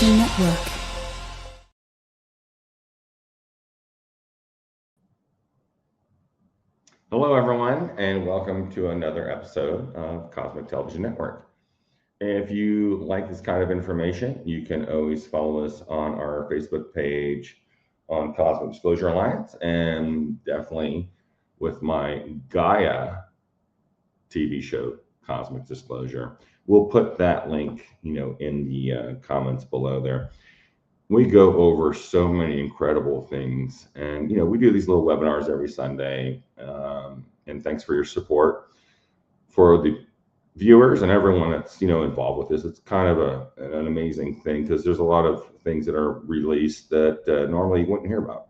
Television Network. Hello, everyone, and welcome to another episode of Cosmic Television Network. If you like this kind of information, you can always follow us on our Facebook page on Cosmic Disclosure Alliance, and definitely with my Gaia TV show, Cosmic Disclosure. We'll put that link, in the comments below there. We go over so many incredible things, and we do these little webinars every Sunday. And thanks for your support for the viewers and everyone that's involved with this. It's kind of an amazing thing because there's a lot of things that are released that normally you wouldn't hear about.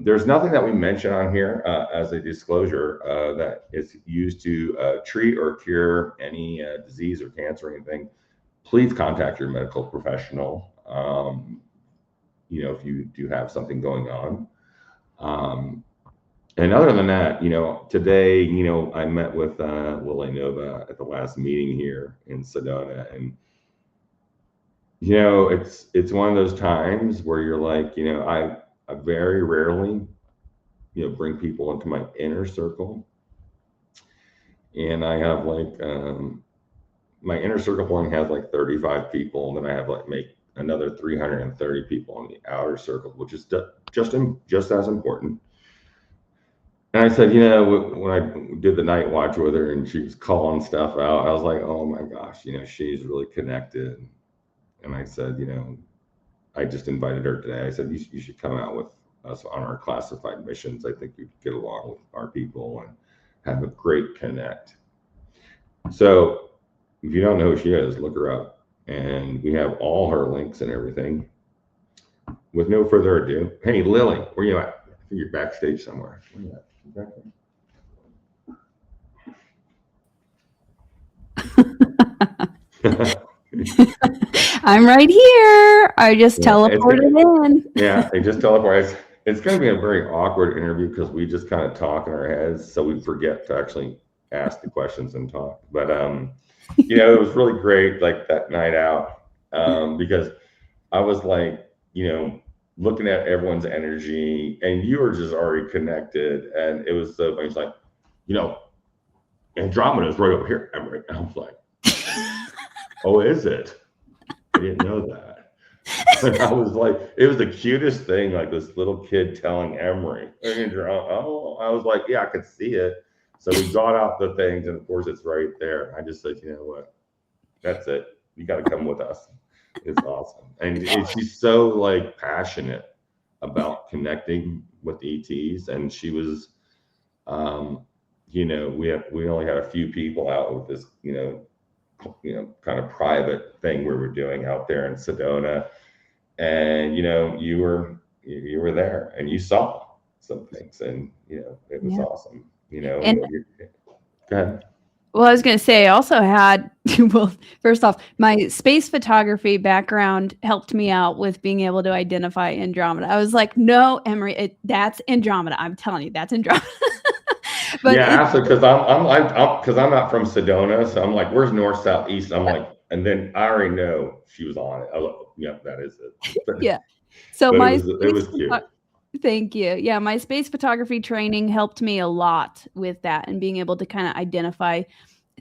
There's nothing that we mention on here as a disclosure that is used to treat or cure any disease or cancer or anything. Please contact your medical professional. If you do have something going on. And other than that, today, I met with Lily Nova at the last meeting here in Sedona, and it's one of those times where you're like, I very rarely, bring people into my inner circle, and I have like my inner circle only has like 35 people, and then I have make another 330 people in the outer circle, which is just as important. And I said, when I did the night watch with her and she was calling stuff out, I was like, oh my gosh, she's really connected. And I said, I just invited her today. I said, you should come out with us on our classified missions. I think you'd get along with our people and have a great connect. So if you don't know who she is, look her up. And we have all her links and everything. With no further ado, hey, Lily, where you at? I think you're backstage somewhere. Where you at? I'm right here. I just teleported in. Yeah, they just teleported. It's going to be a very awkward interview because we just kind of talk in our heads, so we forget to actually ask the questions and talk. But it was really great, like that night out, because I was like, looking at everyone's energy, and you were just already connected, and it was so funny. It's like, Andromeda is right over here, Emery. And I was like, oh, is it? I didn't know that. And I was like, it was the cutest thing, like this little kid telling Emery. Oh, I was like, yeah, I could see it. So we got out the things, and of course it's right there. I just said, you know what? That's it. You got to come with us. It's awesome. And she's so like passionate about connecting with ETs. And she was, we only had a few people out with this, kind of private thing we were doing out there in Sedona. And, you were there and you saw some things, and, it was awesome, And, go ahead. Well, I was going to say, I also had, first off, my space photography background helped me out with being able to identify Andromeda. I was like, no, Emery, that's Andromeda. I'm telling you, that's Andromeda. But yeah, absolutely. Because I'm not from Sedona, so I'm like, where's north, south, east? I'm like, and then I already know she was on it. I was like, yeah, that is it. Yeah. So it was cute. Thank you. Yeah, my space photography training helped me a lot with that and being able to kind of identify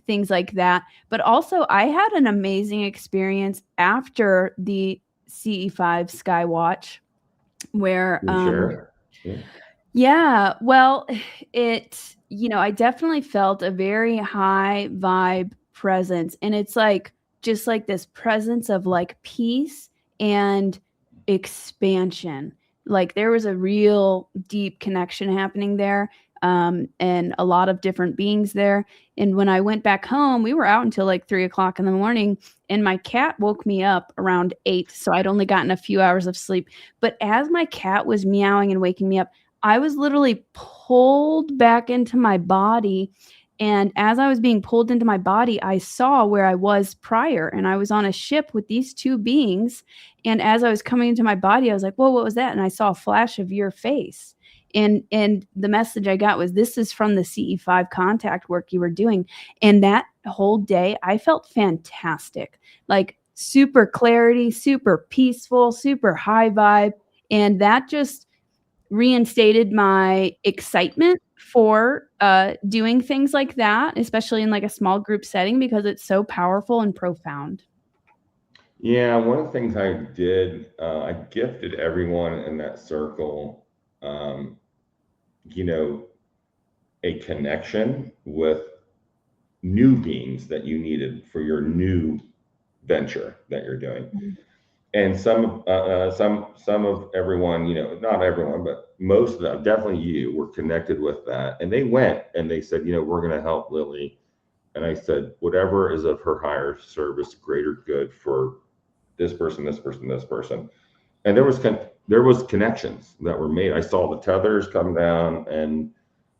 things like that. But also, I had an amazing experience after the CE5 Skywatch where Sure. Yeah, well, I definitely felt a very high vibe presence, and it's like just like this presence of like peace and expansion. Like there was a real deep connection happening there, and a lot of different beings there. And when I went back home, we were out until like 3:00 in the morning, and my cat woke me up around 8. So I'd only gotten a few hours of sleep. But as my cat was meowing and waking me up, I was literally pulled back into my body. And as I was being pulled into my body, I saw where I was prior, and I was on a ship with these two beings. And as I was coming into my body, I was like, whoa, what was that? And I saw a flash of your face. And the message I got was, this is from the CE5 contact work you were doing. And that whole day, I felt fantastic. Like super clarity, super peaceful, super high vibe. And that just reinstated my excitement for doing things like that, especially in like a small group setting, because it's so powerful and profound. Yeah, one of the things I did, I gifted everyone in that circle, um, you know, a connection with new beings that you needed for your new venture that you're doing. And some of everyone, you know, not everyone, but most of them, definitely you, were connected with that. And they went and they said, you know, we're going to help Lily. And I said, whatever is of her higher service, greater good for this person, this person, this person. And there was connections that were made. I saw the tethers come down, and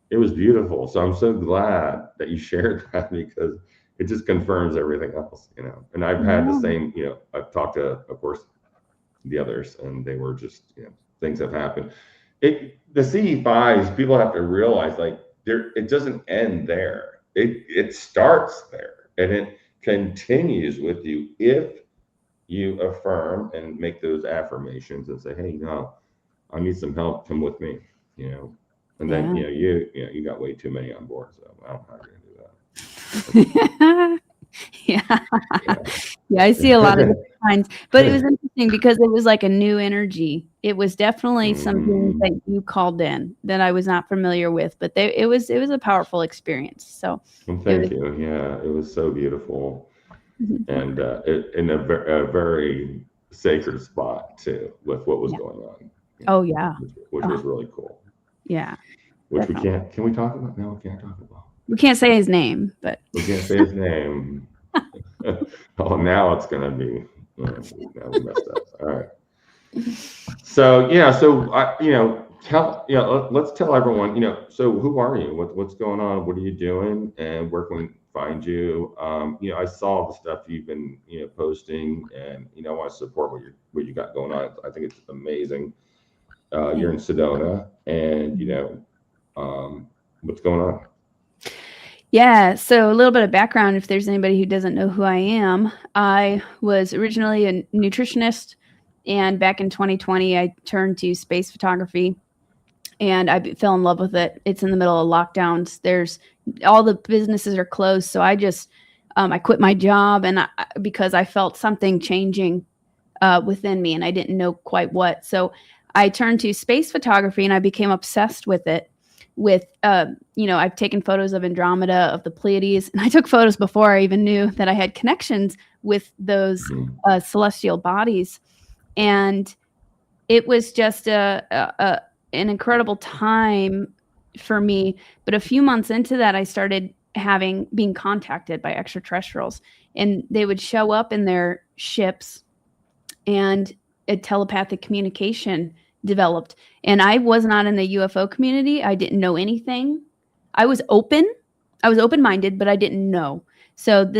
it was beautiful. So I'm so glad that you shared that, because it just confirms everything else, you know. And I've had the same, you know, I've talked to, of course, the others, and they were just, you know, things have happened. The CE5s, people have to realize, like, it doesn't end there. It starts there, and it continues with you if you affirm and make those affirmations and say, hey, no, I need some help, come with me, you know. And then, you know, you got way too many on board, so I don't know how you're gonna do that. Yeah, I see a lot of different kinds, but it was interesting because it was like a new energy. It was definitely something that you called in that I was not familiar with, but it was a powerful experience. So well, thank you. Yeah, it was so beautiful. And in a very sacred spot too, with what was going on. Oh yeah, which was really cool. Yeah, which definitely. We can't. Can we talk about? No, we can't talk about. We can't say his name, but we can't say his name. Oh, now it's gonna be. Now we messed up. All right. So yeah, you know, let's tell everyone, you know, so who are you? What's going on? What are you doing? And where can we find you? You know, I saw the stuff you've been, you know, posting, and you know, I want to support what you got going on. I think it's amazing. You're in Sedona, and you know, what's going on? Yeah, so a little bit of background, if there's anybody who doesn't know who I am. I was originally a nutritionist, and back in 2020, I turned to space photography, and I fell in love with it. It's in the middle of lockdowns. All the businesses are closed, so I just I quit my job, and because I felt something changing within me, and I didn't know quite what. So I turned to space photography, and I became obsessed with it. You know, I've taken photos of Andromeda, of the Pleiades, and I took photos before I even knew that I had connections with those celestial bodies. And it was just an incredible time for me. But a few months into that, I started being contacted by extraterrestrials, and they would show up in their ships, and a telepathic communication developed. And I was not in the UFO community. I didn't know anything. I was open-minded, but I didn't know. So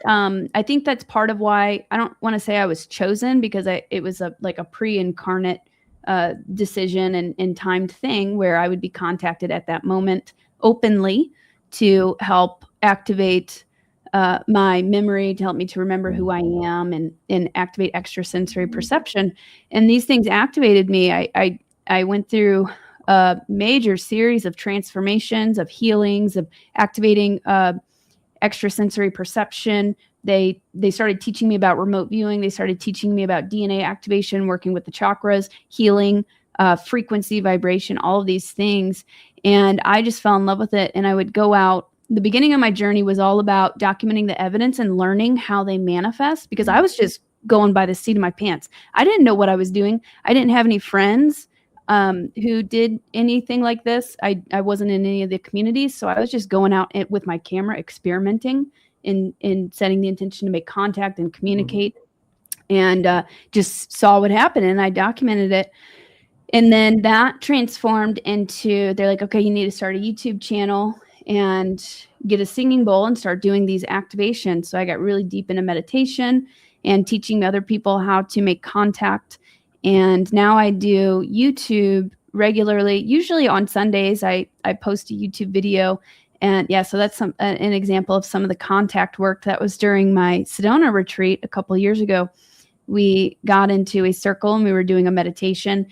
I think that's part of why I don't want to say I was chosen, because it was like a pre-incarnate decision and timed thing where I would be contacted at that moment openly to help activate my memory, to help me to remember who I am, and activate extrasensory perception. And these things activated me. I went through a major series of transformations, of healings, of activating extrasensory perception. They started teaching me about remote viewing. They started teaching me about DNA activation, working with the chakras, healing, frequency, vibration, all of these things. And I just fell in love with it. And I would go out. The beginning of my journey was all about documenting the evidence and learning how they manifest, because I was just going by the seat of my pants. I didn't know what I was doing. I didn't have any friends who did anything like this. I wasn't in any of the communities. So I was just going out with my camera, experimenting and setting the intention to make contact and communicate, and just saw what happened, and I documented it. And then that transformed into, they're like, okay, you need to start a YouTube channel and get a singing bowl and start doing these activations. So I got really deep into meditation and teaching other people how to make contact. And now I do YouTube regularly. Usually on Sundays, I post a YouTube video, And yeah, so that's an example of some of the contact work that was during my Sedona retreat a couple of years ago. We got into a circle and we were doing a meditation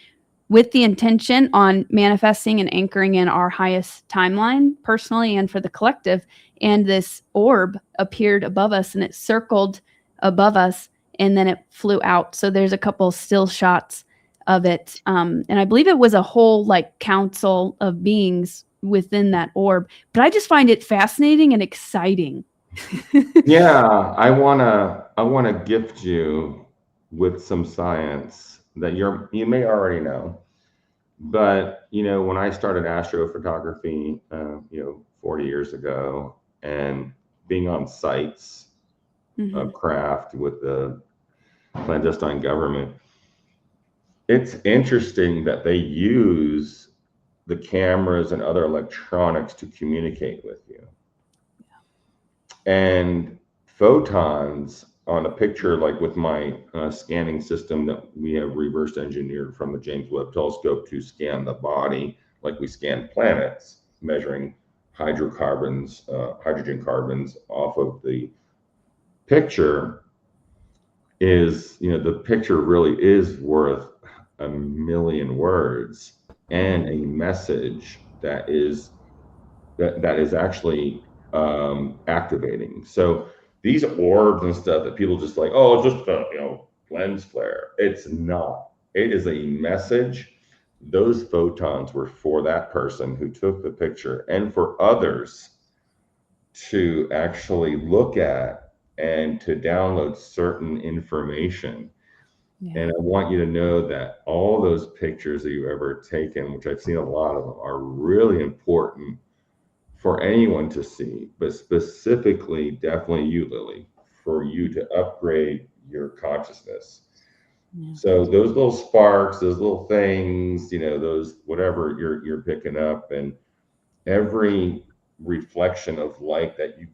with the intention on manifesting and anchoring in our highest timeline, personally and for the collective. And this orb appeared above us and it circled above us and then it flew out. So there's a couple still shots of it. And I believe it was a whole like council of beings within that orb. But I just find it fascinating and exciting. Yeah, I wanna gift you with some science that you may already know. But when I started astrophotography, 40 years ago, and being on sites of craft with the clandestine government, it's interesting that they use the cameras and other electronics to communicate with you. And photons on a picture, like with my scanning system that we have reverse engineered from the James Webb Telescope to scan the body, like we scan planets, measuring hydrocarbons, hydrogen carbons off of the picture, is, the picture really is worth a million words, and a message that is actually activating. So these orbs and stuff that people just like, oh, it's just a lens flare. It's not. It is a message. Those photons were for that person who took the picture, and for others to actually look at and to download certain information. Yeah. And I want you to know that all those pictures that you've ever taken, which I've seen a lot of them, are really important for anyone to see, but specifically, definitely you, Lily, for you to upgrade your consciousness. Yeah. So those little sparks, those little things, those whatever you're picking up, and every reflection of light that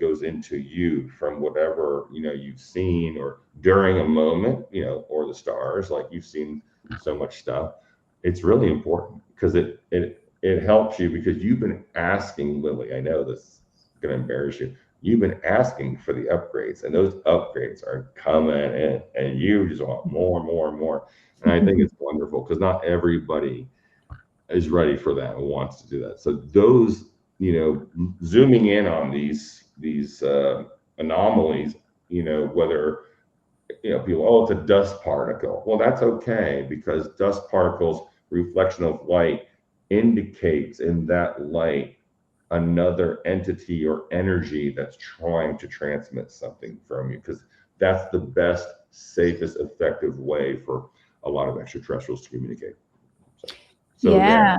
goes into you from whatever you've seen, or during a moment, or the stars, like you've seen so much stuff. It's really important because it helps you, because you've been asking, Lily, I know this is going to embarrass you, you've been asking for the upgrades, and those upgrades are coming in, and you just want more and more and more. And I think it's wonderful, because not everybody is ready for that and wants to do that. So those, zooming in on these anomalies, whether people, oh, it's a dust particle. Well, that's okay, because dust particles, reflection of light, indicates in that light another entity or energy that's trying to transmit something from you, because that's the best, safest, effective way for a lot of extraterrestrials to communicate. So Yeah.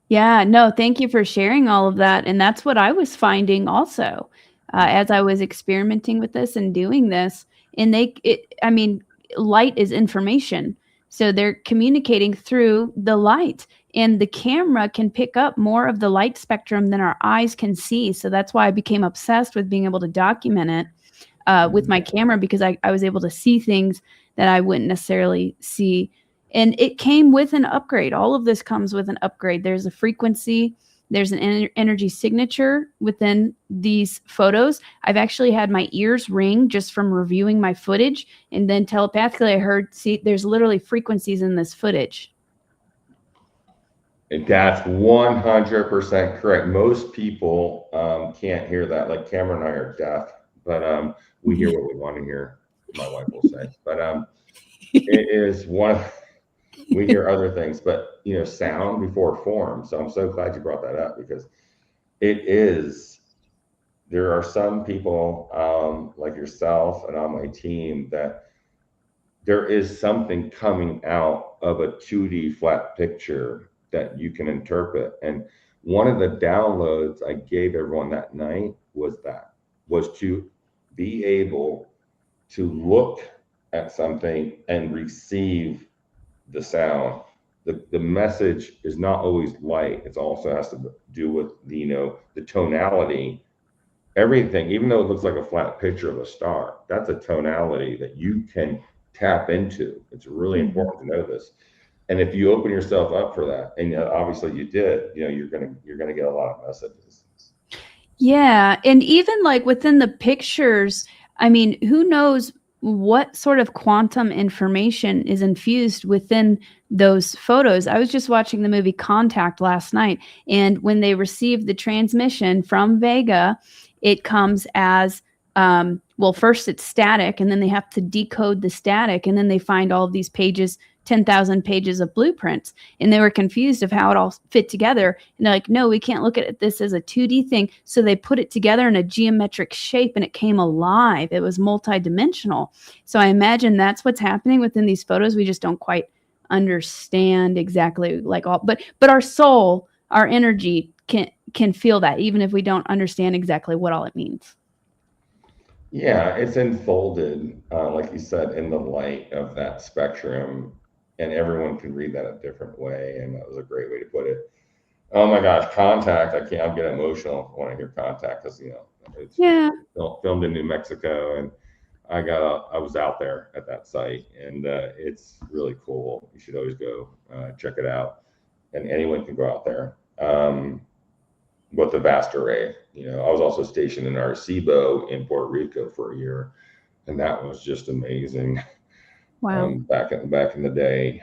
Yeah. No, thank you for sharing all of that. And that's what I was finding also as I was experimenting with this and doing this. And light is information. So they're communicating through the light, and the camera can pick up more of the light spectrum than our eyes can see. So that's why I became obsessed with being able to document it with my camera, because I was able to see things that I wouldn't necessarily see. And it came with an upgrade. All of this comes with an upgrade. There's a frequency, there's an energy signature within these photos. I've actually had my ears ring just from reviewing my footage. And then telepathically, I heard, see, there's literally frequencies in this footage. That's 100% correct. Most people can't hear that. Like Cameron and I are deaf, but we hear what we want to hear, my wife will say. But it is we hear other things, but sound before form. So I'm so glad you brought that up, because there are some people like yourself and on my team that there is something coming out of a 2D flat picture that you can interpret. And one of the downloads I gave everyone that night was to be able to look at something and receive the sound. The message is not always light. It also has to do with the tonality. Everything, even though it looks like a flat picture of a star, that's a tonality that you can tap into. It's really important to know this. And if you open yourself up for that, and obviously you did, you're gonna get a lot of messages. Yeah, and even like within the pictures, I mean, who knows what sort of quantum information is infused within those photos. I was just watching the movie Contact last night, and when they receive the transmission from Vega, it comes as well, first it's static, and then they have to decode the static, and then they find all of these pages, 10,000 pages of blueprints, and they were confused of how it all fit together. And they're like, no, we can't look at this as a 2D thing. So they put it together in a geometric shape and it came alive. It was multidimensional. So I imagine that's what's happening within these photos. We just don't quite understand exactly like all, but our soul, our energy can feel that even if we don't understand exactly what all it means. Yeah, it's enfolded, like you said, in the light of that spectrum, and everyone can read that a different way. And that was a great way to put it. Oh my gosh, Contact! I can't. I'll get emotional when I hear Contact because it's Yeah. filmed in New Mexico, and I was out there at that site, and it's really cool. You should always go check it out, and anyone can go out there. With a vast array. I was also stationed in Arecibo in Puerto Rico for a year, and that was just amazing. Wow. Back in the day,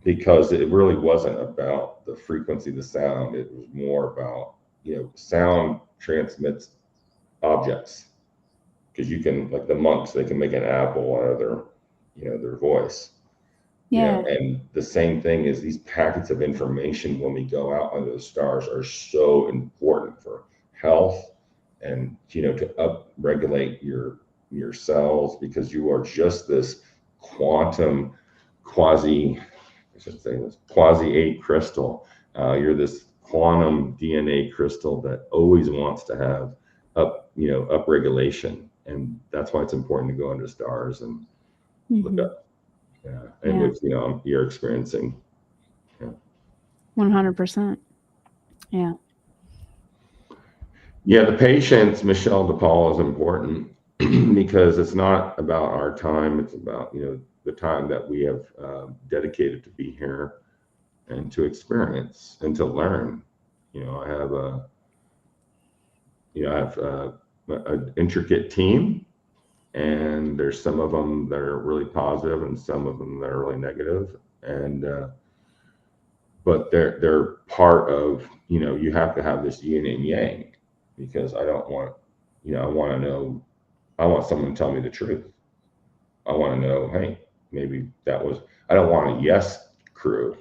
because it really wasn't about the frequency of the sound. It was more about sound transmits objects, because you can, like the monks, they can make an apple out of their voice. Yeah. And the same thing is these packets of information when we go out under the stars are so important for health, and to upregulate your cells, because you are just this quantum quasi I should say this quasi 8 crystal. You're this quantum DNA crystal that always wants to have upregulation, and that's why it's important to go under stars and look Mm-hmm. up. Yeah, and Yeah. which you're experiencing. Yeah. 100%. Yeah. Yeah, the patience, Michelle DePaul, is important because it's not about our time. It's about the time that we have dedicated to be here and to experience and to learn. I have an intricate team, and there's some of them that are really positive and some of them that are really negative, and but they're part of, you have to have this yin and yang, because I don't want, I want to know, I want someone to tell me the truth. I want to know, hey, maybe that was, I don't want a yes crew.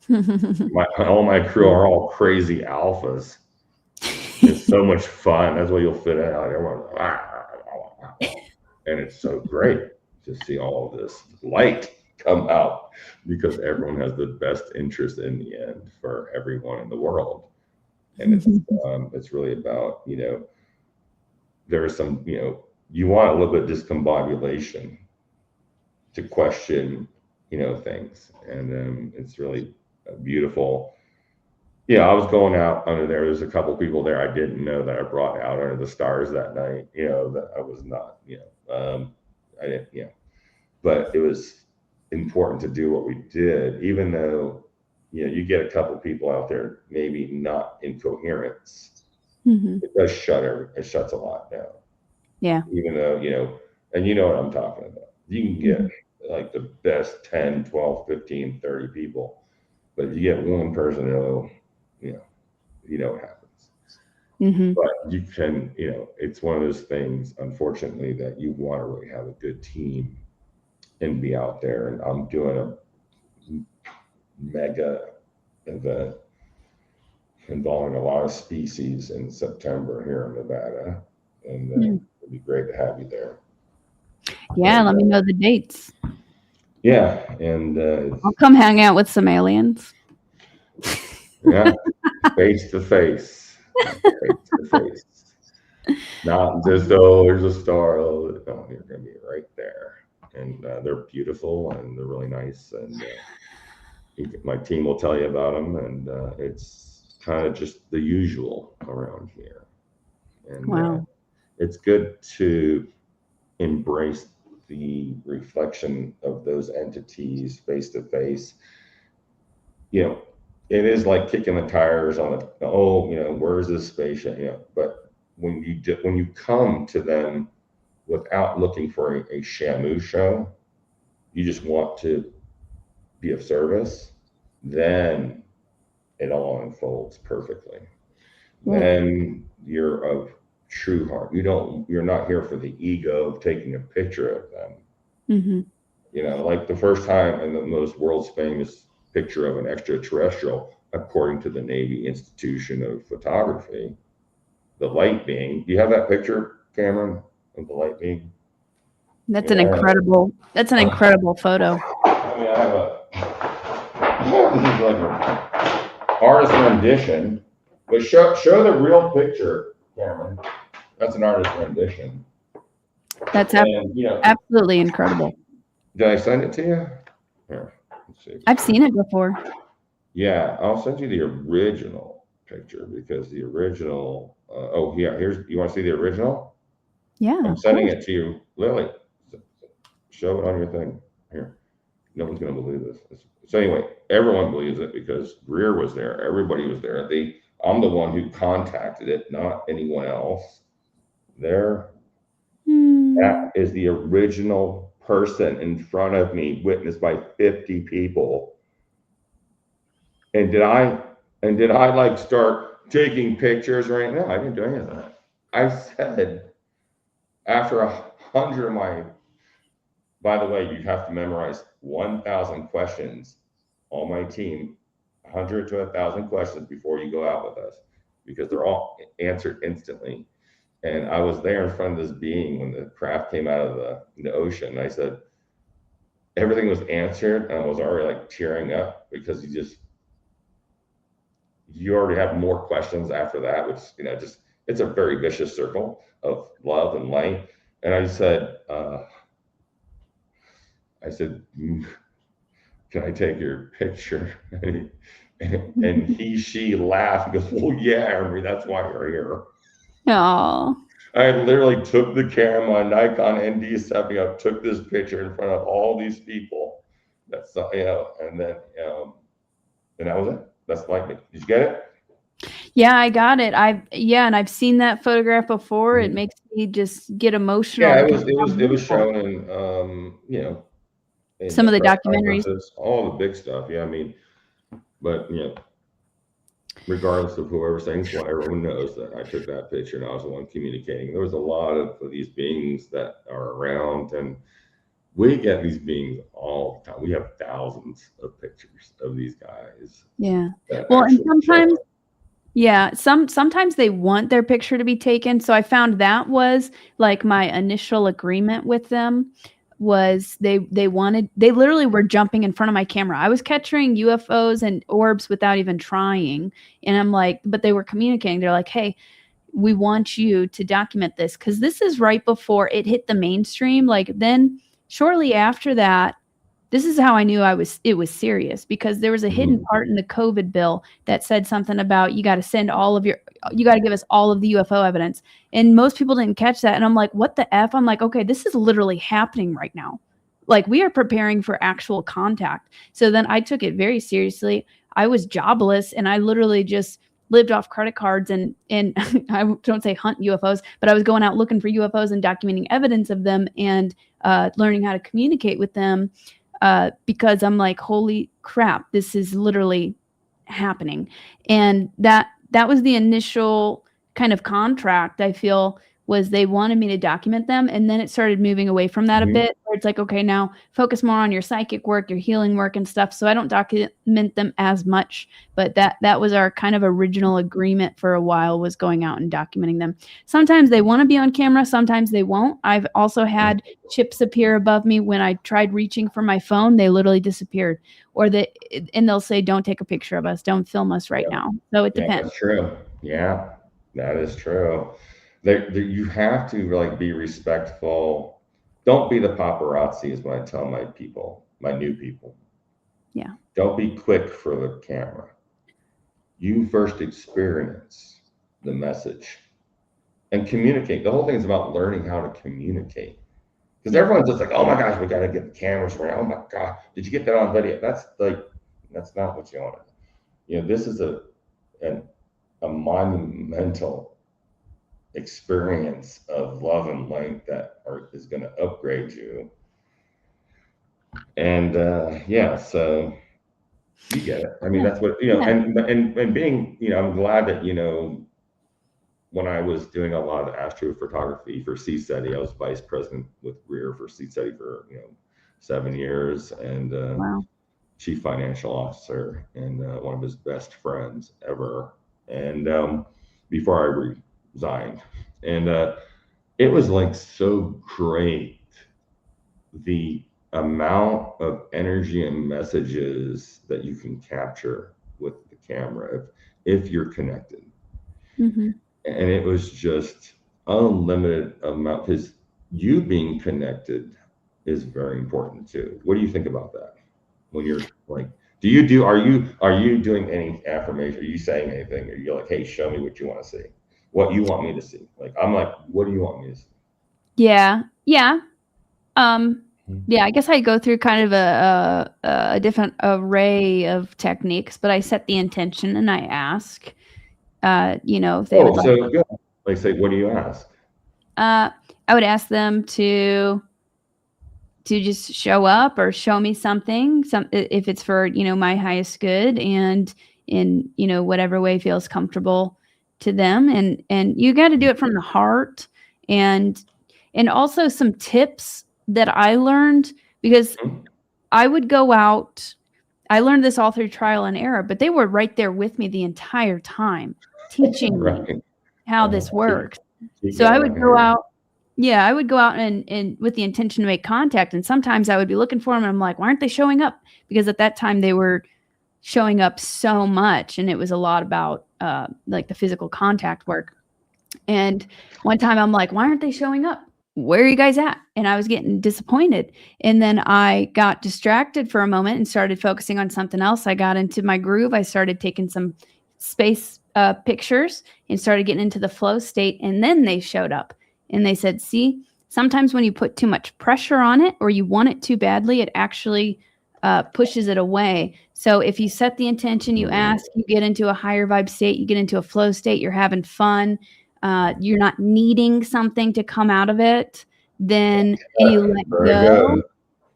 All my crew are all crazy alphas. It's so much fun. That's why you'll fit out. Everyone, and it's so great to see all of this light come out, because everyone has the best interest in the end for everyone in the world. And it's really about, there is some, you want a little bit of discombobulation to question, things, and it's really beautiful. Yeah, I was going out under there. There's a couple people there I didn't know that I brought out under the stars that night. That I was not, I didn't, but it was important to do what we did, even though, you get a couple people out there maybe not in coherence. Mm-hmm. It shuts a lot down. Yeah. Even though, and you know what I'm talking about. You can Mm-hmm. get like the best 10, 12, 15, 30 people, but if you get one person, you know, what happens. Mm-hmm. But you can, it's one of those things, unfortunately, that you want to really have a good team and be out there. And I'm doing a mega event involving a lot of species in September here in Nevada, and it'd be great to have you there. Yeah, And let me know the dates. yeah, and I'll come hang out with some aliens. yeah, face to face, face to face. Not just, oh, there's a star. Oh, no, you're gonna be right there, and they're beautiful and they're really nice, and my team will tell you about them, and it's kind of just the usual around here, and Wow. it's good to embrace the reflection of those entities face to face. You know, it is like kicking the tires on the, oh, where's this spaceship? But when you come to them without looking for a Shamu show, you just want to be of service, then it all unfolds perfectly. Well, Then you're of true heart. You're not here for the ego of taking a picture of them. Like the first time and the most world's famous picture of an extraterrestrial, according to the Navy Institution of Photography, the light being. Do you have that picture, Cameron, of the light being? That's an incredible photo. I mean, I have this is like an artist rendition, but show the real picture, Cameron. That's an artist rendition. That's absolutely incredible. Did I send it to you? Here, let's see. I've seen it before. Yeah, I'll send you the original picture because the original. Oh yeah, you want to see the original? Yeah, I'm sending it to you, Lily. Show it on your thing here. No one's going to believe this. So anyway, everyone believes it because Greer was there. Everybody was there. I'm the one who contacted it, not anyone else. That is the original person in front of me, witnessed by 50 people. And did I like start taking pictures or anything? No, I didn't do any of that. I said after 100 of my. By the way, you have to memorize 1,000 questions. All my team, 100 to 1,000 questions before you go out with us, because they're all answered instantly. And I was there in front of this being when the craft came out of the ocean. And I said, everything was answered, and I was already like tearing up because you already have more questions after that, which just it's a very vicious circle of love and light. And I said, can I take your picture? And she laughed and goes, well, yeah, Emery, that's why you're here. Oh. I literally took the camera, Nikon ND70, took this picture in front of all these people. That's, and then, and that was it. That's like me. Did you get it? Yeah, I got it. And I've seen that photograph before. It makes me just get emotional. Yeah, it was shown in, in some of the documentaries, all the big stuff. Yeah, I mean, but regardless of whoever's saying why, everyone knows that I took that picture and I was the one communicating. There was a lot of these beings that are around, and we get these beings all the time. We have thousands of pictures of these guys. Yeah. Well, and sometimes, sometimes they want their picture to be taken. So I found that was like my initial agreement with them. Was they literally were jumping in front of my camera. I was capturing UFOs and orbs without even trying. And I'm like, but they were communicating. They're like, hey, we want you to document this. Cause this is right before it hit the mainstream. Like then shortly after that, this is how I knew it was serious, because there was a hidden part in the COVID bill that said something about you got to give us all of the UFO evidence. And most people didn't catch that. And I'm like, what the F? I'm like, okay, this is literally happening right now. Like we are preparing for actual contact. So then I took it very seriously. I was jobless and I literally just lived off credit cards and I don't say hunt UFOs, but I was going out looking for UFOs and documenting evidence of them and learning how to communicate with them. Because I'm like, holy crap, this is literally happening. And that was the initial kind of contract, I feel, was they wanted me to document them. And then it started moving away from that a bit, where it's like, okay, now focus more on your psychic work, your healing work and stuff. So I don't document them as much, but that was our kind of original agreement for a while, was going out and documenting them. Sometimes they want to be on camera, sometimes they won't. I've also had chips appear above me when I tried reaching for my phone. They literally disappeared, and they'll say, don't take a picture of us, don't film us right now. So it depends. That's true. Yeah, that is true. You have to like be respectful. Don't be the paparazzi, is what I tell my people, my new people. Yeah. Don't be quick for the camera. You first experience the message and communicate. The whole thing is about learning how to communicate. Because everyone's just like, oh my gosh, we got to get the cameras right. Oh my God, did you get that on video? That's not what you want. this is a monumental experience of love and light that is going to upgrade you. And so you get it. I mean, that's what and being, I'm glad that when I was doing a lot of astrophotography for CSETI, I was vice president with Greer for CSETI for 7 years, and Wow. chief financial officer, and one of his best friends ever. And before I resigned, and it was like so great, the amount of energy and messages that you can capture with the camera if you're connected. Mm-hmm. And it was just unlimited amount, because you being connected is very important too. What do you think about that? When you're like, are you doing any affirmation? Are you saying anything? Are you like, hey, show me what you want to see, what you want me to see? Like, I'm like, what do you want me to see? Yeah. I guess I go through kind of a different array of techniques, but I set the intention and I ask, if they would like. So good. Like, say, what do you ask? I would ask them to just show up or show me something, if it's for, my highest good and in, whatever way feels comfortable to them. And you got to do it from the heart. And also some tips that I learned, because I would go out. I learned this all through trial and error, but they were right there with me the entire time, teaching Right. me how this works. Keep So I going. would go out. Yeah, I would go out and with the intention to make contact. And sometimes I would be looking for them and I'm like, why aren't they showing up? Because at that time they were showing up so much, and it was a lot about like the physical contact work. And one time I'm like, why aren't they showing up? Where are you guys at? And I was getting disappointed. And then I got distracted for a moment and started focusing on something else. I got into my groove. I started taking some space pictures and started getting into the flow state. And then they showed up and they said, see, sometimes when you put too much pressure on it or you want it too badly, it actually pushes it away. So if you set the intention, you ask, you get into a higher vibe state, you get into a flow state, you're having fun, you're not needing something to come out of it, then and you let go. Good.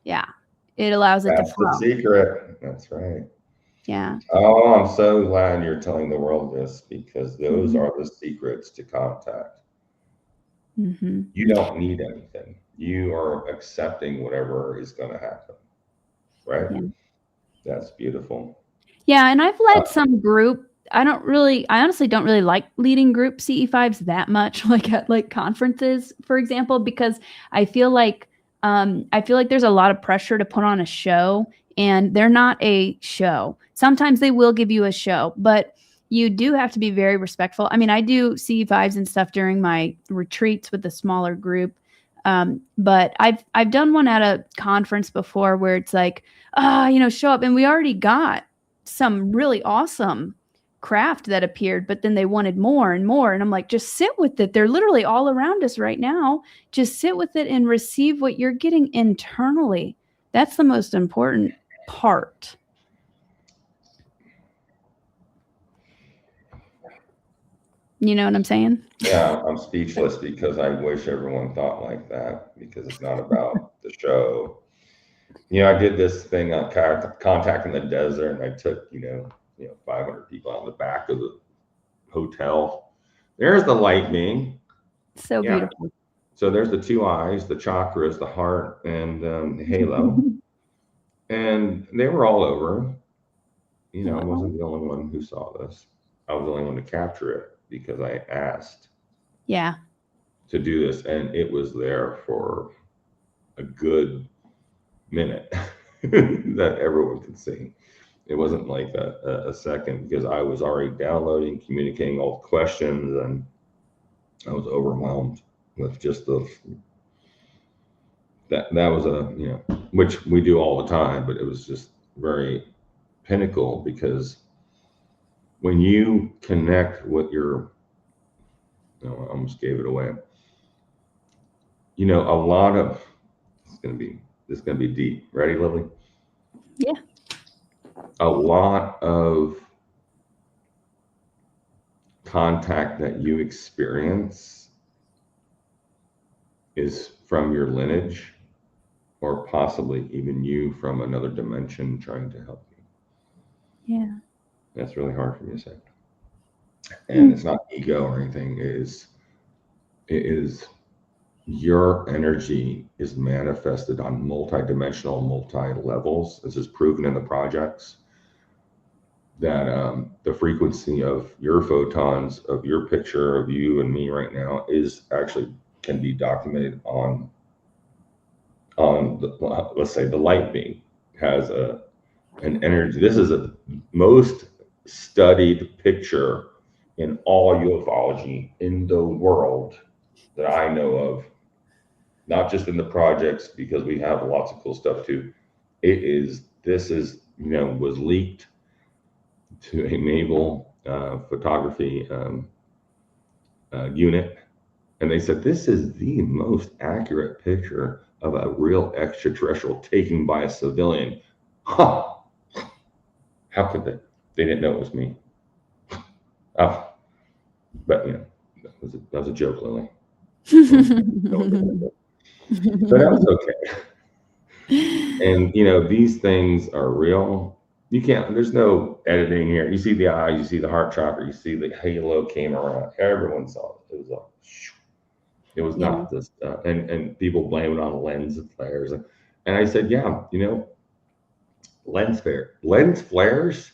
Yeah, it allows it to flow. That's the secret. That's right. Yeah. Oh, I'm so glad you're telling the world this, because those are the secrets to contact. Mm-hmm. You don't need anything. You are accepting whatever is going to happen. Right? Yeah. That's beautiful. Yeah, and I've led some group. I honestly don't really like leading group CE5s that much, like at like conferences, for example, because I feel like there's a lot of pressure to put on a show, and they're not a show. Sometimes they will give you a show, but you do have to be very respectful. I mean, I do CE5s and stuff during my retreats with a smaller group. But I've done one at a conference before where it's like, show up, and we already got some really awesome craft that appeared, but then they wanted more and more. And I'm like, just sit with it. They're literally all around us right now. Just sit with it and receive what you're getting internally. That's the most important part. You know what I'm saying? Yeah, I'm speechless, because I wish everyone thought like that, because it's not about the show. I did this thing on Contact in the Desert, and I took, 500 people out in the back of the hotel. There's the light being. So beautiful. So there's the two eyes, the chakras, the heart, and the halo. And they were all over. I wasn't the only one who saw this. I was the only one to capture it, because I asked to do this, and it was there for a good minute that everyone could see. It wasn't like a second, because I was already downloading, communicating all the questions, and I was overwhelmed with just that was which we do all the time, but it was just very pinnacle, because when you connect with your, I almost gave it away. A lot of, this is going to be deep. Ready, Lily? Yeah. A lot of contact that you experience is from your lineage, or possibly even you from another dimension trying to help you. Yeah. That's really hard for me to say. And it's not ego or anything. It is your energy is manifested on multi-dimensional, multi-levels. This is proven in the projects that the frequency of your photons, of your picture of you and me right now, is actually can be documented on the, let's say the light beam has an energy. This is a most studied picture in all ufology in the world that I know of, not just in the projects, because we have lots of cool stuff too. This is, was leaked to a naval photography unit, and they said this is the most accurate picture of a real extraterrestrial taken by a civilian. Huh. How could they? They didn't know it was me. Oh, but that was a joke, Lily. But that was okay. And these things are real. You can't. There's no editing here. You see the eyes. You see the heart chakra. You see the halo came around. Everyone saw it. It was all. It was not this. And people blame it on lens flares. And I said, yeah, lens flares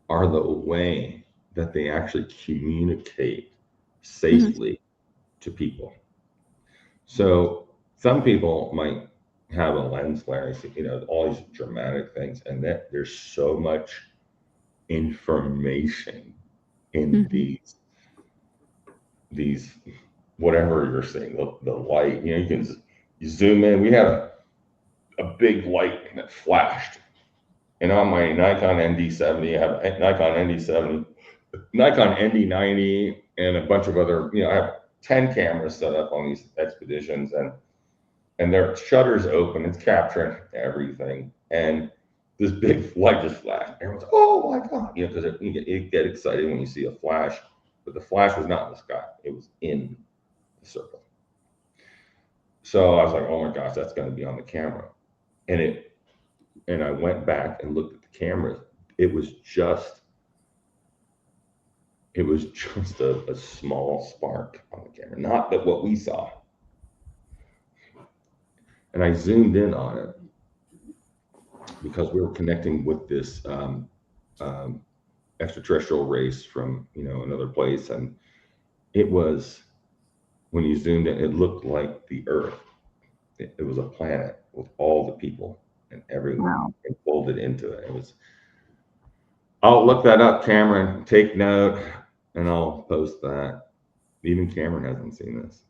are the way that they actually communicate safely to people. So some people might have a lens flare, all these dramatic things, and that there's so much information in these whatever you're seeing, the light. You zoom in. We had a big light that flashed, and on my Nikon ND70, I have a Nikon ND70, Nikon ND90, and a bunch of other. I have 10 cameras set up on these expeditions, and their shutters open. It's capturing everything, and this big light just flashed. Everyone's, oh my god, because you get excited when you see a flash, but the flash was not in the sky; it was in the circle. So I was like, oh my gosh, that's going to be on the camera, and I went back and looked at the cameras. It was just a small spark on the camera, not that what we saw. And I zoomed in on it because we were connecting with this extraterrestrial race from another place, and it was, when you zoomed in, it looked like the Earth. It was a planet with all the people and everyone folded into it. It was. I'll look that up, Cameron. Take note, and I'll post that. Even Cameron hasn't seen this,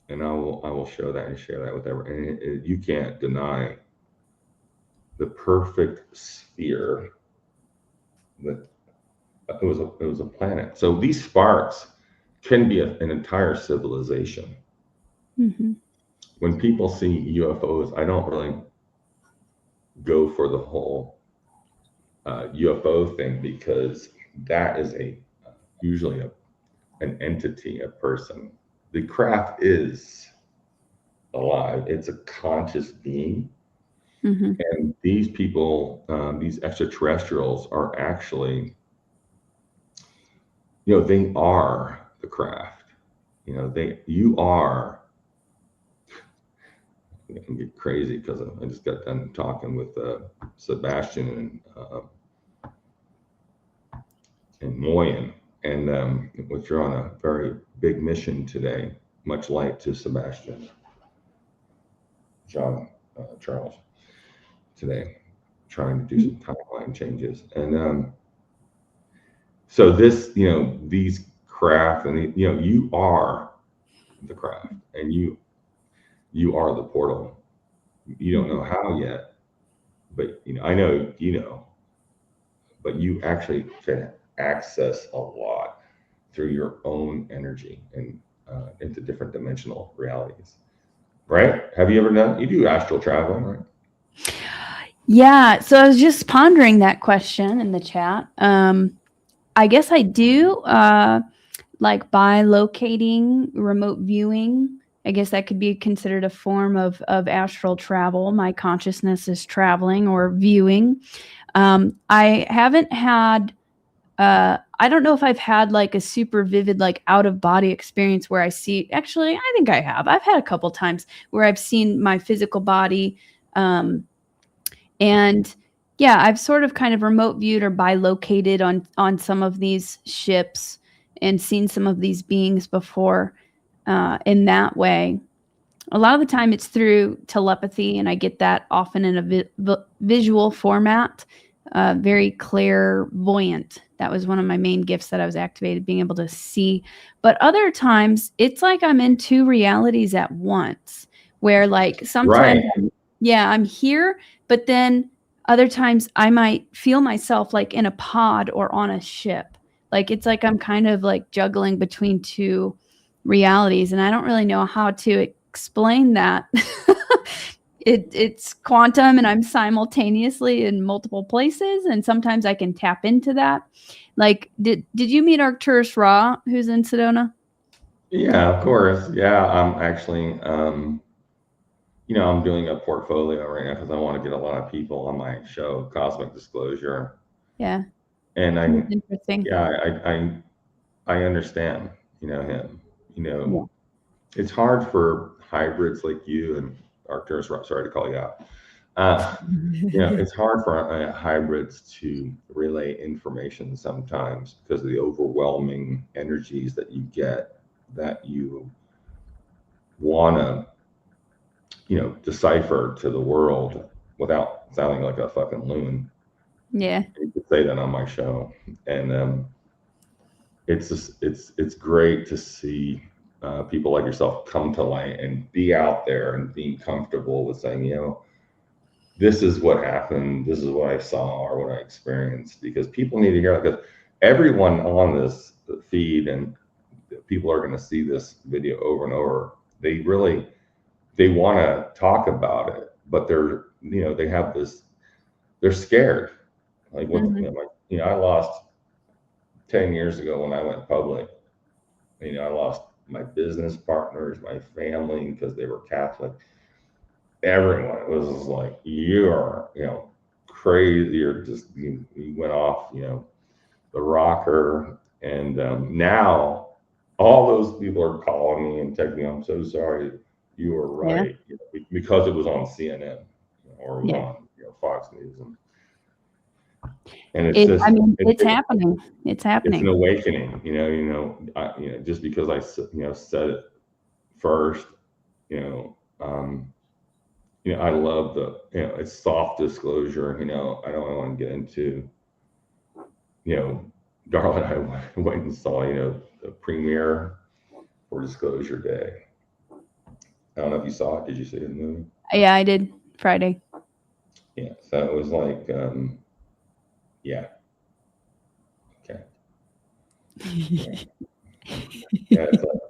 and I will show that and share that with everyone. And you can't deny the perfect sphere that it was a planet. So these sparks can be an entire civilization. When people see UFOs, I don't really go for the whole UFO thing, because that is usually an entity, a person. The craft is alive. It's a conscious being. And these people, these extraterrestrials, are actually, they are the craft. You are. I can get crazy because I just got done talking with Sebastian and Moyen, and which are on a very big mission today. Much light to Sebastian, John, Charles, today, trying to do some timeline changes. And so this, these craft, and you are the craft, and you are the portal. You don't know how yet, but I know but you actually can access a lot through your own energy and into different dimensional realities. Right? Have you ever done? You do astral traveling, right? Yeah. So I was just pondering that question in the chat. I guess I do. like bilocating, remote viewing. I guess that could be considered a form of astral travel. My consciousness is traveling or viewing. I haven't had, I don't know if I've had like a super vivid, like out of body experience where I see, actually, I think I have. I've had a couple times where I've seen my physical body. And yeah, I've sort of kind of remote viewed or bilocated on some of these ships and seen some of these beings before in that way. A lot of the time it's through telepathy, and I get that often in a visual format, very clairvoyant. That was one of my main gifts that I was activated, being able to see. But other times it's like I'm in two realities at once, where like sometimes, Right. yeah, I'm here, but then other times I might feel myself like in a pod or on a ship. Like it's like I'm kind of like juggling between two realities, and I don't really know how to explain that. It's quantum, and I'm simultaneously in multiple places, and sometimes I can tap into that. Like, did you meet Arcturus Ra, who's in Sedona? Yeah, of course. Yeah, I'm actually, I'm doing a portfolio right now because I want to get a lot of people on my show, Cosmic Disclosure. Yeah, And he's interesting. I understand, him. Yeah. It's hard for hybrids like you and Arcturus. Sorry to call you out. It's hard for hybrids to relay information sometimes because of the overwhelming energies that you get that you want to, decipher to the world without sounding like a fucking loon. Yeah. You could say that on my show, and it's great to see people like yourself come to light and be out there and being comfortable with saying, this is what happened, this is what I saw or what I experienced, because people need to hear it. Because everyone on this feed and people are going to see this video over and over. They want to talk about it, but they have this, they're scared. Like what, I lost 10 years ago when I went public. I lost my business partners, my family, because they were Catholic. Everyone was just like, you're, crazy. You're just, you went off, the rocker. And now all those people are calling me and texting me, I'm so sorry. You were Yeah. right. Because it was on CNN or it was Yeah. on, Fox News. And it's just, It's happening. It's it's an happening. awakening, just because I, said it first, I love it's soft disclosure. I don't want to get into, darling, I went and saw, the premiere for Disclosure Day. I don't know if you saw it. Did you see it in the movie? Yeah, I did Friday. Yeah. So it was like, yeah. Okay. Yeah. Yeah, it's like,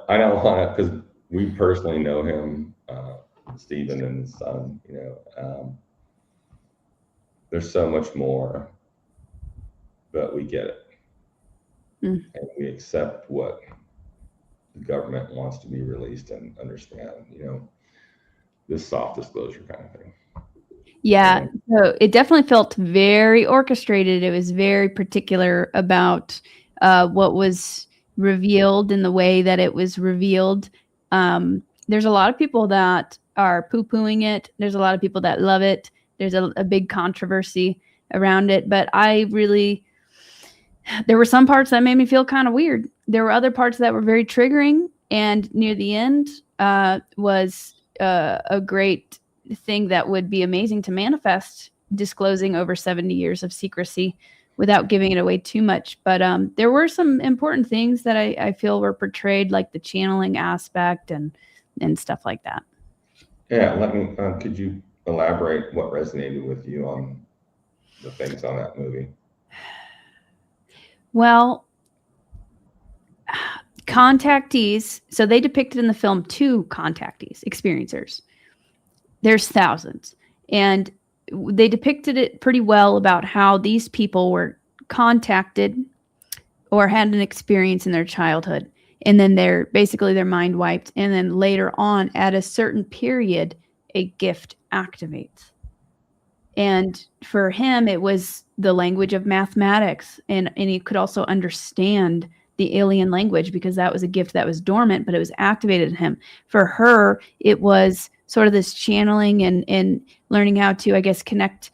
I don't want to, because we personally know him, Stephen and his son, there's so much more, but we get it. And we accept what the government wants to be released and understand, this soft disclosure kind of thing. Yeah, so it definitely felt very orchestrated. It was very particular about what was revealed and the way that it was revealed. There's a lot of people that are poo-pooing it. There's a lot of people that love it. There's a big controversy around it. But there were some parts that made me feel kind of weird. There were other parts that were very triggering. And near the end was a great thing that would be amazing to manifest, disclosing over 70 years of secrecy without giving it away too much. But there were some important things that I feel were portrayed, like the channeling aspect and stuff like that. Yeah, could you elaborate what resonated with you on the things on that movie? Well, contactees, so they depicted in the film 2 contactees, experiencers. There's thousands. And they depicted it pretty well about how these people were contacted or had an experience in their childhood, and then their mind wiped, and then later on at a certain period a gift activates. And for him it was the language of mathematics, and he could also understand the alien language because that was a gift that was dormant, but it was activated in him. For her it was sort of this channeling and learning how to, I guess, connect,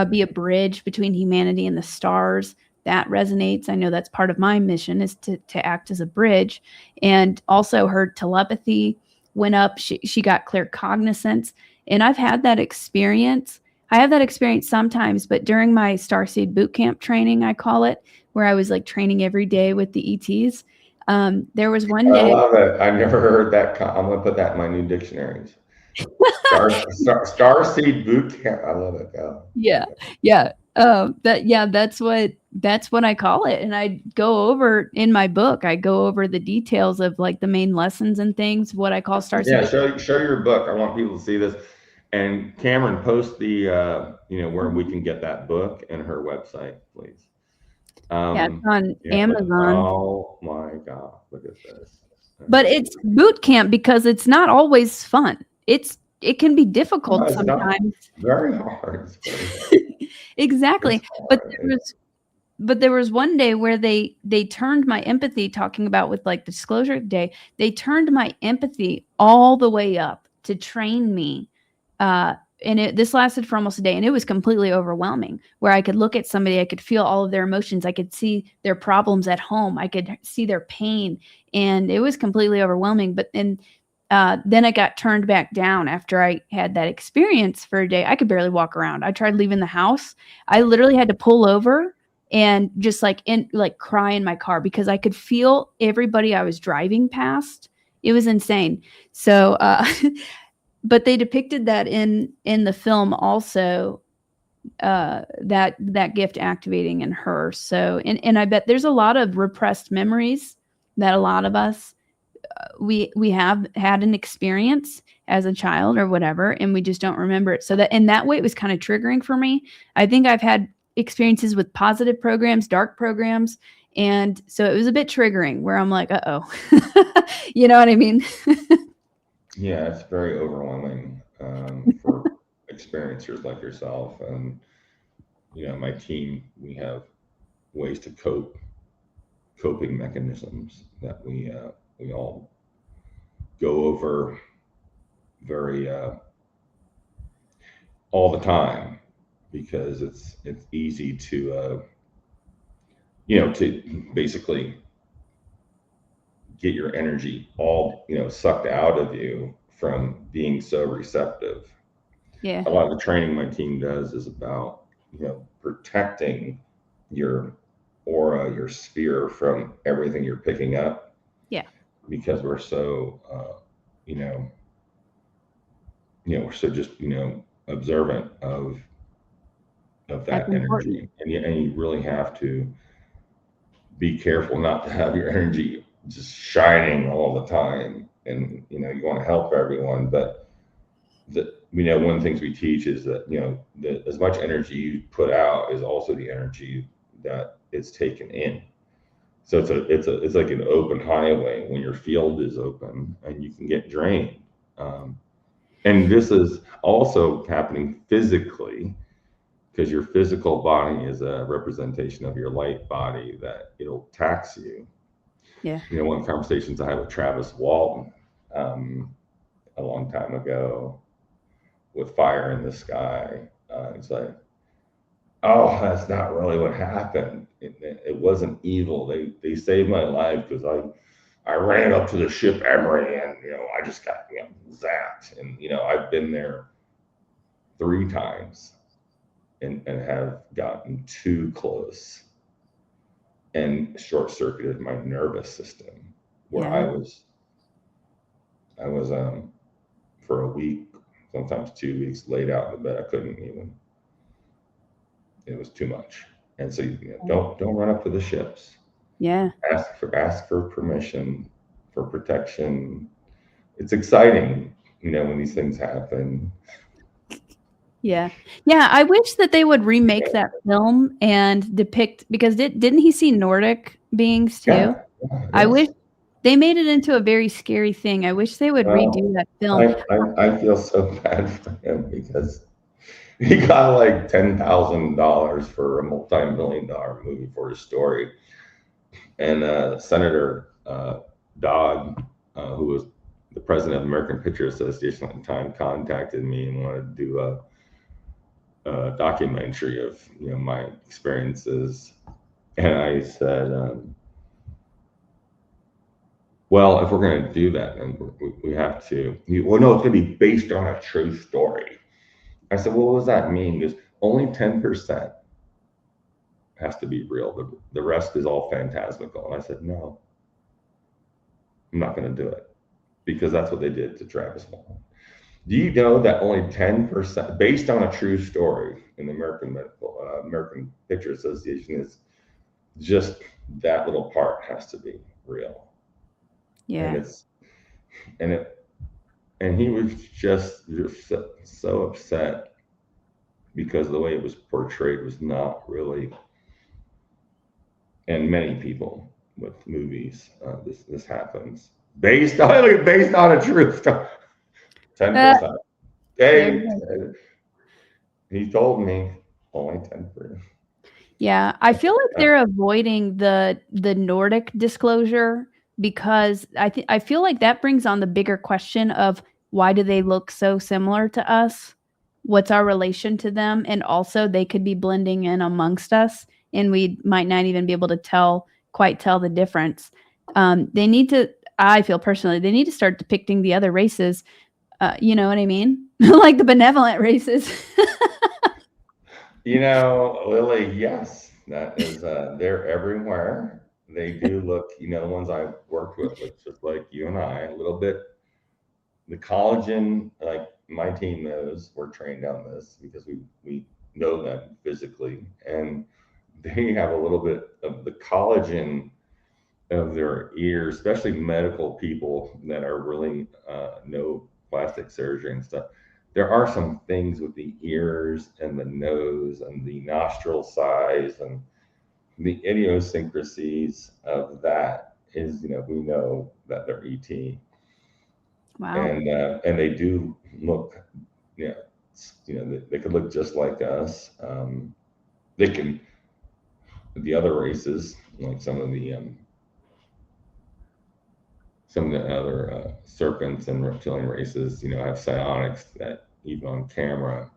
be a bridge between humanity and the stars. That resonates. I know that's part of my mission, is to act as a bridge. And also her telepathy went up. She got clear cognizance. And I've had that experience. I have that experience sometimes, but during my Starseed boot camp training, I call it, where I was like training every day with the ETs. There was one I day. love it. I never heard that. I'm going to put that in my new dictionaries. Starseed boot camp. I love it. Yeah. That's what I call it. And I go over in my book, I go over the details of like the main lessons and things, what I call Starseed. Yeah, show your book. I want people to see this. And Cameron, post the where we can get that book and her website, please. Yeah, it's on Amazon. Oh my God, look at this. But it's boot camp because it's not always fun. It can be difficult sometimes. Very hard. Exactly. But there was one day where they turned my empathy, talking about with like Disclosure Day, they turned my empathy all the way up to train me. And this lasted for almost a day, and it was completely overwhelming, where I could look at somebody, I could feel all of their emotions, I could see their problems at home, I could see their pain, and it was completely overwhelming. But then I got turned back down after I had that experience for a day. I could barely walk around. I tried leaving the house. I literally had to pull over and just cry in my car because I could feel everybody I was driving past. It was insane. So, but they depicted that in the film also, that gift activating in her. So, and I bet there's a lot of repressed memories that a lot of us, we have had an experience as a child or whatever, and we just don't remember it. So that in that way, it was kind of triggering for me. I think I've had experiences with positive programs, dark programs, and so it was a bit triggering where I'm like, uh-oh. You know what I mean? Yeah, it's very overwhelming for experiencers like yourself. And my team, we have ways to coping mechanisms that we all go over very all the time, because it's easy to to basically get your energy all sucked out of you from being so receptive. Yeah. A lot of the training my team does is about protecting your aura, your sphere, from everything you're picking up. Yeah. Because we're so we're so just observant of that energy, and you really have to be careful not to have your energy just shining all the time. And you want to help everyone, but one of the things we teach is that that as much energy you put out is also the energy that is taken in. So it's like an open highway when your field is open, and you can get drained. And this is also happening physically, because your physical body is a representation of your light body, that it'll tax you. Yeah. One of the conversations I had with Travis Walton a long time ago with Fire in the Sky, it's like, oh, that's not really what happened. It wasn't evil. They saved my life because I ran up to the ship Emery, and I just got zapped. And I've been there 3 times and have gotten too close and short circuited my nervous system, where I was for a week, sometimes 2 weeks, laid out in the bed. I couldn't even. It was too much. And so don't run up to the ships. Yeah. Ask for permission, for protection. It's exciting, when these things happen. Yeah. Yeah, I wish that they would remake that film and depict, because didn't he see Nordic beings Yeah, too? yeah, I wish yes. they made it into a very scary thing. I wish they would Well, redo that film. I feel so bad for him because he got like $10,000 for a multi-million-dollar movie for his story. And Senator Dodd, who was the president of the American Picture Association at the time, contacted me and wanted to do a documentary of my experiences. And I said, well, if we're going to do that, then we have to. Well, no, it's going to be based on a true story. I said, well, what does that mean? Because only 10% has to be real. The rest is all phantasmical. And I said, no, I'm not going to do it because that's what they did to Travis Walton. Do you know that only 10%, based on a true story in the American Picture Association, is just that little part has to be real, and Yeah. it's and it and he was just so upset because the way it was portrayed was not really, and many people with movies, this happens based on a true story. 10%. There Hey, you go. he told me only 10%. Yeah, I feel like they're avoiding the Nordic disclosure because I feel like that brings on the bigger question of why do they look so similar to us? What's our relation to them? And also they could be blending in amongst us and we might not even be able to quite tell the difference. They need to, I feel personally, they need to start depicting the other races. You know what I mean? Like the benevolent races. Lily, yes, that is, they're everywhere. They do look, the ones I've worked with look just like you and I, a little bit. The collagen, like my team knows, we're trained on this because we know them physically, and they have a little bit of the collagen of their ears, especially medical people that are really no plastic surgery and stuff. There are some things with the ears and the nose and the nostril size and the idiosyncrasies of that is, we know that they're ET, Wow. and they do look, yeah, they could look just like us. They can, the other races, like some of the other serpents and reptilian races, have psionics that even on camera,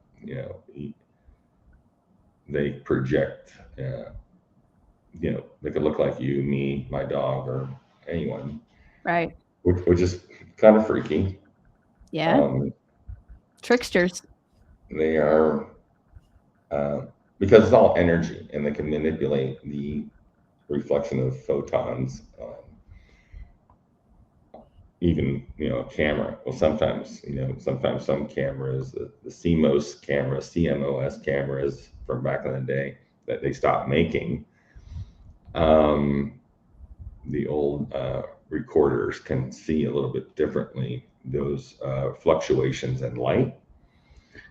they project. They could look like you, me, my dog, or anyone, Right. which is kind of freaky. Yeah. Um, Tricksters. they are uh, because it's all energy, and they can manipulate the reflection of photons. Even a camera. Well, sometimes some cameras, the CMOS cameras from back in the day that they stopped making, um, the old recorders can see a little bit differently those fluctuations in light.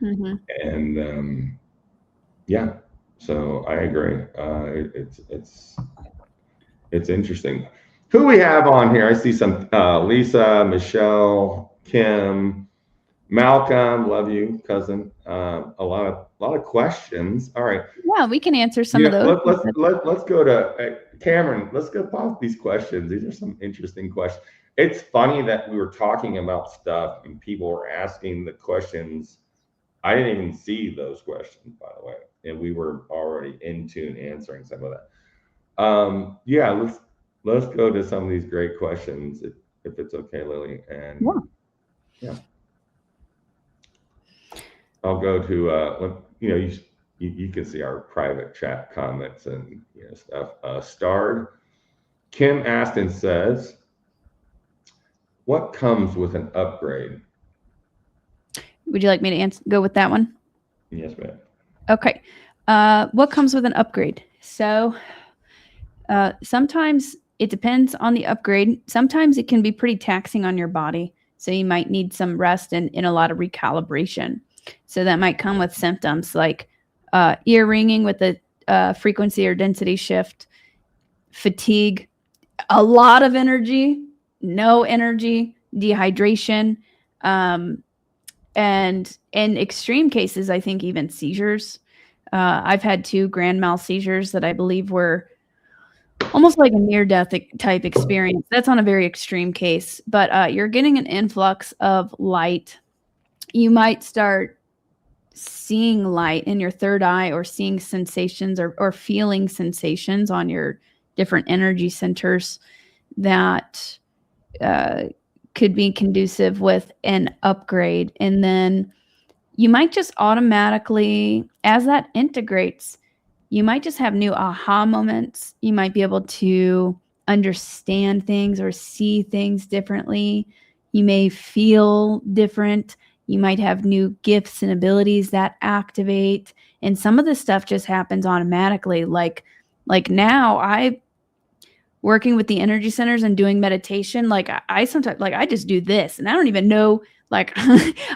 Mm-hmm. And yeah, so I agree. It's interesting. Who we have on here? I see some Lisa, Michelle, Kim, Malcolm. Love you, cousin. A lot of questions. All right. Yeah, we can answer some of Yeah. those. Let's go to Cameron. Let's go pause these questions. These are some interesting questions. It's funny that we were talking about stuff and people were asking the questions. I didn't even see those questions, by the way, and we were already into answering some of that. Yeah, let's go to some of these great questions if it's okay, Lily. And Yeah. yeah, I'll go to you can see our private chat comments and stuff. Starred Kim Aston says, "What comes with an upgrade?" Would you like me to go with that one? Yes, ma'am. Okay. What comes with an upgrade? So sometimes it depends on the upgrade. Sometimes it can be pretty taxing on your body. So you might need some rest and a lot of recalibration. So that might come with symptoms like ear ringing with a frequency or density shift, fatigue, a lot of energy, no energy, dehydration, and in extreme cases, I think even seizures. I've had 2 grand mal seizures that I believe were almost like a near-death type experience. That's on a very extreme case, but you're getting an influx of light. You might start seeing light in your third eye or seeing sensations or feeling sensations on your different energy centers that could be conducive with an upgrade. And then you might just automatically, as that integrates, you might just have new aha moments. You might be able to understand things or see things differently. You may feel different. You might have new gifts and abilities that activate. And some of this stuff just happens automatically. Like now I working with the energy centers and doing meditation, like I sometimes like I just do this and I don't even know, like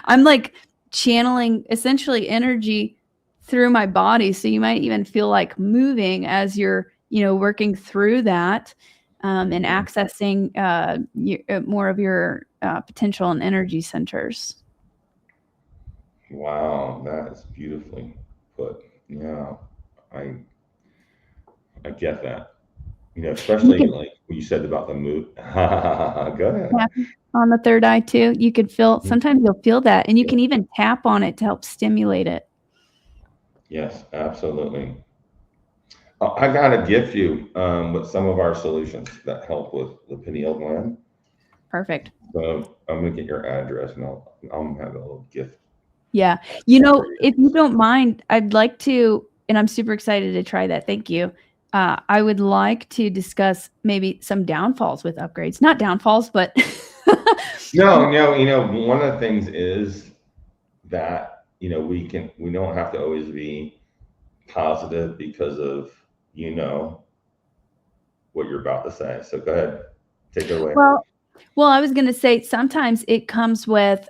I'm like channeling essentially energy through my body. So you might even feel like moving as you're, working through that, and accessing more of your potential and energy centers. Wow, that is beautifully put. Yeah, I I get that. You Especially can like what you said about the mood. Go ahead. tap on the third eye too. You could feel, sometimes you'll feel that, and you can even tap on it to help stimulate it. Yes, absolutely. I got to gift you with some of our solutions that help with the pineal gland. Perfect. So I'm gonna get your address and I'll have a little gift. Yeah. If you don't mind, I'd like to, and I'm super excited to try that. Thank you. I would like to discuss maybe some downfalls with upgrades. Not downfalls, but No, one of the things is that we don't have to always be positive because of what you're about to say. So go ahead, take it away. Well, I was going to say sometimes it comes with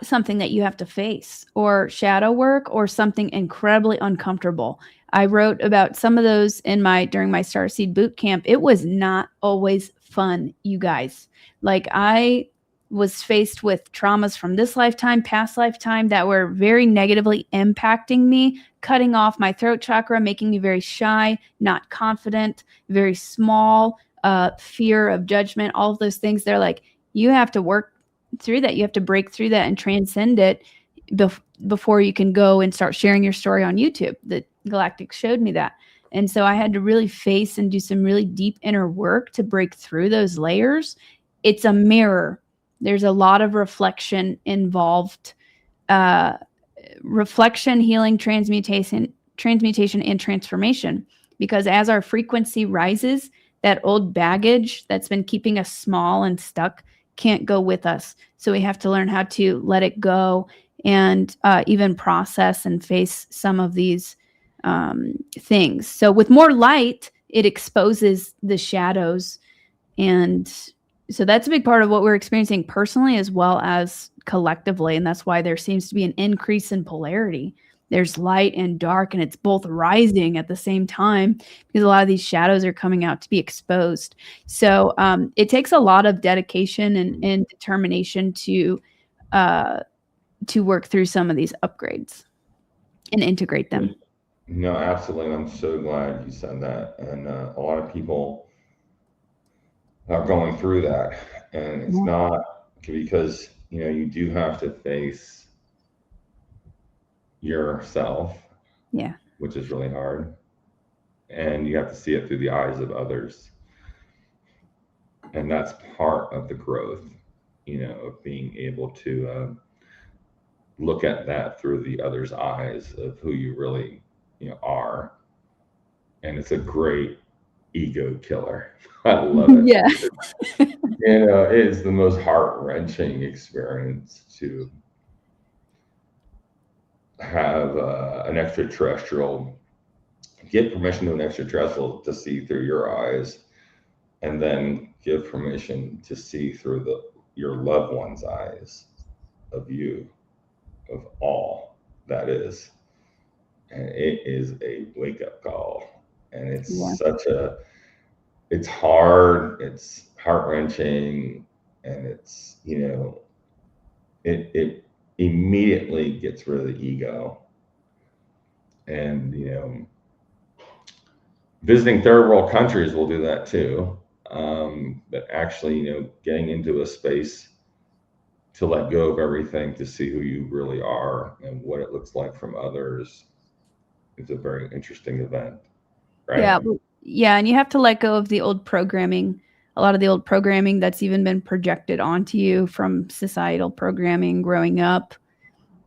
something that you have to face, or shadow work, or something incredibly uncomfortable. I wrote about some of those during my Starseed boot camp. It was not always fun, you guys. Like I was faced with traumas from this lifetime, past lifetime, that were very negatively impacting me, cutting off my throat chakra, making me very shy, not confident, very small, fear of judgment, all of those things. They're like, you have to work through that. You have to break through that and transcend it before you can go and start sharing your story on YouTube. The Galactic showed me that. And so I had to really face and do some really deep inner work to break through those layers. It's a mirror. There's a lot of reflection involved. Reflection, healing, transmutation, and transformation. Because as our frequency rises, that old baggage that's been keeping us small and stuck can't go with us. So we have to learn how to let it go and even process and face some of these things. So with more light, it exposes the shadows. And so that's a big part of what we're experiencing personally as well as collectively. And that's why there seems to be an increase in polarity. There's light and dark, and it's both rising at the same time because a lot of these shadows are coming out to be exposed. So it takes a lot of dedication and determination to work through some of these upgrades and integrate them. No, absolutely. I'm so glad you said that. And a lot of people are going through that. And it's not because, you do have to face yourself, which is really hard. And you have to see it through the eyes of others. And that's part of the growth, of being able to look at that through the other's eyes of who you really, are. And it's a great ego killer. I love it. Yeah. It is the most heart-wrenching experience to have an extraterrestrial give permission to an extraterrestrial to see through your eyes, and then give permission to see through your loved one's eyes of you, of all. that is. And it is a wake up call. And Yeah. it's hard, it's heart wrenching, and it's, it immediately gets rid of the ego. And, visiting third world countries will do that too. But actually, getting into a space to let go of everything to see who you really are and what it looks like from others is a very interesting event, right? Yeah. Yeah. And you have to let go of the old programming, a lot of the old programming that's even been projected onto you from societal programming growing up,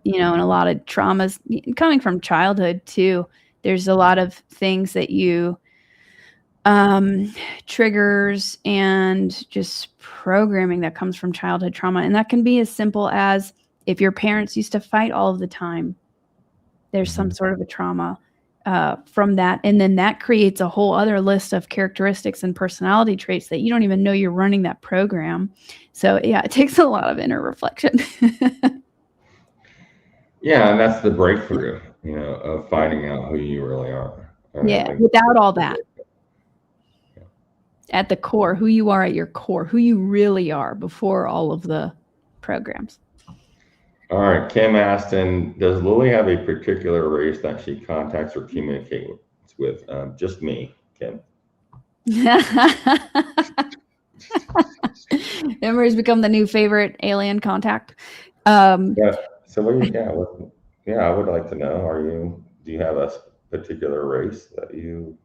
and a lot of traumas coming from childhood too. There's a lot of things that you triggers and just programming that comes from childhood trauma. And that can be as simple as if your parents used to fight all of the time, there's some sort of a trauma from that. And then that creates a whole other list of characteristics and personality traits that you don't even know you're running that program. So yeah, it takes a lot of inner reflection. Yeah, and that's the breakthrough, of finding out who you really are. Yeah, without all that. At the core, who you are at your core, who you really are before all of the programs. All right, Kim asked, and does Lily have a particular race that she contacts or communicates with? Just me, Kim. Emery's become the new favorite alien contact. Yeah. So I would like to know. Do you have a particular race that you?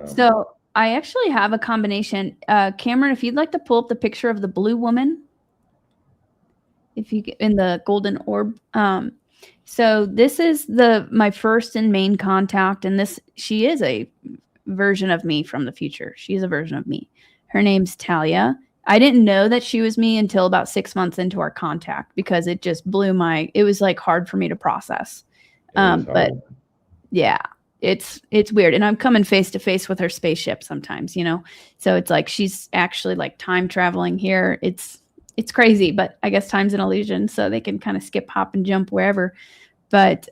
So I actually have a combination. Cameron, if you'd like to pull up the picture of the blue woman, if you get in the golden orb. So this is my first and main contact, and she is a version of me from the future. She's a version of me. Her name's Talia. I didn't know that she was me until about 6 months into our contact because it just it was like hard for me to process. But yeah, it's weird. And I'm coming face to face with her spaceship sometimes, so it's like she's actually like time traveling here. It's crazy, but I guess time's an illusion, so they can kind of skip, hop, and jump wherever. But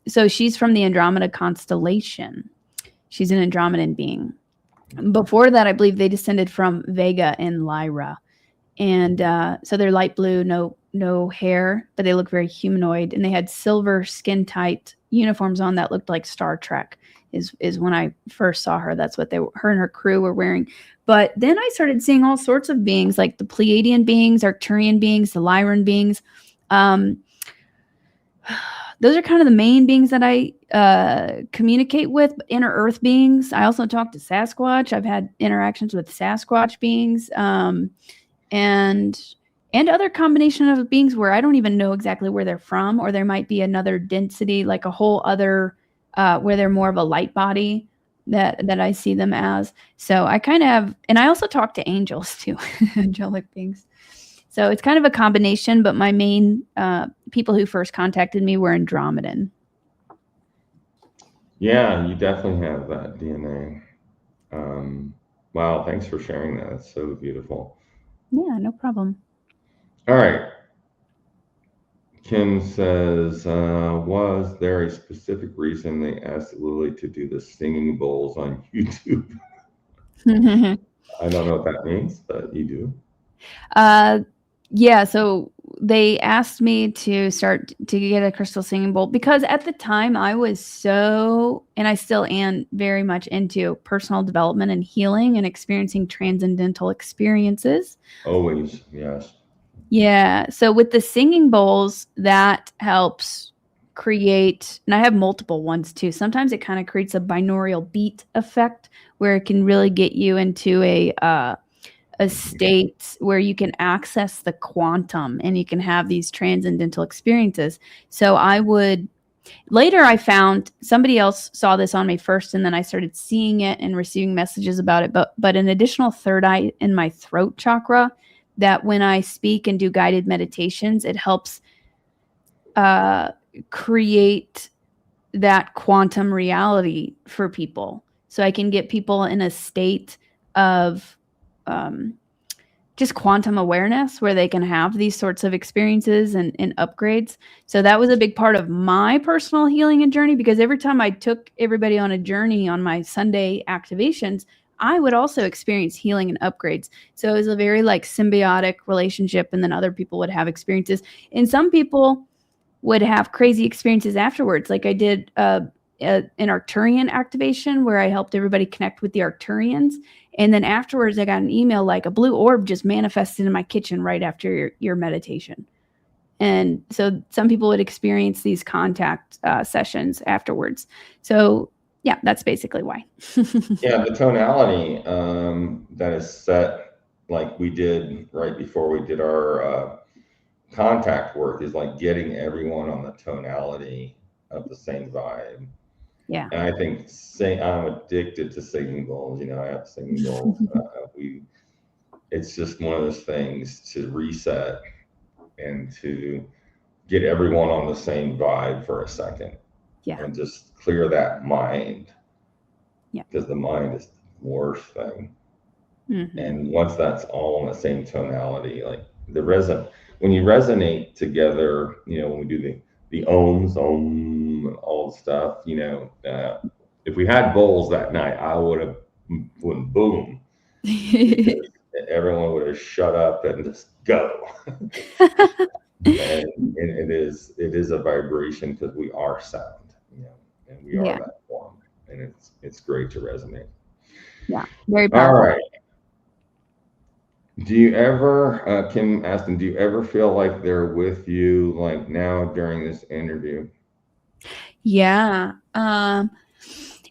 so she's from the Andromeda constellation. She's an Andromedan being. Before that, I believe they descended from Vega and Lyra. And so they're light blue, no hair, but they look very humanoid. And they had silver skin-tight uniforms on that looked like Star Trek is when I first saw her. That's what her and her crew were wearing. But then I started seeing all sorts of beings, like the Pleiadian beings, Arcturian beings, the Lyran beings. Those are kind of the main beings that I communicate with. Inner Earth beings. I also talk to Sasquatch. I've had interactions with Sasquatch beings, and other combination of beings where I don't even know exactly where they're from, or there might be another density, like a whole other where they're more of a light body that I see them as. So I kind of have, and I also talk to angels too, angelic beings. So it's kind of a combination, but my main people who first contacted me were Andromedan. Yeah, you definitely have that DNA. Wow, thanks for sharing that. It's so beautiful. Yeah, no problem. All right. Kim says, was there a specific reason they asked Lily to do the singing bowls on YouTube? I don't know what that means, but you do. Yeah, so they asked me to start to get a crystal singing bowl because at the time I was and I still am very much into personal development and healing and experiencing transcendental experiences. Always, yes. Yeah. So with the singing bowls, that helps create, and I have multiple ones too. Sometimes it kind of creates a binaural beat effect where it can really get you into a state where you can access the quantum and you can have these transcendental experiences. So later I found somebody else saw this on me first, and then I started seeing it and receiving messages about it. But an additional third eye in my throat chakra, that when I speak and do guided meditations, it helps create that quantum reality for people. So I can get people in a state of just quantum awareness where they can have these sorts of experiences and upgrades. So that was a big part of my personal healing and journey, because every time I took everybody on a journey on my Sunday activations, I would also experience healing and upgrades. So it was a very like symbiotic relationship, and then other people would have experiences, and some people would have crazy experiences afterwards. Like I did an Arcturian activation where I helped everybody connect with the Arcturians. And then afterwards, I got an email like a blue orb just manifested in my kitchen right after your meditation. And so some people would experience these contact sessions afterwards. So yeah, that's basically why. Yeah, the tonality that is set, like we did right before we did our contact work, is like getting everyone on the tonality of the same vibe. Yeah. And I think I'm addicted to singing bowls. I have singing bowls. It's just one of those things to reset and to get everyone on the same vibe for a second. Yeah. And just clear that mind. Yeah. Because the mind is the worst thing. Mm-hmm. And once that's all in the same tonality, like when you resonate together, when we do the ohms, and all the stuff, if we had bowls that night, I would boom. Everyone would have shut up and just go. and it is a vibration, because we are sound, and we are that form, and it's great to resonate. Yeah, very powerful. All right. Do you ever, Kim asked him, do you ever feel like they're with you like now during this interview? Yeah.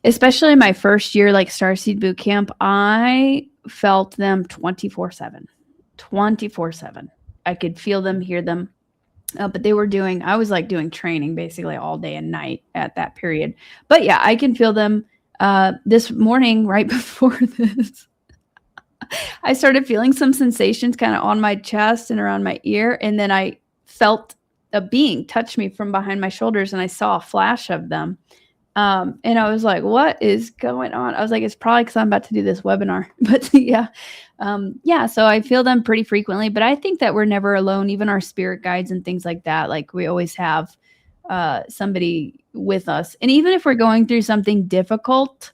Especially my first year, like Starseed Boot Camp, I felt them 24/7. 24/7. I could feel them, hear them. But I was like doing training basically all day and night at that period. But yeah, I can feel them. This morning, right before this, I started feeling some sensations kind of on my chest and around my ear. And then I felt a being touch me from behind my shoulders, and I saw a flash of them. And I was like, what is going on? I was like, it's probably because I'm about to do this webinar. But yeah. So I feel them pretty frequently, but I think that we're never alone. Even our spirit guides and things like that, like we always have somebody with us. And even if we're going through something difficult,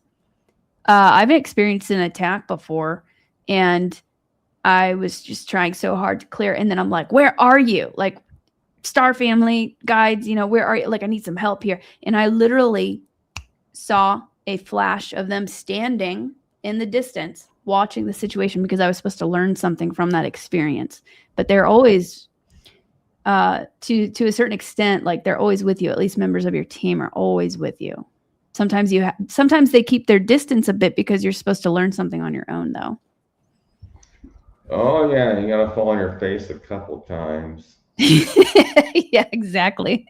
I've experienced an attack before, and I was just trying so hard to clear. And then I'm like, where are you? Like, Star Family guides, where are you? Like, I need some help here. And I literally saw a flash of them standing in the distance, watching the situation, because I was supposed to learn something from that experience. But they're always, to a certain extent, like they're always with you. At least members of your team are always with you. Sometimes they keep their distance a bit because you're supposed to learn something on your own, though. Oh yeah, you gotta fall on your face a couple times. Yeah, exactly.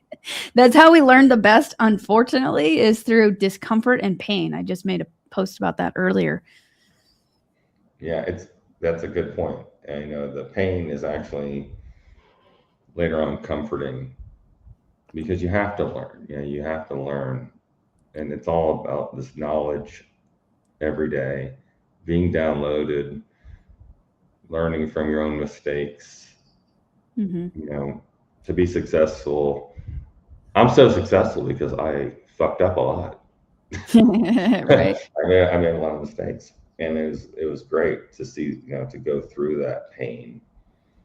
That's how we learn the best, unfortunately, is through discomfort and pain. I just made a post about that earlier. Yeah, that's a good point. And the pain is actually later on comforting, because you have to learn. You have to learn. And it's all about this knowledge every day, being downloaded, learning from your own mistakes. Mm-hmm. To be successful. I'm so successful because I fucked up a lot. Right. I made a lot of mistakes, and it was great to see, to go through that pain,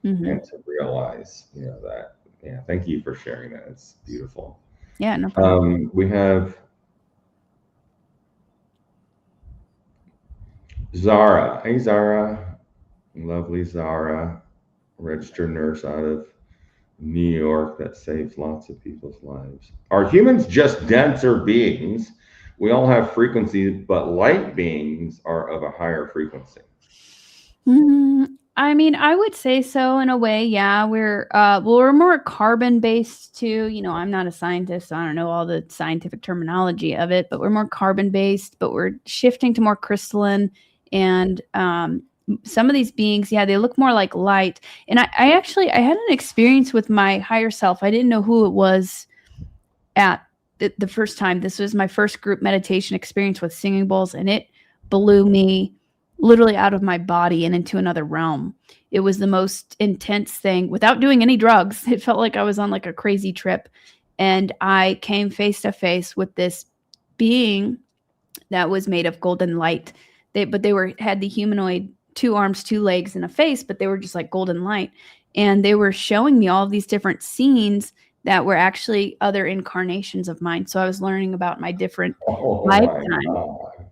and to realize, that. Yeah, thank you for sharing that. It's beautiful. Yeah, no problem. We have Zara. Hey, Zara. Lovely Zara, registered nurse out of New York that saves lots of people's lives. Are humans just denser beings? We all have frequencies, but light beings are of a higher frequency. I mean, I would say so in a way. Yeah, we're more carbon based too. I'm not a scientist, so I don't know all the scientific terminology of it, but we're more carbon based, but we're shifting to more crystalline. And some of these beings, yeah, they look more like light. And I had an experience with my higher self. I didn't know who it was at the first time. This was my first group meditation experience with singing bowls, and it blew me literally out of my body and into another realm. It was the most intense thing without doing any drugs. It felt like I was on like a crazy trip. And I came face to face with this being that was made of golden light. They had the humanoid 2 arms, 2 legs, and a face, but they were just like golden light. And they were showing me all of these different scenes that were actually other incarnations of mine. So I was learning about my different Oh my lifetimes. God.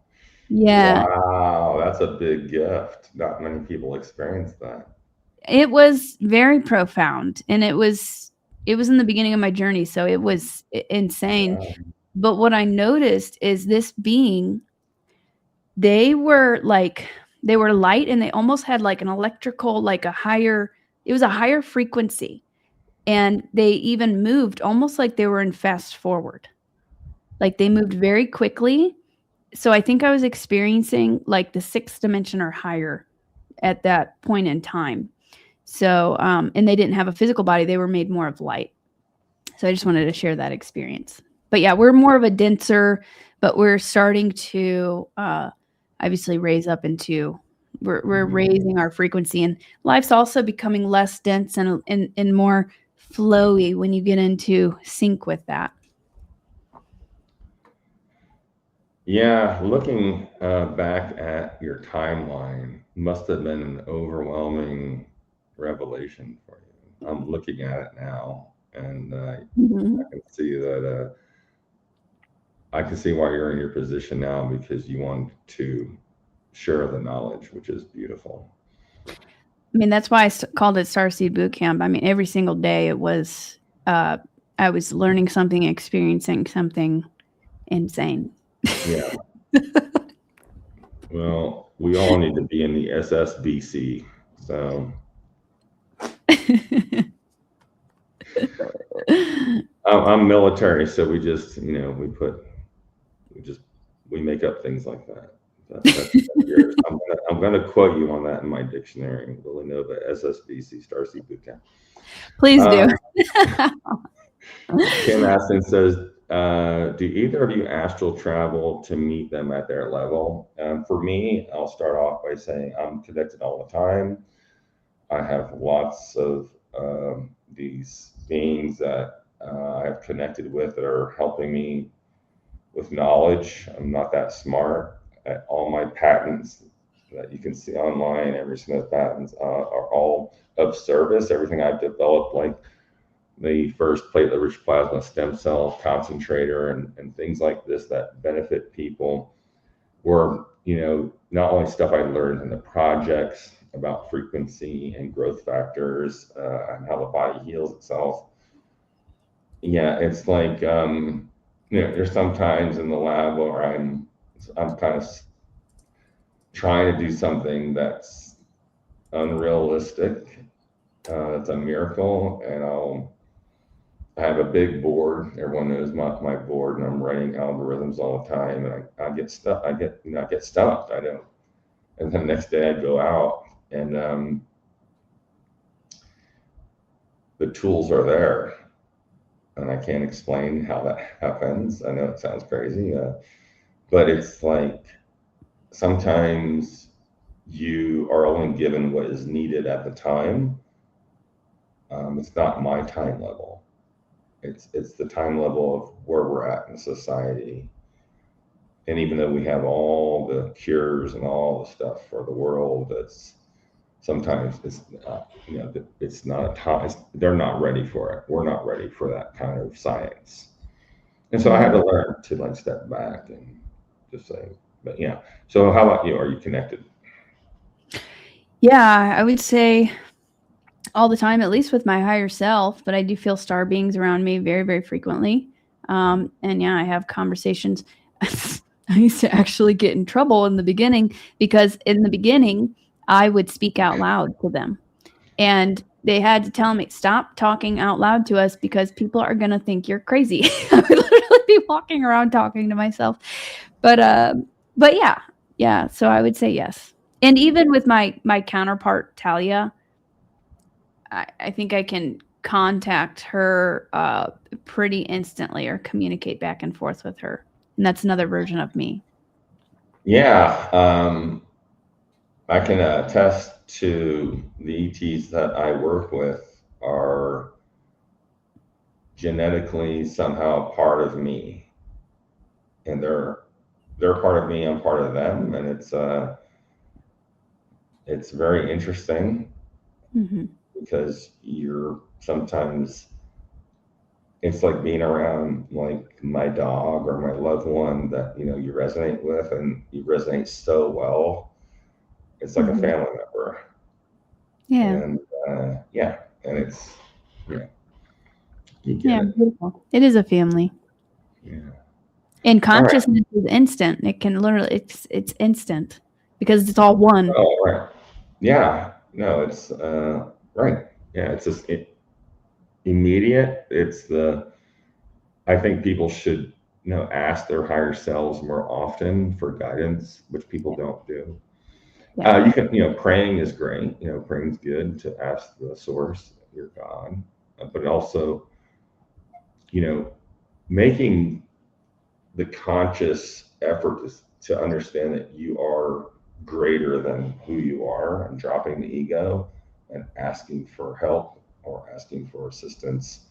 Yeah. Wow, that's a big gift. Not many people experience that. It was very profound, and it was in the beginning of my journey, so it was insane. Yeah. But what I noticed is this being, they were light, and they almost had like an electrical, like it was a higher frequency, and they even moved almost like they were in fast forward. Like they moved very quickly. So I think I was experiencing like the 6th dimension or higher at that point in time. So, and they didn't have a physical body. They were made more of light. So I just wanted to share that experience. But yeah, we're more of a denser, but we're starting to obviously raise up into, we're raising our frequency, and life's also becoming less dense and more flowy when you get into sync with that. Yeah, looking back at your timeline must have been an overwhelming revelation for you. I'm looking at it now, and I can see that. I can see why you're in your position now, because you want to share the knowledge, which is beautiful. I mean, that's why I called it Starseed Boot Camp. I mean, every single day it was, I was learning something, experiencing something insane. Yeah. Well, we all need to be in the SSBC. So I'm military, so we just, we make up things like that. That's yours. I'm gonna quote you on that in my dictionary. Villanova SSBC Starseed Bootcamp. Please do. Kim Aston says, do either of you astral travel to meet them at their level? For me, I'll start off by saying I'm connected all the time. I have lots of these beings that I have connected with that are helping me with knowledge. I'm not that smart. All my patents that you can see online, Emery Smith patents, are all of service. Everything I've developed, like the first platelet-rich plasma stem cell concentrator and things like this that benefit people, were, not only stuff I learned in the projects about frequency and growth factors and how the body heals itself. Yeah, it's like, there's sometimes in the lab where I'm kind of trying to do something that's unrealistic. It's a miracle, and I have a big board. Everyone knows my board, and I'm writing algorithms all the time, and I get stuck. I get stumped. I don't. And then the next day I go out, and the tools are there, and I can't explain how that happens. I know it sounds crazy, but it's like sometimes you are only given what is needed at the time. It's not my time level. It's the time level of where we're at in society. And even though we have all the cures and all the stuff for the world, that's sometimes it's not, it's not a time. They're not ready for it. We're not ready for that kind of science. And so I had to learn to like step back and just say, but yeah. So how about you? Are you connected? Yeah, I would say all the time, at least with my higher self, but I do feel star beings around me very, very frequently. And yeah, I have conversations. I used to actually get in trouble in the beginning, because in the beginning, I would speak out loud to them. And they had to tell me, stop talking out loud to us, because people are going to think you're crazy. I would literally be walking around talking to myself. But yeah. So I would say yes. And even with my counterpart, Talia, I think I can contact her pretty instantly, or communicate back and forth with her. And that's another version of me. Yeah. I can attest to the ETs that I work with are genetically somehow part of me, and they're part of me. I'm part of them, and it's very interesting because you're sometimes it's like being around like my dog or my loved one that you resonate with, and you resonate so well. It's like a family member. Yeah. And yeah, and it's you get it. Beautiful. It is a family. Yeah. And consciousness is instant. It can literally it's instant because it's all one. Oh, right. Yeah. No, it's right. Yeah, it's just immediate. I think people should ask their higher selves more often for guidance, which people don't do. Yeah. You can praying is great. Praying's good to ask the source, your God, but also making the conscious effort to understand that you are greater than who you are, and dropping the ego and asking for help or asking for assistance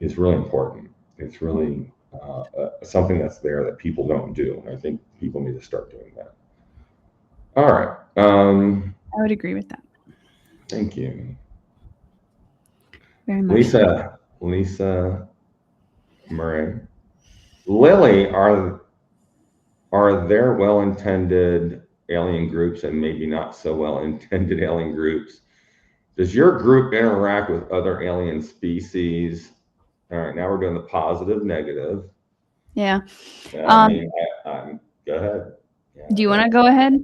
is really important. It's really something that's there that people don't do. I think people need to start doing that. All right. I would agree with that. Thank you. Very much. Lisa Murray. Lily, are there well-intended alien groups and maybe not so well-intended alien groups? Does your group interact with other alien species? All right, now we're doing the positive, negative. Yeah. Go ahead. Yeah, do you want to go ahead?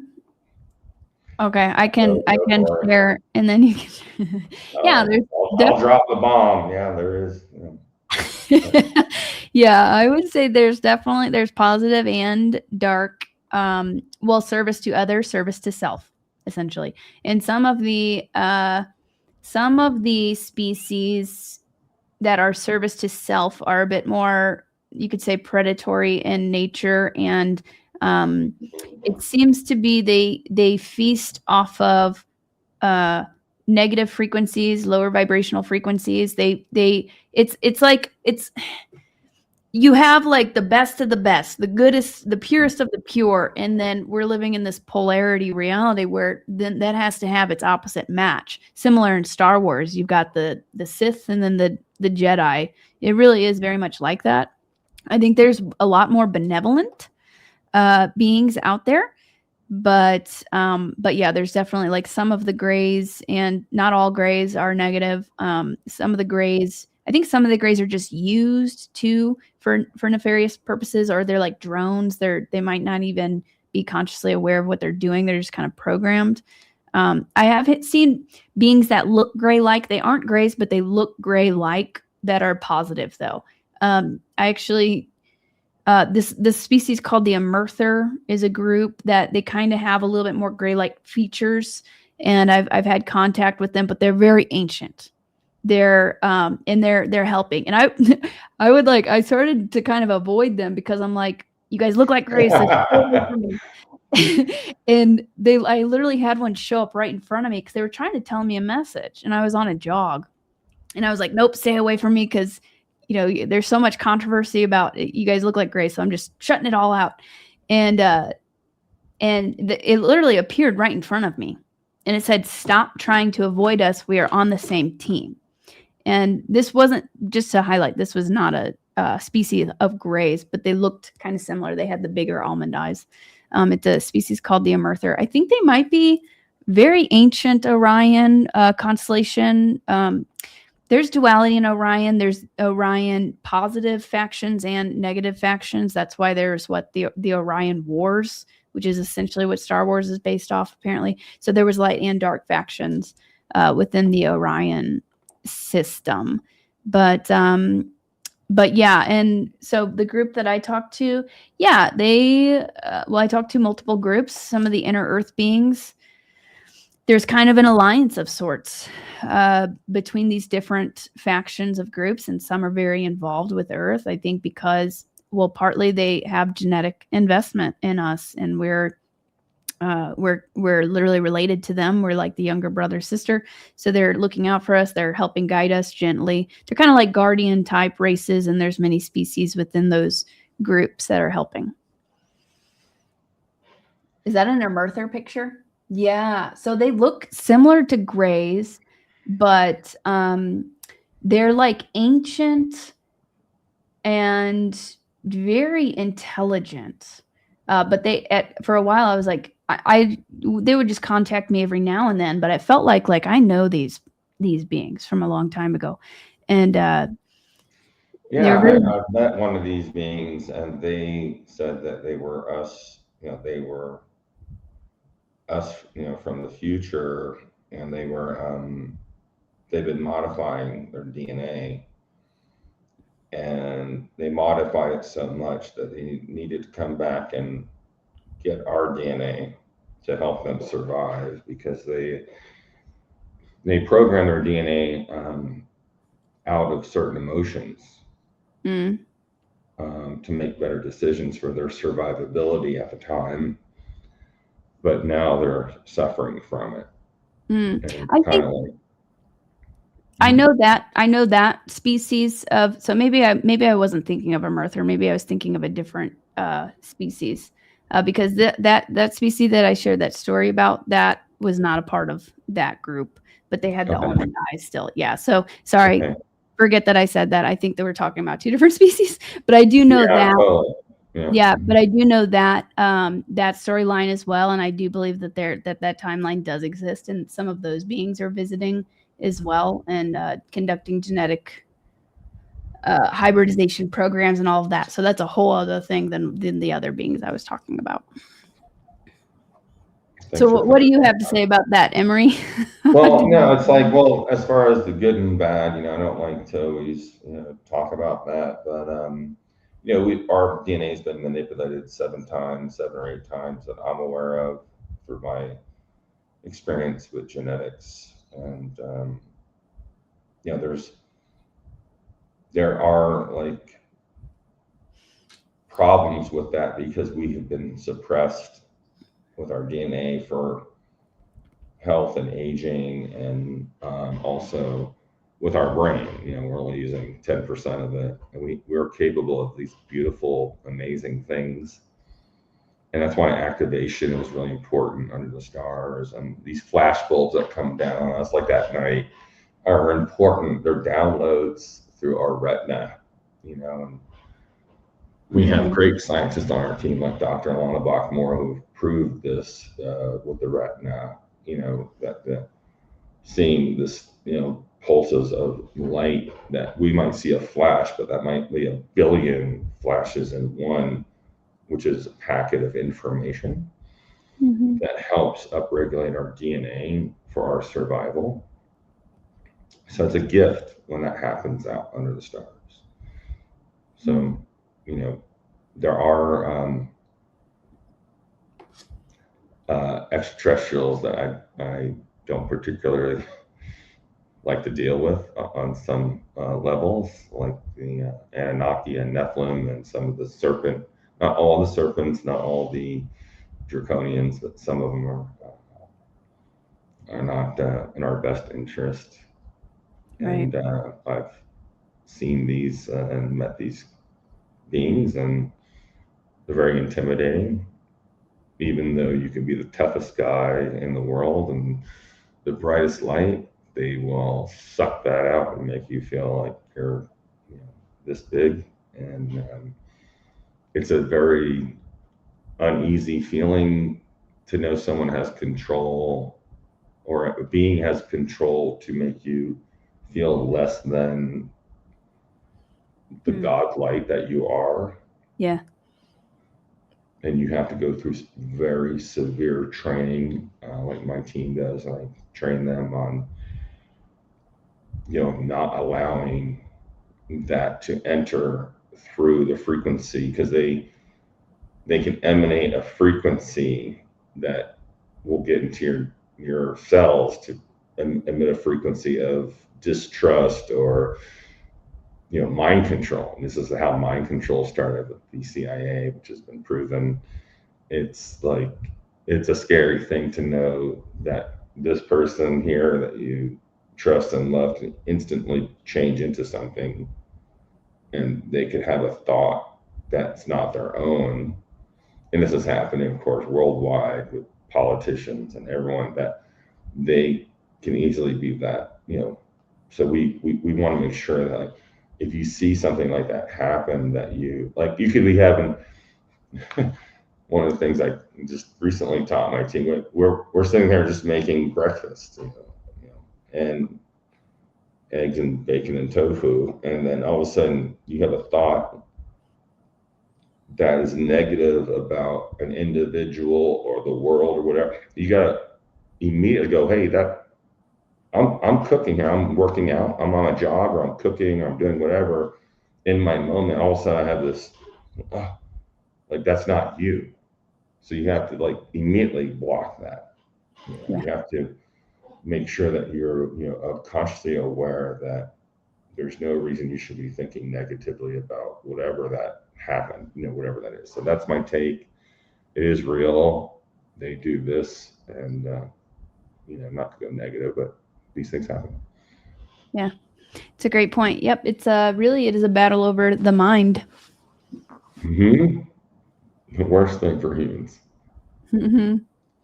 Okay, I can share, and then you can. Yeah, I'll drop the bomb. Yeah, there is. Yeah, I would say there's positive and dark. Service to others, service to self, essentially. And some of the species that are service to self are a bit more, you could say, predatory in nature, and it seems to be they feast off of negative frequencies, lower vibrational frequencies. It's you have like the best of the best, the goodest, the purest of the pure, and then we're living in this polarity reality where then that has to have its opposite match. Similar in Star Wars, you've got the Sith and then the Jedi. It really is very much like that. I think there's a lot more benevolent beings out there, but yeah, there's definitely like some of the grays, and not all grays are negative. Some of the grays, I think some of the grays are just used for nefarious purposes, or they're like drones. They might not even be consciously aware of what they're doing. They're just kind of programmed. I have seen beings that look gray-like. They aren't grays, but they look gray-like, that are positive though. I actually this species called the Emerther is a group that they kind of have a little bit more gray-like features, and I've had contact with them, but they're very ancient. They're and they're helping, and I started to kind of avoid them because I'm like, you guys look like grays. And I literally had one show up right in front of me because they were trying to tell me a message, and I was on a jog, and I was like, nope, stay away from me, because there's so much controversy about it. You guys look like gray, so I'm just shutting it all out. And it literally appeared right in front of me, and it said, stop trying to avoid us, we are on the same team. And this wasn't, just to highlight, this was not a species of grays, but they looked kind of similar. They had the bigger almond eyes. It's a species called the Emerther. I think they might be very ancient Orion constellation. There's duality in Orion. There's Orion positive factions and negative factions. That's why there's the Orion Wars, which is essentially what Star Wars is based off, apparently. So there was light and dark factions within the Orion system. But yeah, and so the group that I talked to, yeah, I talked to multiple groups. Some of the inner Earth beings, there's kind of an alliance of sorts between these different factions of groups, and some are very involved with Earth, I think, because, well, partly they have genetic investment in us, and we're we're literally related to them. We're like the younger brother sister, so they're looking out for us. They're helping guide us gently. They're kind of like guardian type races, and there's many species within those groups that are helping. Is that an Emerther picture? Yeah. So they look similar to grays, but they're like ancient and very intelligent. But for a while I was like, they would just contact me every now and then, but I felt like I know these beings from a long time ago, and Yeah, I've met one of these beings, and they said that they were us. They were us, from the future, and they've been modifying their DNA, and they modified it so much that they needed to come back and get our DNA to help them survive, because they program their DNA out of certain emotions to make better decisions for their survivability at the time. But now they're suffering from it. I think I know that species of. So maybe I wasn't thinking of a Emerther. Maybe I was thinking of a different species, because that species that I shared that story about, that was not a part of that group, but they had the almond eyes still. Yeah. So sorry, forget that I said that. I think that we're talking about two different species, but I do know that. Yeah, but I do know that that storyline as well, and I do believe that that timeline does exist, and some of those beings are visiting as well, and conducting genetic hybridization programs and all of that. So that's a whole other thing than the other beings I was talking about. So what do you have to say about that, Emery? Well, it's like, as far as the good and bad, I don't like to always, talk about that, but our DNA has been manipulated 7 or 8 times that I'm aware of through my experience with genetics, and there are like problems with that, because we have been suppressed with our DNA for health and aging, and also with our brain. We're only using 10% of it, and we're capable of these beautiful, amazing things. And that's why activation is really important under the stars. And these flash bulbs that come down on us like that night are important. They're downloads through our retina, and we have great scientists on our team like Dr. Alana Bachmore, who've proved this with the retina, that seeing this, pulses of light, that we might see a flash, but that might be a billion flashes in one, which is a packet of information that helps upregulate our DNA for our survival. So it's a gift when that happens out under the stars. So, there are extraterrestrials that I don't particularly like to deal with on some levels, like the Anunnaki and Nephilim, and some of the serpent. Not all the serpents, not all the draconians, but some of them are not in our best interest. Right. And I've seen these and met these beings, and they're very intimidating. Even though you can be the toughest guy in the world and the brightest light, they will suck that out and make you feel like you're this big. And it's a very uneasy feeling to know someone has control, or a being has control, to make you feel less than the godlight that you are. Yeah. And you have to go through very severe training, like my team does. I train them on, not allowing that to enter through the frequency, because they can emanate a frequency that will get into your cells to emit a frequency of distrust, or mind control. And this is how mind control started with the CIA, which has been proven. It's like it's a scary thing to know that this person here that you trust and love can instantly change into something, and they could have a thought that's not their own. And this is happening, of course, worldwide with politicians and everyone, that they can easily be that, So we want to make sure that, like, if you see something like that happen, that you could be having one of the things I just recently taught my team, we're sitting there just making breakfast, and eggs and bacon and tofu, and then all of a sudden you have a thought that is negative about an individual or the world or whatever. You gotta immediately go, hey, I'm cooking here, I'm working out, I'm on a job, or I'm cooking, or I'm doing whatever. In my moment, all of a sudden I have this, oh, like, that's not you. So you have to, like, immediately block that. Yeah. You have to make sure that you're, consciously aware that there's no reason you should be thinking negatively about whatever that happened, whatever that is. So that's my take. It is real. They do this, and not to go negative, but these things happen. Yeah, it's a great point. Yep, it's really, it is a battle over the mind. Mm-hmm. The worst thing for humans. Mm-hmm.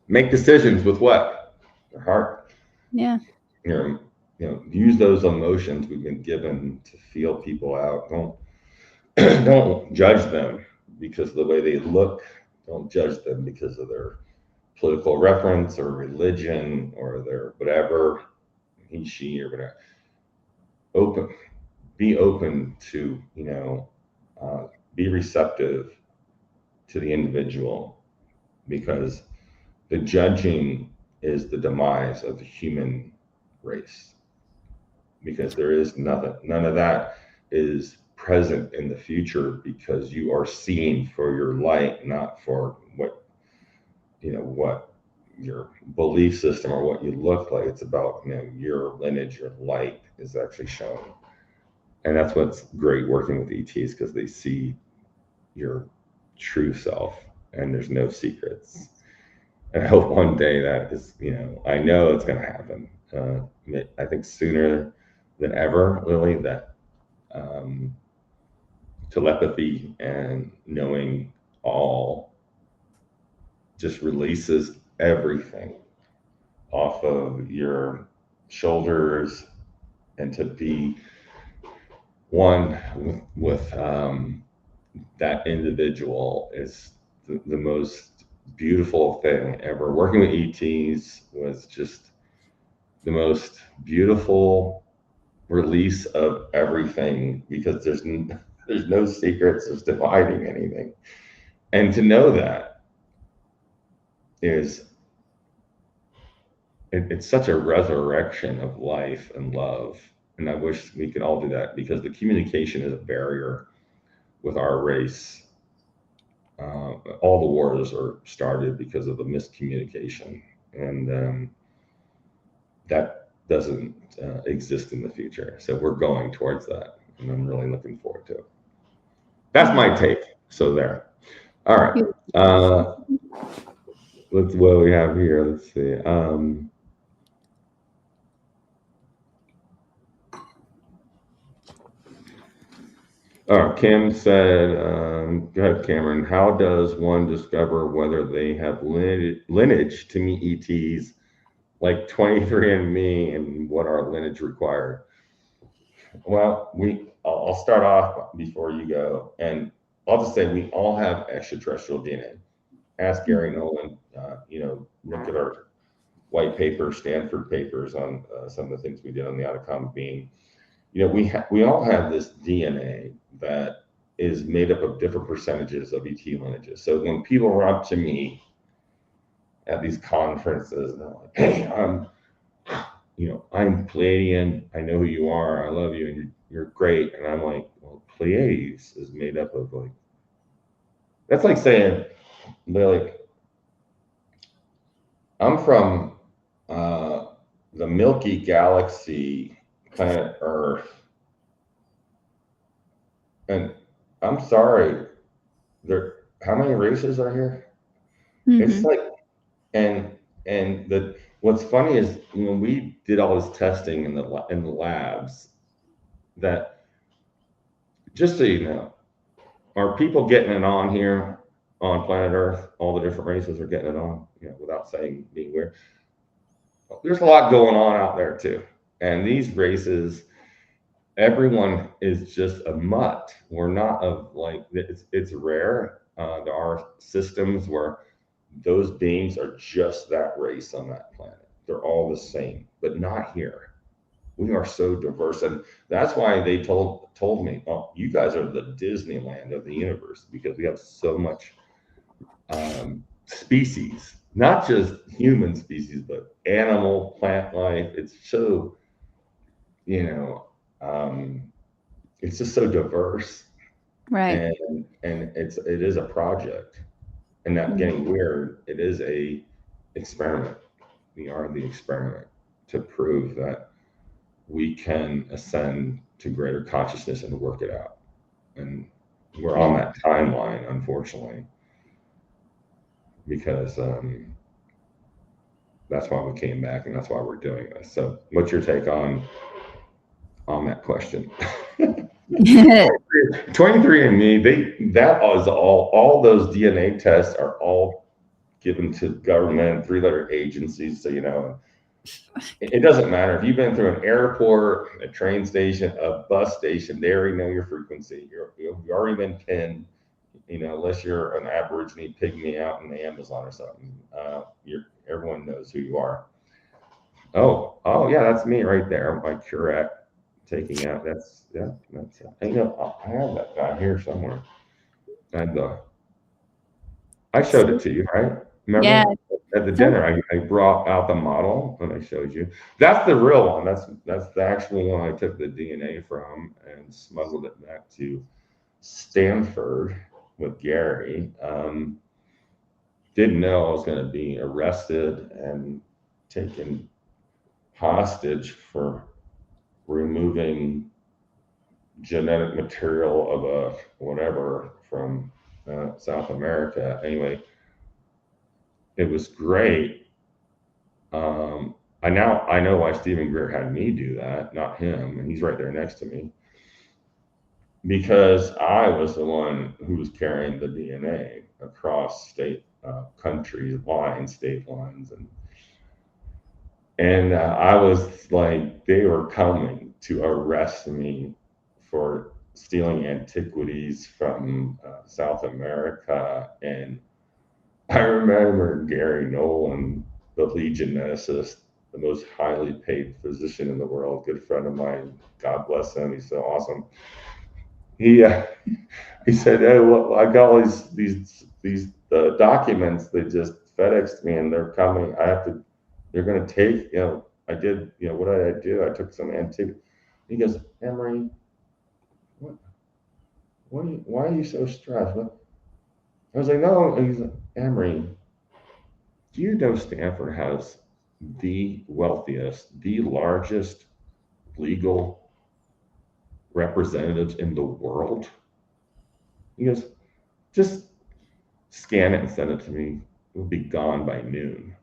Make decisions with what? Their heart. Yeah. Use those emotions we've been given to feel people out. Don't judge them because of the way they look. Don't judge them because of their political reference or religion or their whatever, he, she, or whatever. Be open to, be receptive to the individual, because the judging is the demise of the human race, because there is none of that is present in the future, because you are seen for your light, not for what your belief system or what you look like. It's about, your lineage, your light is actually shown. And that's what's great working with ETs, because they see your true self and there's no secrets. And I hope one day that is, I know it's going to happen. I think sooner than ever, Lily, that um, telepathy and knowing all just releases everything off of your shoulders, and to be one with that individual is the most beautiful thing ever. Working with ETs was just the most beautiful release of everything, because there's no secrets, there's no hiding anything. And to know that is it's such a resurrection of life and love. And I wish we could all do that, because the communication is a barrier with our race. All the wars are started because of the miscommunication, and that doesn't exist in the future. So we're going towards that, and I'm really looking forward to it. That's my take. So there. All right. Let's what we have here. Let's see. Kim said, go ahead, Cameron. How does one discover whether they have lineage to meet ETs like 23andMe, and what our lineage required? Well, I'll start off before you go, and I'll just say we all have extraterrestrial DNA. Ask Gary Nolan. Look at our white paper, Stanford papers on some of the things we did on the Atacama being. We all have this DNA that is made up of different percentages of ET lineages. So when people run up to me at these conferences, they're like, "Hey, I'm Pleiadian. I know who you are. I love you, and you're great." And I'm like, "Well, Pleiades is made up of, like." That's like saying, like, I'm from the Milky Galaxy, planet Earth, and I'm sorry, how many races are here? Mm-hmm. It's like And what's funny is when we did all this testing in the labs, that, just so you know, are people getting it on here on planet Earth? All the different races are getting it on, without saying being weird. There's a lot going on out there too, and these races, everyone is just a mutt. We're not of like it's rare. There are systems where those beings are just that race on that planet. They're all the same, but not here. We are so diverse, and that's why they told me, "Oh, you guys are the Disneyland of the universe because we have so much species, not just human species, but animal, plant life. It's so, you know, um, it's just so diverse, Right. and it is a project, and not getting weird. It is a experiment. We are the experiment to prove that we can ascend to greater consciousness and work it out. And we're on that timeline, unfortunately, because that's why we came back and that's why we're doing this. So, what's your take on that question? 23andMe, that was all those DNA tests are all given to government, 3-letter agencies. So, it doesn't matter if you've been through an airport, a train station, a bus station. They already know your frequency. You've already been pinned. Unless you're an Aborigine pygmy out in the Amazon or something, everyone knows who you are. Oh yeah, that's me right there. My curette taking out. That's I have that guy here somewhere. And I showed it to you, right? Yeah. Remember at the dinner, I brought out the model and I showed you. That's the real one. That's the actual one I took the DNA from and smuggled it back to Stanford with Gary. Didn't know I was going to be arrested and taken hostage for removing genetic material of a whatever from South America. Anyway, it was great. I know why Stephen Greer had me do that, not him, and he's right there next to me, because I was the one who was carrying the DNA across state lines, and I was like, they were coming to arrest me for stealing antiquities from South America. And I remember Gary Nolan, the lead geneticist, the most highly paid physician in the world, good friend of mine. God bless him. He's so awesome. He said, "Hey, well, I got all these documents. They just FedExed me, and they're coming. They're going to take. I did. What did I do? I took some antique." He goes, "Emery, why are you so stressed?" I was like, "No." He's like, "Emery, do you know Stanford has the wealthiest, the largest legal representatives in the world?" He goes, "Just scan it and send it to me. It'll be gone by noon."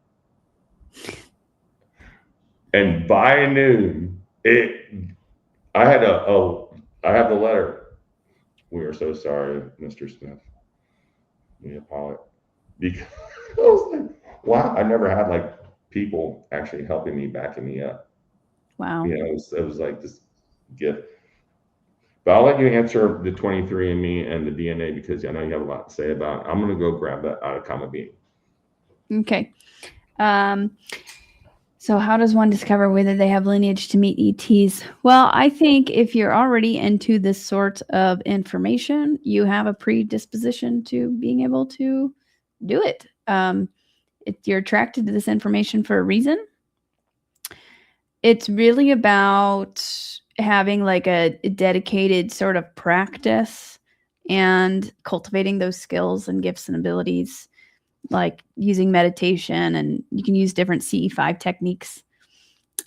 And by noon, I had I have the letter. "We are so sorry, Mr. Smith. We apologize." Because I was like, wow, I never had like people actually helping me, backing me up. Wow. It was like this gift. But I'll let you answer the 23andMe and the DNA because I know you have a lot to say about it. I'm going to go grab that out of Comet Being. Okay. So how does one discover whether they have lineage to meet ETs? Well, I think if you're already into this sort of information, you have a predisposition to being able to do it. If you're attracted to this information for a reason, it's really about having like a dedicated sort of practice and cultivating those skills and gifts and abilities, like using meditation, and you can use different CE5 techniques.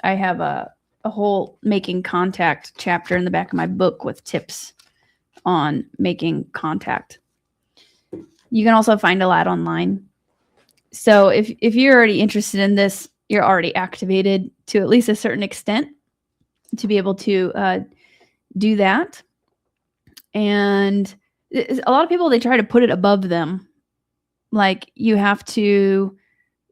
I have a whole making contact chapter in the back of my book with tips on making contact. You can also find a lot online. So if you're already interested in this, you're already activated to at least a certain extent to be able to do that. And a lot of people, they try to put it above them. Like, you have to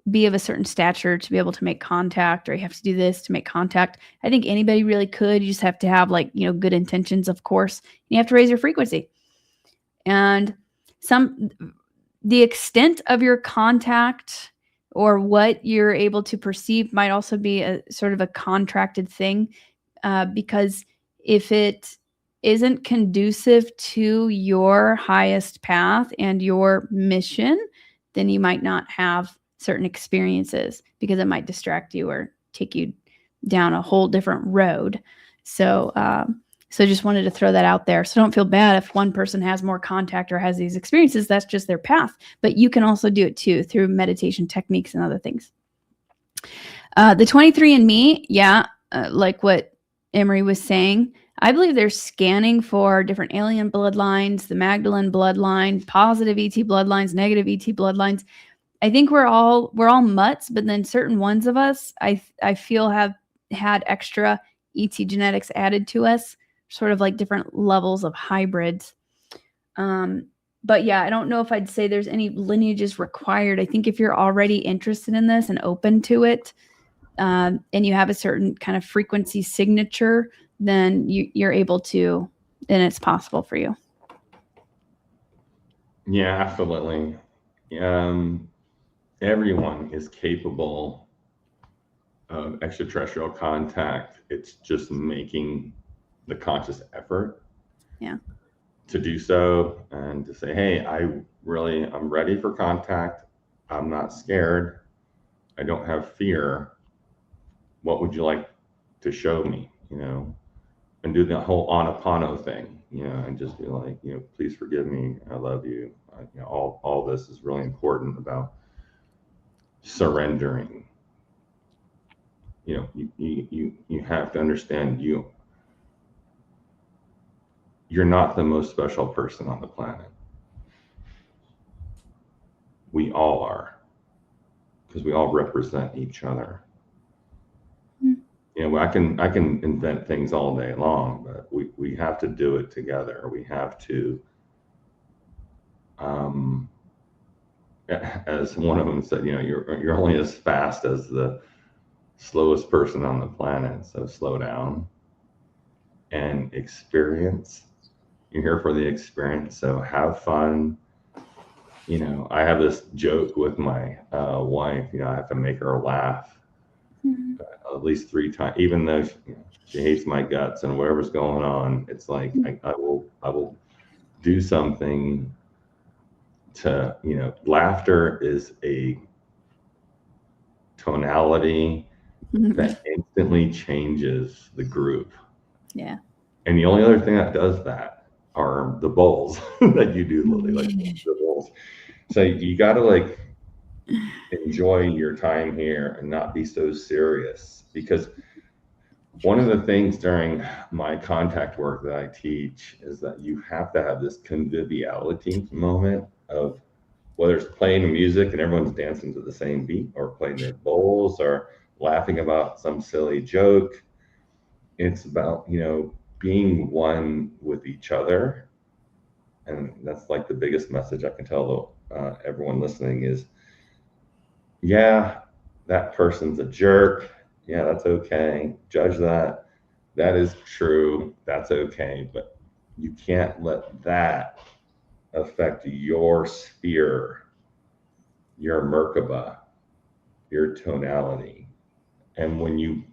be of a certain stature to be able to make contact, or you have to do this to make contact. I think anybody really could. You just have to have, like, good intentions, of course. You have to raise your frequency. And the extent of your contact or what you're able to perceive might also be a sort of a contracted thing, because if it isn't conducive to your highest path and your mission, then you might not have certain experiences, because it might distract you or take you down a whole different road. So just wanted to throw that out there. So don't feel bad if one person has more contact or has these experiences. That's just their path. But you can also do it too through meditation techniques and other things. The 23andMe, like what Emery was saying, I believe they're scanning for different alien bloodlines, the Magdalene bloodline, positive ET bloodlines, negative ET bloodlines. I think we're all mutts, but then certain ones of us, I feel, have had extra ET genetics added to us, sort of like different levels of hybrids. But yeah, I don't know if I'd say there's any lineages required. I think if you're already interested in this and open to it, and you have a certain kind of frequency signature, then you're able to, and it's possible for you. Yeah, absolutely. Everyone is capable of extraterrestrial contact. It's just making the conscious effort to do so, and to say, hey, I'm ready for contact. I'm not scared. I don't have fear. What would you like to show me? And do the whole Anapano thing, and just be like, please forgive me. I love you. All this is really important about surrendering. You have to understand you're not the most special person on the planet. We all are, because we all represent each other. I can invent things all day long, but we have to do it together. We have to, as one of them said, you're only as fast as the slowest person on the planet. So slow down and experience. You're here for the experience, so have fun. I have this joke with my wife. I have to make her laugh at least 3 times, even though she hates my guts and whatever's going on. It's like I will do something to, laughter is a tonality that instantly changes the groove. Yeah. And the only other thing that does that are the bowls that you do, Lily, like the bowls. So you got to enjoy your time here and not be so serious, because one of the things during my contact work that I teach is that you have to have this conviviality moment of, whether it's playing music and everyone's dancing to the same beat, or playing their bowls, or laughing about some silly joke. It's about, being one with each other. And that's like the biggest message I can tell everyone listening is, yeah, that person's a jerk. Yeah, that's okay. Judge that. That is true. That's okay. But you can't let that affect your sphere, your Merkaba, your tonality. And when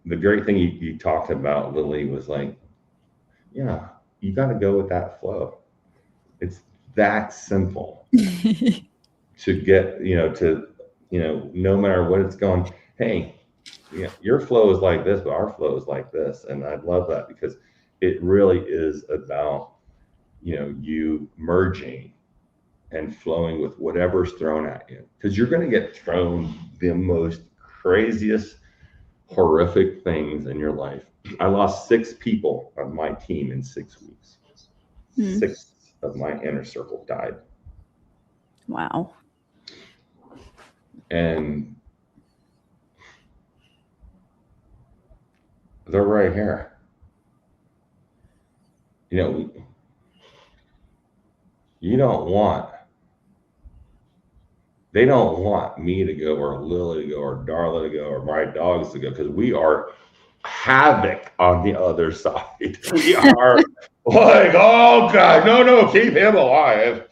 the great thing you talked about, Lily, was like, yeah, you got to go with that flow. It's that simple to get, no matter what it's going, hey, your flow is like this, but our flow is like this. And I love that, because it really is about, you merging and flowing with whatever's thrown at you, because you're going to get thrown the most craziest, horrific things in your life. I lost 6 people on my team in 6 weeks. 6 of my inner circle died. Wow. And they're right here. You know, you don't want, they don't want me to go or Lily to go or Darla to go or my dogs to go because we are havoc on the other side. We are like, oh God, no, keep him alive.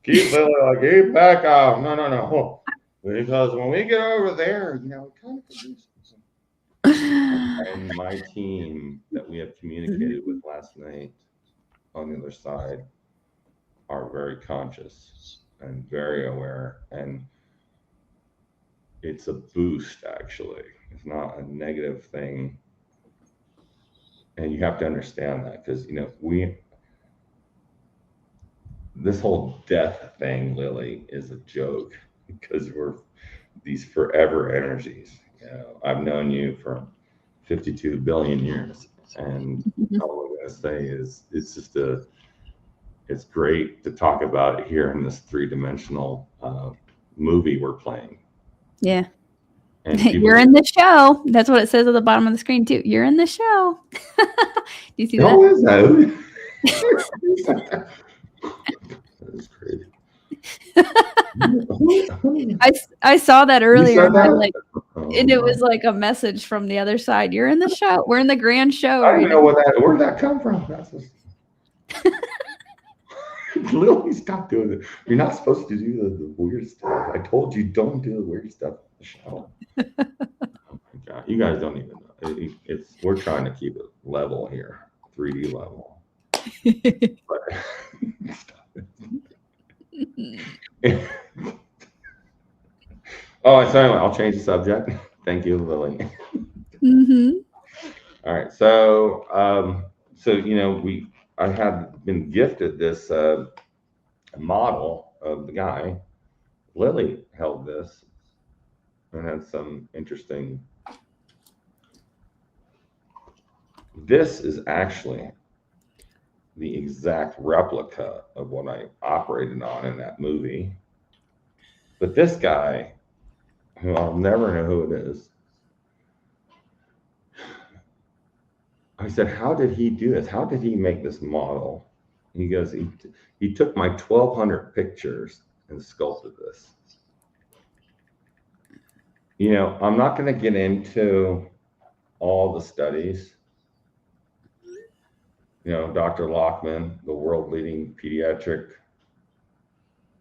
Keep Lily, keep back off. No. Because when we get over there, you know, it kind of produces. And my team that we have communicated with last night on the other side are very conscious and very aware. And it's a boost, actually. It's not a negative thing. And you have to understand that because, you know, this whole death thing, Lily, is a joke because we're these forever energies. You know, I've known you for 52 billion years. And all I'm going to say is it's great to talk about it here in this three-dimensional movie we're playing. Yeah. And you're in the show. That's what it says at the bottom of the screen too. You're in the show. Do you see that? Oh, is that? That is crazy. I saw that earlier, and that? And it was like a message from the other side. You're in the show. We're in the grand show. I don't know where did that come from. That's just... Lily, stop doing it. You're not supposed to do the weird stuff. I told you don't do the weird stuff on the show. Oh my God, you guys don't even know. We're trying to keep it level here, 3D level. But stop it. Oh, so anyway, I'll change the subject. Thank you, Lily. All right, so you know, I had been gifted this model of the guy. Lily held this and had some interesting. This is actually the exact replica of what I operated on in that movie. But this guy, who I'll never know who it is, I said, how did he do this? How did he make this model? He goes, he took my 1,200 pictures and sculpted this. You know, I'm not going to get into all the studies. You know, Dr. Lockman, the world leading pediatric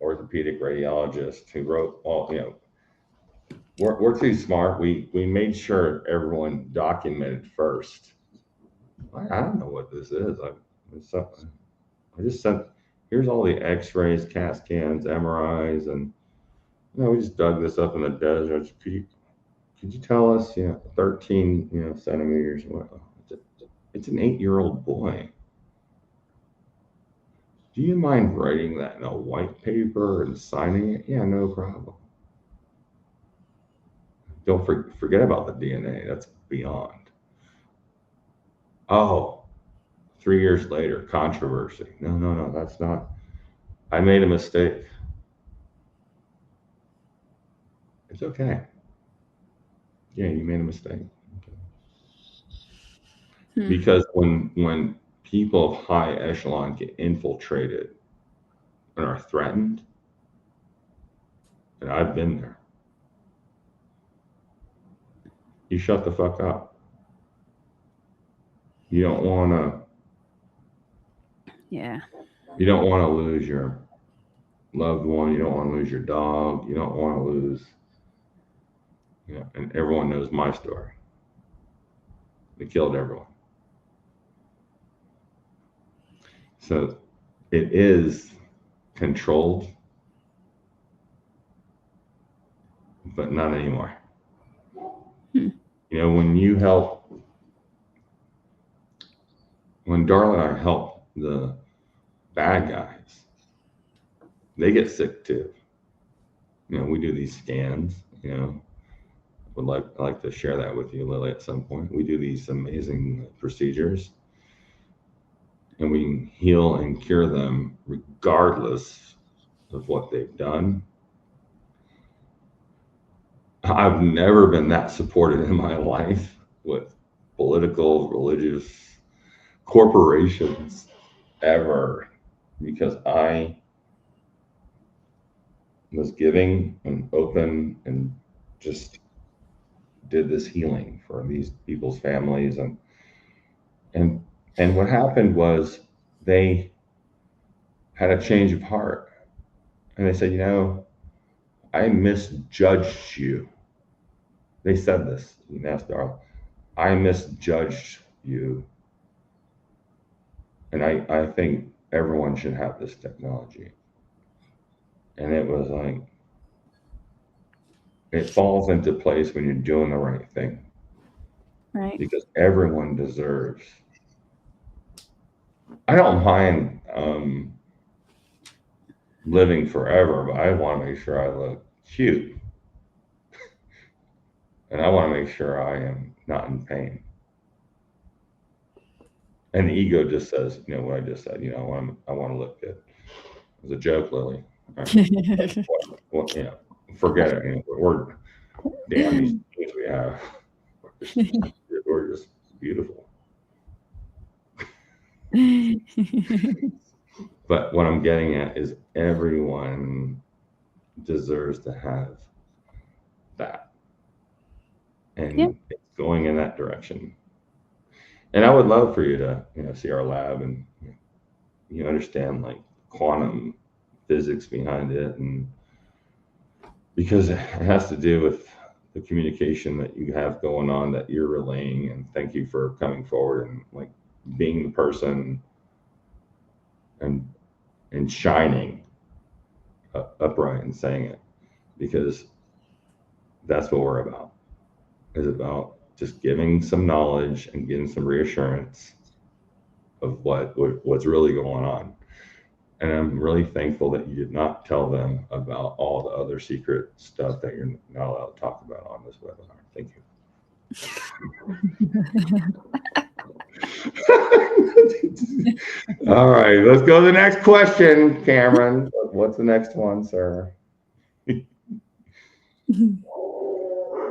orthopedic radiologist who wrote all, you know, we're too smart. We made sure everyone documented first. I don't know what this is. I just sent, here's all the x-rays, CAT scans, MRIs, and you know, we just dug this up in the desert. Could you tell us, you know, 13, you know, centimeters? It's an 8-year-old boy. Do you mind writing that in a white paper and signing it? Yeah, no problem. Don't forget about the DNA. That's beyond. Oh, 3 years later, controversy. No, that's not. I made a mistake. It's okay. Yeah, you made a mistake. Okay. Because when people of high echelon get infiltrated and are threatened, and I've been there, you shut the fuck up. You don't want to. Yeah. You don't want to lose your loved one. You don't want to lose your dog. You don't want to lose. You know, and everyone knows my story. They killed everyone. So it is controlled, but not anymore. You know, when Darla and I help the bad guys, they get sick too. You know, we do these scans, you know, I'd like to share that with you, Lily, at some point. We do these amazing procedures and we can heal and cure them regardless of what they've done. I've never been that supported in my life with political, religious corporations ever, because I was giving and open and just did this healing for these people's families. And and what happened was they had a change of heart, and they said, I misjudged you. They said this. You can ask Darla. I misjudged you, and I think everyone should have this technology. And it was like, it falls into place when you're doing the right thing, Right. because everyone deserves. I don't mind living forever, but I want to make sure I look cute, and I want to make sure I am not in pain. And the ego just says, what I just said. I want to look good. It was a joke, Lily. All right. Well, forget it. We're damn these things we have. We're just beautiful. But what I'm getting at is everyone deserves to have that, and Yep. it's going in that direction. And I would love for you to, see our lab and you understand like quantum physics behind it, and because it has to do with the communication that you have going on that you're relaying. And thank you for coming forward and like being the person and shining upright and saying it, because that's what we're about. Is about just giving some knowledge and getting some reassurance of what's really going on. And I'm really thankful that you did not tell them about all the other secret stuff that you're not allowed to talk about on this webinar. Thank you. All right, let's go to the next question, Cameron. What's the next one, sir?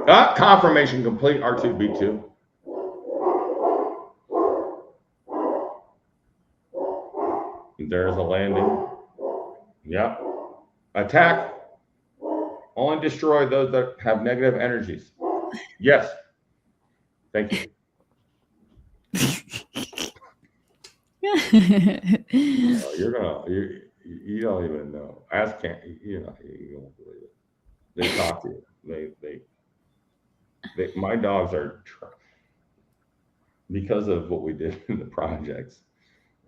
Confirmation complete, R2B2. There's a landing. Yep. Attack. Only destroy those that have negative energies. Yes. Thank you. You don't even know. Ask Cam. You won't believe it. They talk to you. My dogs are because of what we did in the projects,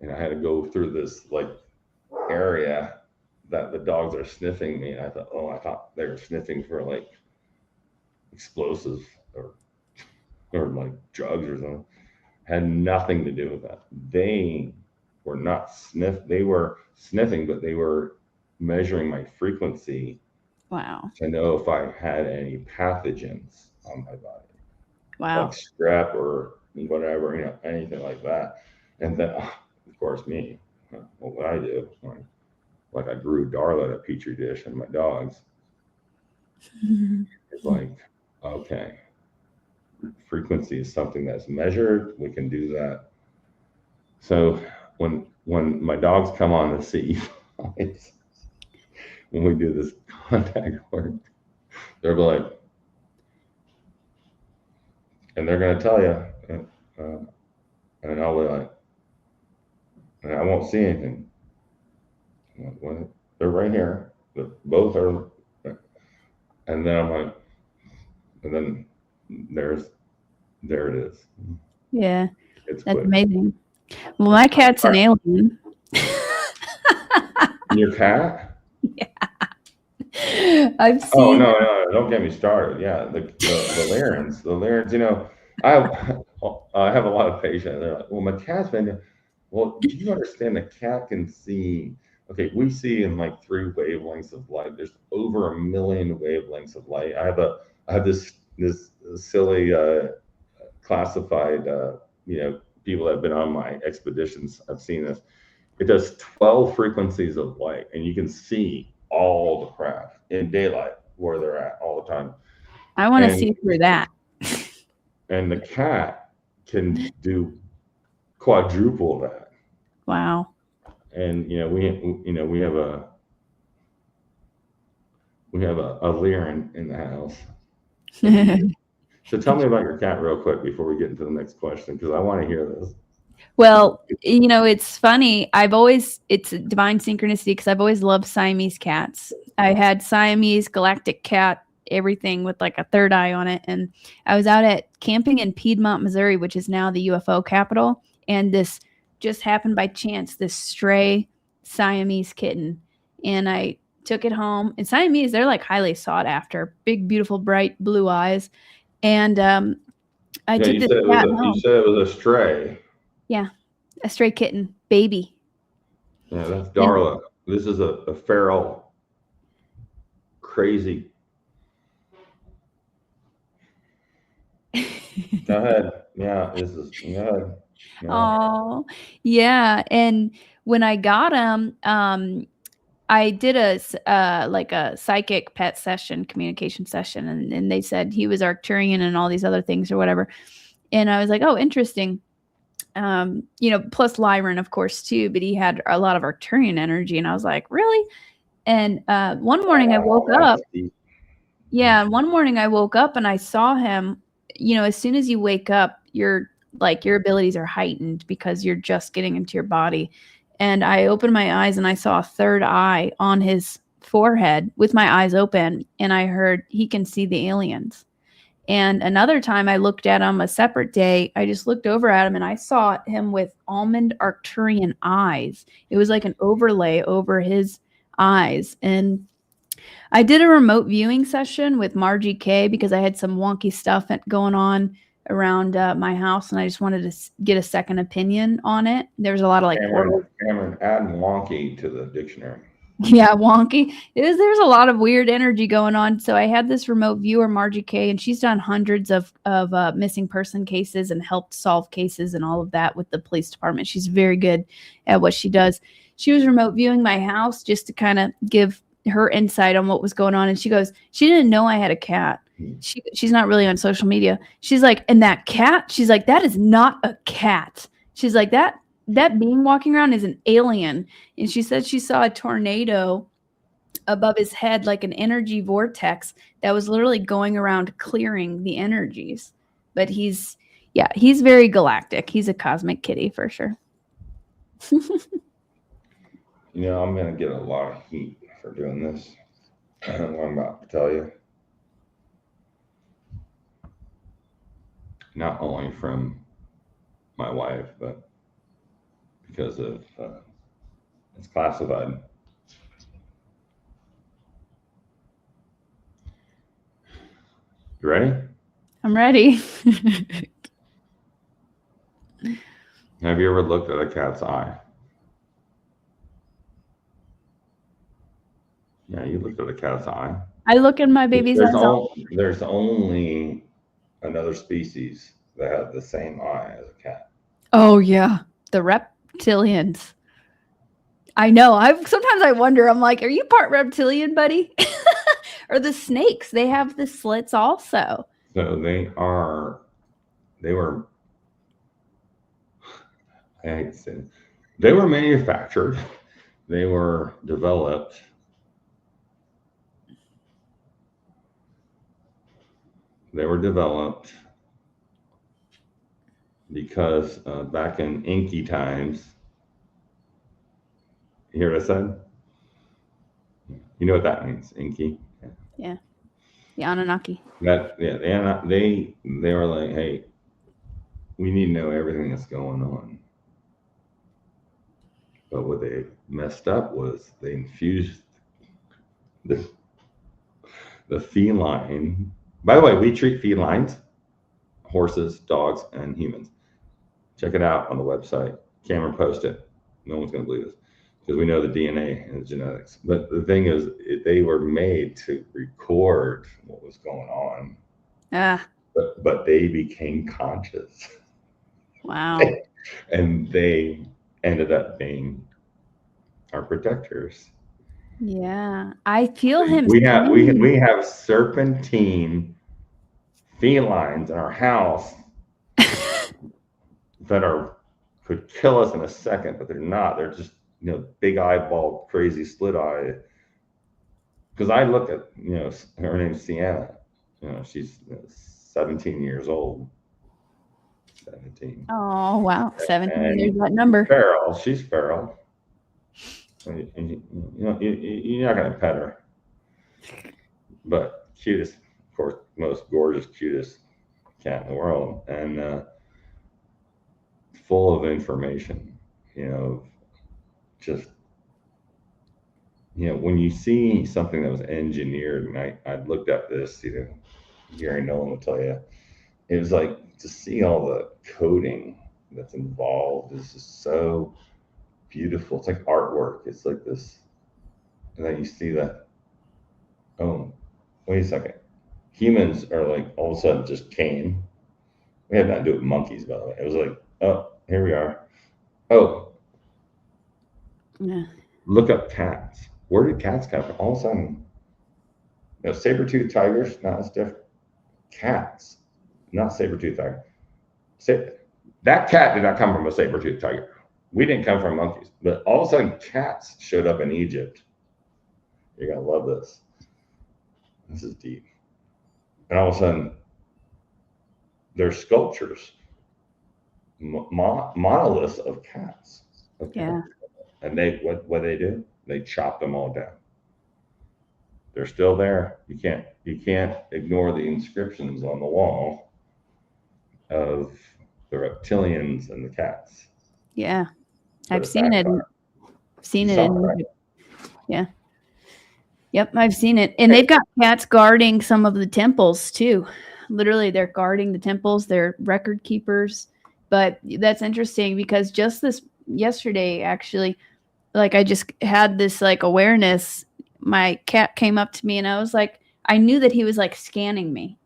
and I had to go through this like area that the dogs are sniffing me. And I thought they were sniffing for like explosives or like drugs or something. Had nothing to do with that. They were not they were sniffing, but they were measuring my frequency. Wow. To know if I had any pathogens on my body. Wow. Like strep or whatever, anything like that. And then, of course, me, what would I do? Like I grew Darla a petri dish and my dogs. It's like, okay, frequency is something that's measured. We can do that. So when my dogs come on to see when we do this contact work, they're like, and they're going to tell you, and I'll be like, and I won't see anything. Well, they're right here. Both are, and then I'm like, and then there it is. Yeah, It's that's quick. amazing. Well, my cat's an alien. Your cat? Yeah. I've seen. Oh no! Don't get me started. Yeah, the Lyrans. I have a lot of patients. They're like, well, my cat's been. Well, do you understand the cat can see? Okay, we see in like 3 wavelengths of light. There's over 1 million wavelengths of light. I have this silly classified people that have been on my expeditions. I've seen this. It does 12 frequencies of light, and you can see all the craft in daylight where they're at all the time. I want to And see through that. and the cat can do quadruple that. Wow. And we have a Lyran in the house. So tell me about your cat real quick before we get into the next question, because I want to hear this. Well, it's funny. It's a divine synchronicity because I've always loved Siamese cats. I had Siamese, galactic cat, everything with like a third eye on it. And I was out at camping in Piedmont, Missouri, which is now the UFO capital. And this just happened by chance, this stray Siamese kitten. And I took it home. And Siamese, they're like highly sought after, big, beautiful, bright blue eyes. And I took this cat home. You said it was a stray. Yeah, a stray kitten, baby. Yeah, that's Darla. This is a feral, crazy. Go ahead. Yeah, this is. Go ahead. Yeah. Oh, yeah. And when I got him, I did like a psychic pet session, communication session, and they said he was Arcturian and all these other things or whatever. And I was like, oh, interesting. Plus Lyran, of course, too, but he had a lot of Arcturian energy. And I was like, really? And one morning I woke up. Yeah. And one morning I woke up and I saw him. As soon as you wake up, your abilities are heightened because you're just getting into your body. And I opened my eyes and I saw a third eye on his forehead with my eyes open. And I heard he can see the aliens. And another time I looked at him a separate day, I just looked over at him and I saw him with almond Arcturian eyes. It was like an overlay over his eyes. And I did a remote viewing session with Margie K because I had some wonky stuff going on around my house and I just wanted to get a second opinion on it. There was a lot of like Cameron, add wonky to the dictionary. Yeah, wonky. There's a lot of weird energy going on. So I had this remote viewer, Margie K, and she's done hundreds of missing person cases and helped solve cases and all of that with the police department. She's very good at what she does. She was remote viewing my house just to kind of give her insight on what was going on. And she goes, she didn't know I had a cat. She's not really on social media. She's like, and that cat, she's like, that is not a cat. She's like, that being walking around is an alien. And she said she saw a tornado above his head, like an energy vortex that was literally going around clearing the energies. But he's very galactic. He's a cosmic kitty for sure. I'm going to get a lot of heat for doing this. I don't know what I'm about to tell you. Not only from my wife, but because of it's classified. You ready? I'm ready. Have you ever looked at a cat's eye? Yeah, you looked at a cat's eye. I look in my baby's eyes. There's only another species that have the same eye as a cat. Oh yeah, the reptilians. I know. Sometimes I wonder. I'm like, are you part reptilian, buddy? Or the snakes? They have the slits also. So they were. I hate to say it. They were manufactured. They were developed. They were developed because back in Inky times, you hear what I said? You know what that means, Inky? Yeah. The Anunnaki. They were like, hey, we need to know everything that's going on. But what they messed up was they infused the feline. By the way, we treat felines, horses, dogs, and humans. Check it out on the website. Cameron posted it. No one's going to believe this because we know the DNA and the genetics. But the thing is, they were made to record what was going on. But they became conscious. Wow. And they ended up being our protectors. Yeah, I feel him. We have serpentine felines in our house that could kill us in a second, but they're not. They're just, big eyeball, crazy slit eye. Because I look at, her name's Sienna. She's 17 years old. 17. Oh, wow. 17. And There's that number. feral. She's feral. And you're not going to pet her. But cutest, of course, most gorgeous, cutest cat in the world. And full of information, just, when you see something that was engineered, and I looked at this, Gary Nolan will tell you, it was like to see all the coding that's involved is just so beautiful. It's like artwork. It's like this, and then you see that, oh, wait a second. Humans are like all of a sudden just came. We had nothing to do with monkeys, by the way. It was like, oh, here we are. Oh, Yeah. look up cats. Where did cats come from? All of a sudden, saber-toothed tigers, no, that's different. Cats, not saber-toothed tiger. That cat did not come from a saber-toothed tiger. We didn't come from monkeys, but all of a sudden cats showed up in Egypt. You're going to love this. This is deep. And all of a sudden, there's sculptures, monoliths of cats. Okay. Yeah. And what they do? They chop them all down. They're still there. You can't ignore the inscriptions on the wall of the reptilians and the cats. Yeah. I've seen it. Yeah. Yep, I've seen it. And they've got cats guarding some of the temples too. Literally, they're guarding the temples. They're record keepers. But that's interesting because just yesterday, actually, like I just had this like awareness. My cat came up to me and I was like, I knew that he was like scanning me.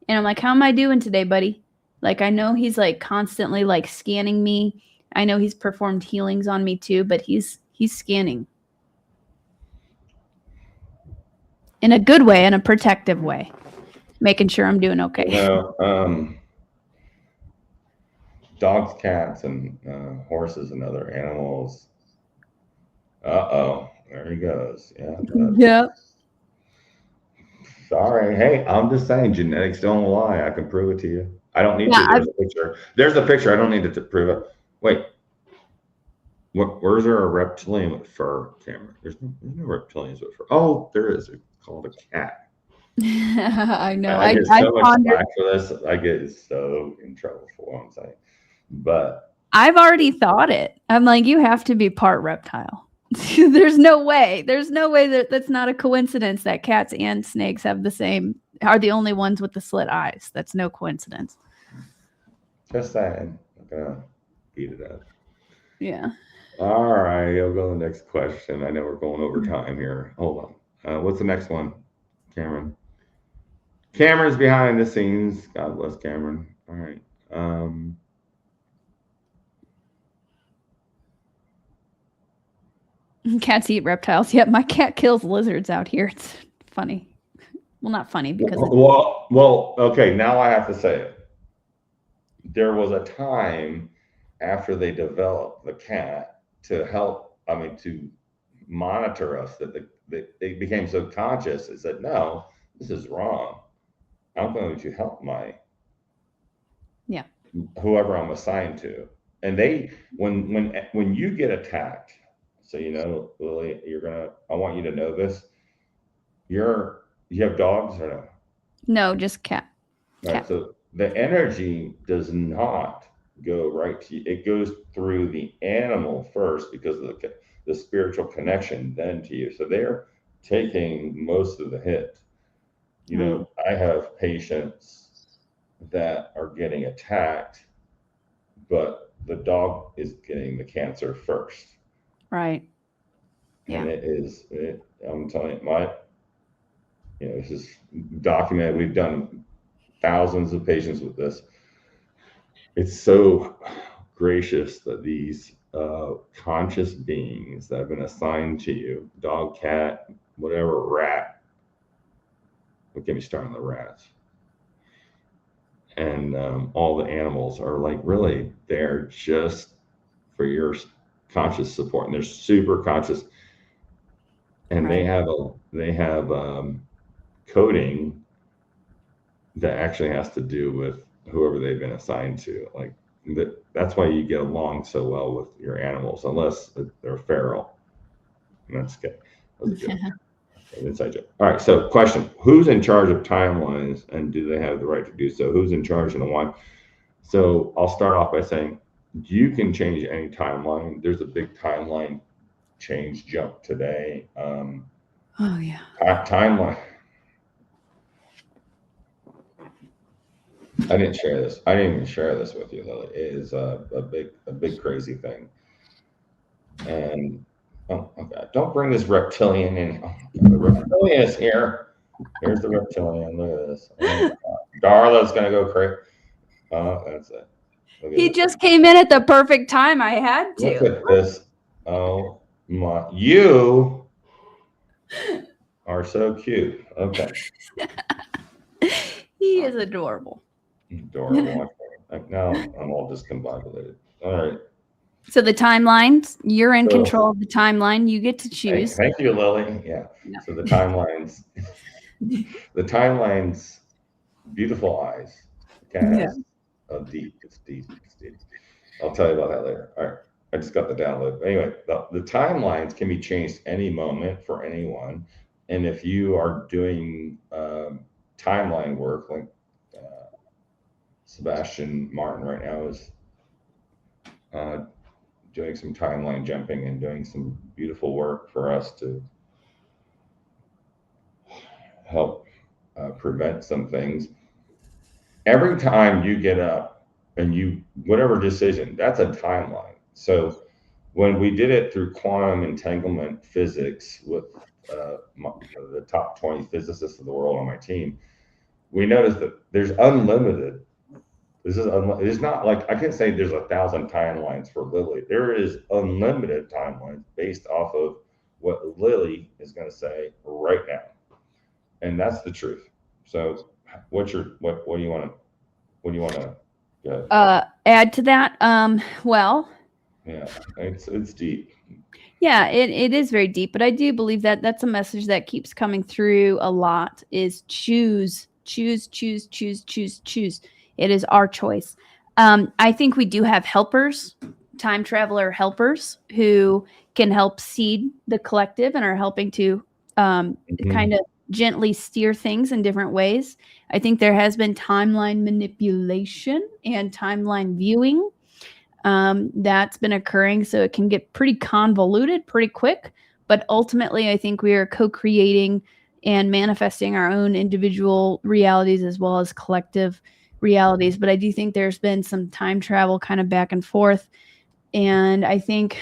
And I'm like, how am I doing today, buddy? Like, I know he's like constantly like scanning me. I know he's performed healings on me too, but he's scanning. In a good way, in a protective way, making sure I'm doing okay. Dogs, cats, and horses and other animals. There he goes. Yeah. Sorry. Hey, I'm just saying, genetics don't lie. I can prove it to you. I don't need to. There's a picture. There's a picture. I don't need to prove it. Wait. Where's there a reptilian with fur, Cameron? There's no reptilians with fur. Oh, there is. It's called a cat. I know. I get so much flack for this. I get so in trouble for what I'm saying. But I've already thought it. I'm like, you have to be part reptile. There's no way. There's no way that's not a coincidence that cats and snakes are the only ones with the slit eyes. That's no coincidence. Just saying. I'm gonna beat it up. Yeah. All right, I'll go to the next question. I know we're going over time here. Hold on. What's the next one, Cameron? Cameron's behind the scenes. God bless Cameron. All right. Cats eat reptiles. Yep, my cat kills lizards out here. It's funny. Well, not funny because well, okay, now I have to say it. There was a time after they developed the cat to monitor us that they became so conscious and said, no, this is wrong. I'm going to help whoever I'm assigned to. And when you get attacked, so Lily, I want you to know this. You have dogs or no? No, just cat. Right. So the energy does not go right to you. It goes through the animal first because of the spiritual connection then to you. So they're taking most of the hit. I have patients that are getting attacked, but the dog is getting the cancer first. Right. Yeah. And I'm telling you, this is documented. We've done thousands of patients with this. It's so gracious that these conscious beings that have been assigned to you, dog, cat, whatever, rat. Don't get me started on the rats. and all the animals are like really there just for your conscious support, and they're super conscious, and Right. they have coding that actually has to do with whoever they've been assigned to. Like that's why you get along so well with your animals, unless they're feral. And that's good. That was a joke. An inside joke. All right. So, question: who's in charge of timelines, and do they have the right to do so? Who's in charge and why? So, I'll start off by saying you can change any timeline. There's a big timeline change jump today. Oh yeah. Timeline. I didn't share this. I didn't even share this with you, Lily. It is a big crazy thing. And oh, okay, don't bring this reptilian in. Oh, God, the reptilian is here. Here's the reptilian. Look at this. Oh, Darla's gonna go crazy. Oh, that's it. Look at He this. just came in at the perfect time. I had Look to. at this. Oh my! You are so cute. Okay, He is adorable. adorable. Now I'm all discombobulated. All right. So the timelines, you're in So control of the timeline. You get to choose. thank you, Lily. Yeah. Yeah. So the timelines, the timelines, beautiful eyes. The cat Yeah. has a deep. It's deep. It's deep. I'll tell you about that later. All right. I just got the download. Anyway, the timelines can be changed any moment for anyone. And if you are doing timeline work, like Sebastian Martin right now is uh, doing some timeline jumping and doing some beautiful work for us to help prevent some things. Every time you get up and you, whatever decision, that's a timeline. So when we did it through quantum entanglement physics with the top 20 physicists of the world on my team, we noticed that there's unlimited. It's not like I can say there's 1,000 timelines for Lily. There is unlimited timelines based off of what Lily is going to say right now, and that's the truth. So, what do you want to go? Add to that. Well, Yeah, it's deep. yeah, it is very deep, but I do believe that that's a message that keeps coming through a lot is choose, choose, choose, choose, choose, choose. It is our choice. I think we do have helpers, time traveler helpers who can help seed the collective and are helping to kind of gently steer things in different ways. I think there has been timeline manipulation and timeline viewing that's been occurring. So it can get pretty convoluted pretty quick. But ultimately, I think we are co creating and manifesting our own individual realities as well as collective realities. But I do think there's been some time travel kind of back and forth. And I think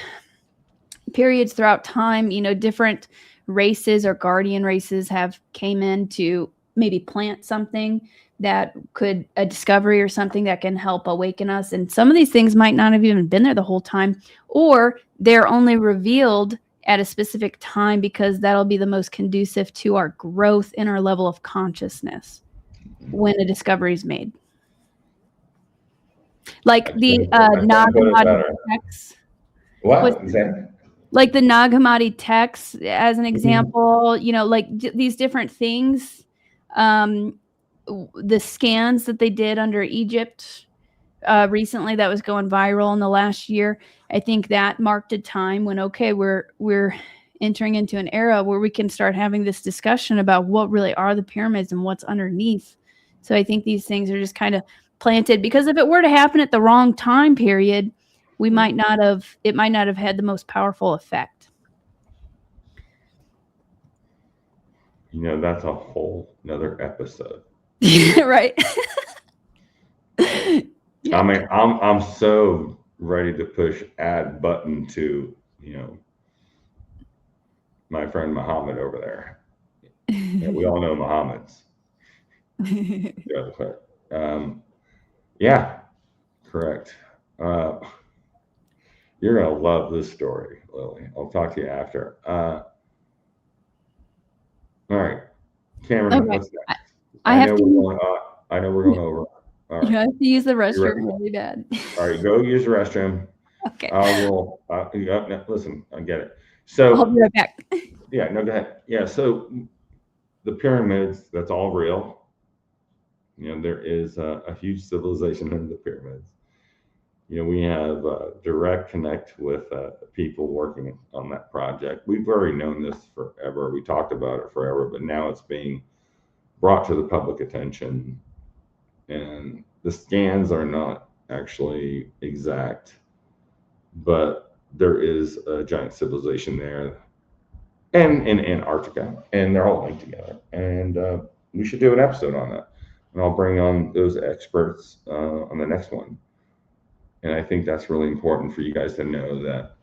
periods throughout time, different races or guardian races have came in to maybe plant something that could a discovery or something that can help awaken us, and some of these things might not have even been there the whole time, or they're only revealed at a specific time because that'll be the most conducive to our growth in our level of consciousness when a discovery is made, like the Nag Hammadi texts. What is that? Like the Nag Hammadi texts as an example, like these different things, the scans that they did under Egypt recently that was going viral in the last year. I think that marked a time when, okay, we're entering into an era where we can start having this discussion about what really are the pyramids and what's underneath. So I think these things are just kind of planted, because if it were to happen at the wrong time period, it might not have had the most powerful effect. That's a whole another episode. Right. Yeah. I mean, I'm so ready to push add button to, my friend Muhammad over there. Yeah, we all know Muhammad's. Yeah, correct. You're gonna love this story, Lily. I'll talk to you after. All right, Cameron, Okay. what's next? I know we're going over. All You right. have to use the You re- restroom really bad. All right. Go use the restroom. Okay. I will. No, listen, I get it. I'll So be right back. yeah, no, go ahead. Yeah. So the pyramids, that's all real. There is a huge civilization in the pyramids. We have direct connect with people working on that project. We've already known this forever. We talked about it forever, but now it's being brought to the public attention. And the scans are not actually exact, but there is a giant civilization there and in Antarctica, and they're all linked together. And we should do an episode on that. And I'll bring on those experts on the next one. And I think that's really important for you guys to know that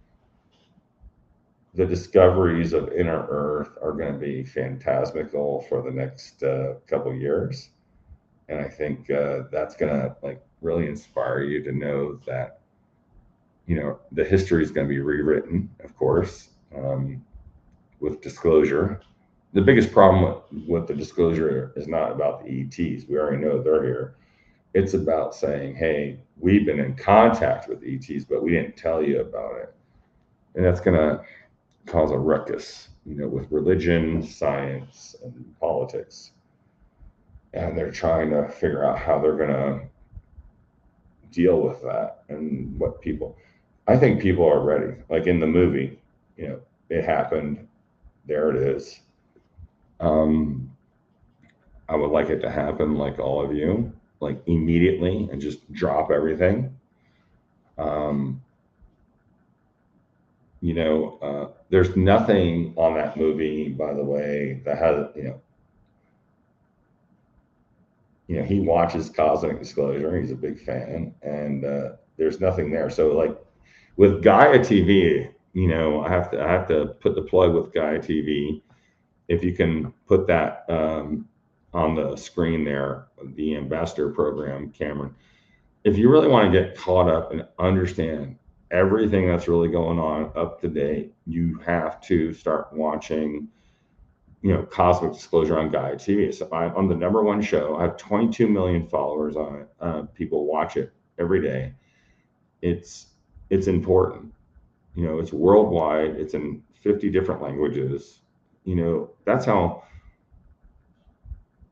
the discoveries of inner Earth are going to be phantasmical for the next couple years, and I think that's going to really inspire you to know that the history is going to be rewritten, of course, with disclosure. The biggest problem with the disclosure is not about the ETs. We already know they're here. It's about saying, hey, we've been in contact with ETs, but we didn't tell you about it. And that's going to cause a ruckus, with religion, science, and politics. And they're trying to figure out how they're going to deal with that and what people. I think people are ready. Like in the movie, it happened. There it is. Um, I would like it to happen like all of you, like immediately and just drop everything. Um, there's nothing on that movie, by the way, that has, he watches Cosmic Disclosure. He's a big fan, and there's nothing there. So, like with Gaia TV, I have to put the plug with Gaia TV. If you can put that on the screen there, the ambassador program, Cameron. If you really want to get caught up and understand everything that's really going on up to date, you have to start watching Cosmic Disclosure on Gaia TV. So I'm the number one show. I have 22 million followers on it. People watch it every day. It's important. It's worldwide. It's in 50 different languages. That's how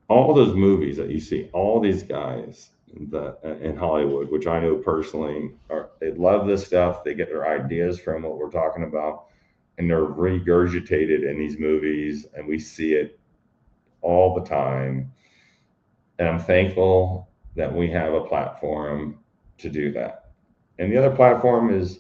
all those movies that you see, all these guys in Hollywood, which I know personally, they love this stuff. They get their ideas from what we're talking about, and they're regurgitated in these movies, and we see it all the time. And I'm thankful that we have a platform to do that. And the other platform is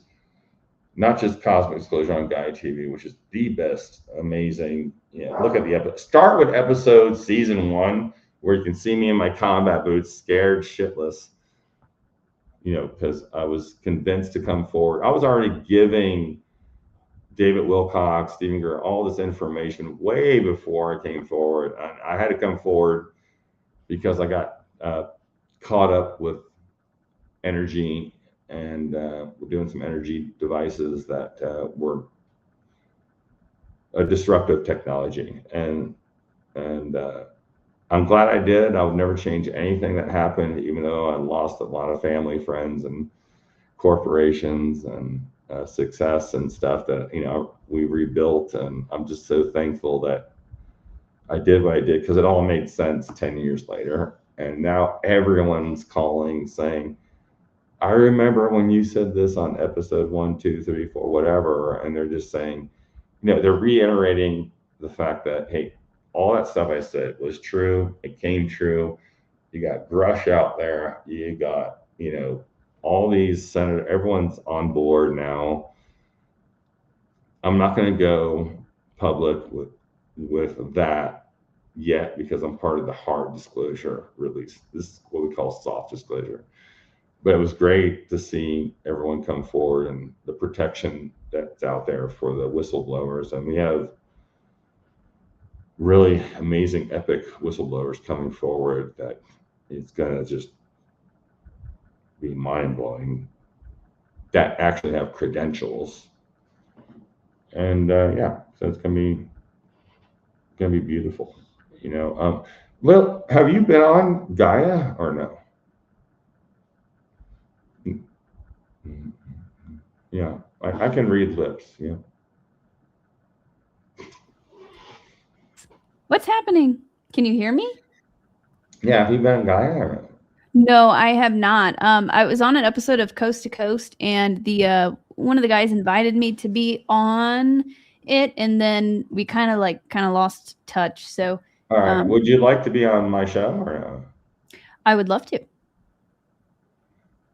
not just Cosmic Disclosure on Gaia TV, which is the best, amazing. Look at the episode. Start with episode season 1, where you can see me in my combat boots, scared shitless. Because I was convinced to come forward. I was already giving David Wilcox, Stephen Greer, all this information way before I came forward. I had to come forward because I got caught up with energy, and we're doing some energy devices that were a disruptive technology, and I'm glad I did. I would never change anything that happened, even though I lost a lot of family, friends, and corporations, and success and stuff that we rebuilt. And I'm just so thankful that I did what I did, because it all made sense 10 years later. And now everyone's calling saying, I remember when you said this on episode 1, 2, 3, 4, whatever. And they're just saying, they're reiterating the fact that, hey, all that stuff I said was true. It came true. You got Grush out there. You got, all these senators, everyone's on board now. I'm not going to go public with that yet, because I'm part of the hard disclosure release. This is what we call soft disclosure. But it was great to see everyone come forward and the protection that's out there for the whistleblowers. And we have really amazing, epic whistleblowers coming forward that it's going to just be mind blowing, that actually have credentials. And yeah, so it's going to be beautiful. Well, have you been on Gaia or no? Yeah, I can read lips. Yeah. What's happening? Can you hear me? Yeah, have you been Gaia? No, I have not. I was on an episode of Coast to Coast, and the one of the guys invited me to be on it, and then we kind of lost touch. So, All right. Would you like to be on my show or no? I would love to.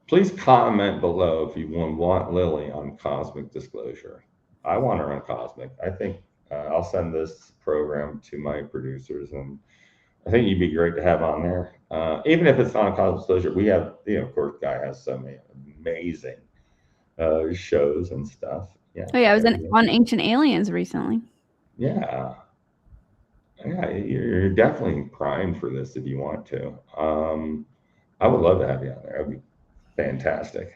Please comment below if you want Lily on Cosmic Disclosure. I want her on Cosmic. I think I'll send this program to my producers, and I think you'd be great to have on there. Even if it's not on Cosmic Disclosure, we have, of course, Guy has so many amazing shows and stuff. Yeah. Oh yeah, I was on Ancient Aliens recently. Yeah. Yeah, you're definitely primed for this if you want to. I would love to have you on there. That'd be fantastic.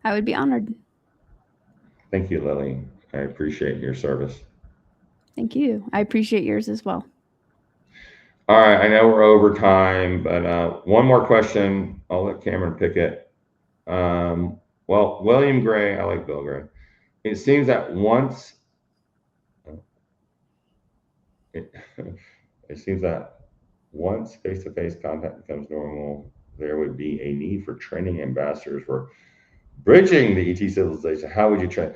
I would be honored. Thank you, Lily. I appreciate your service. Thank you. I appreciate yours as well. All right, I know we're over time, but one more question. I'll let Cameron pick it. Well, William Gray, I like Bill Gray. It seems that once it, it seems that once face-to-face contact becomes normal, there would be a need for training ambassadors for bridging the ET civilization. How would you train?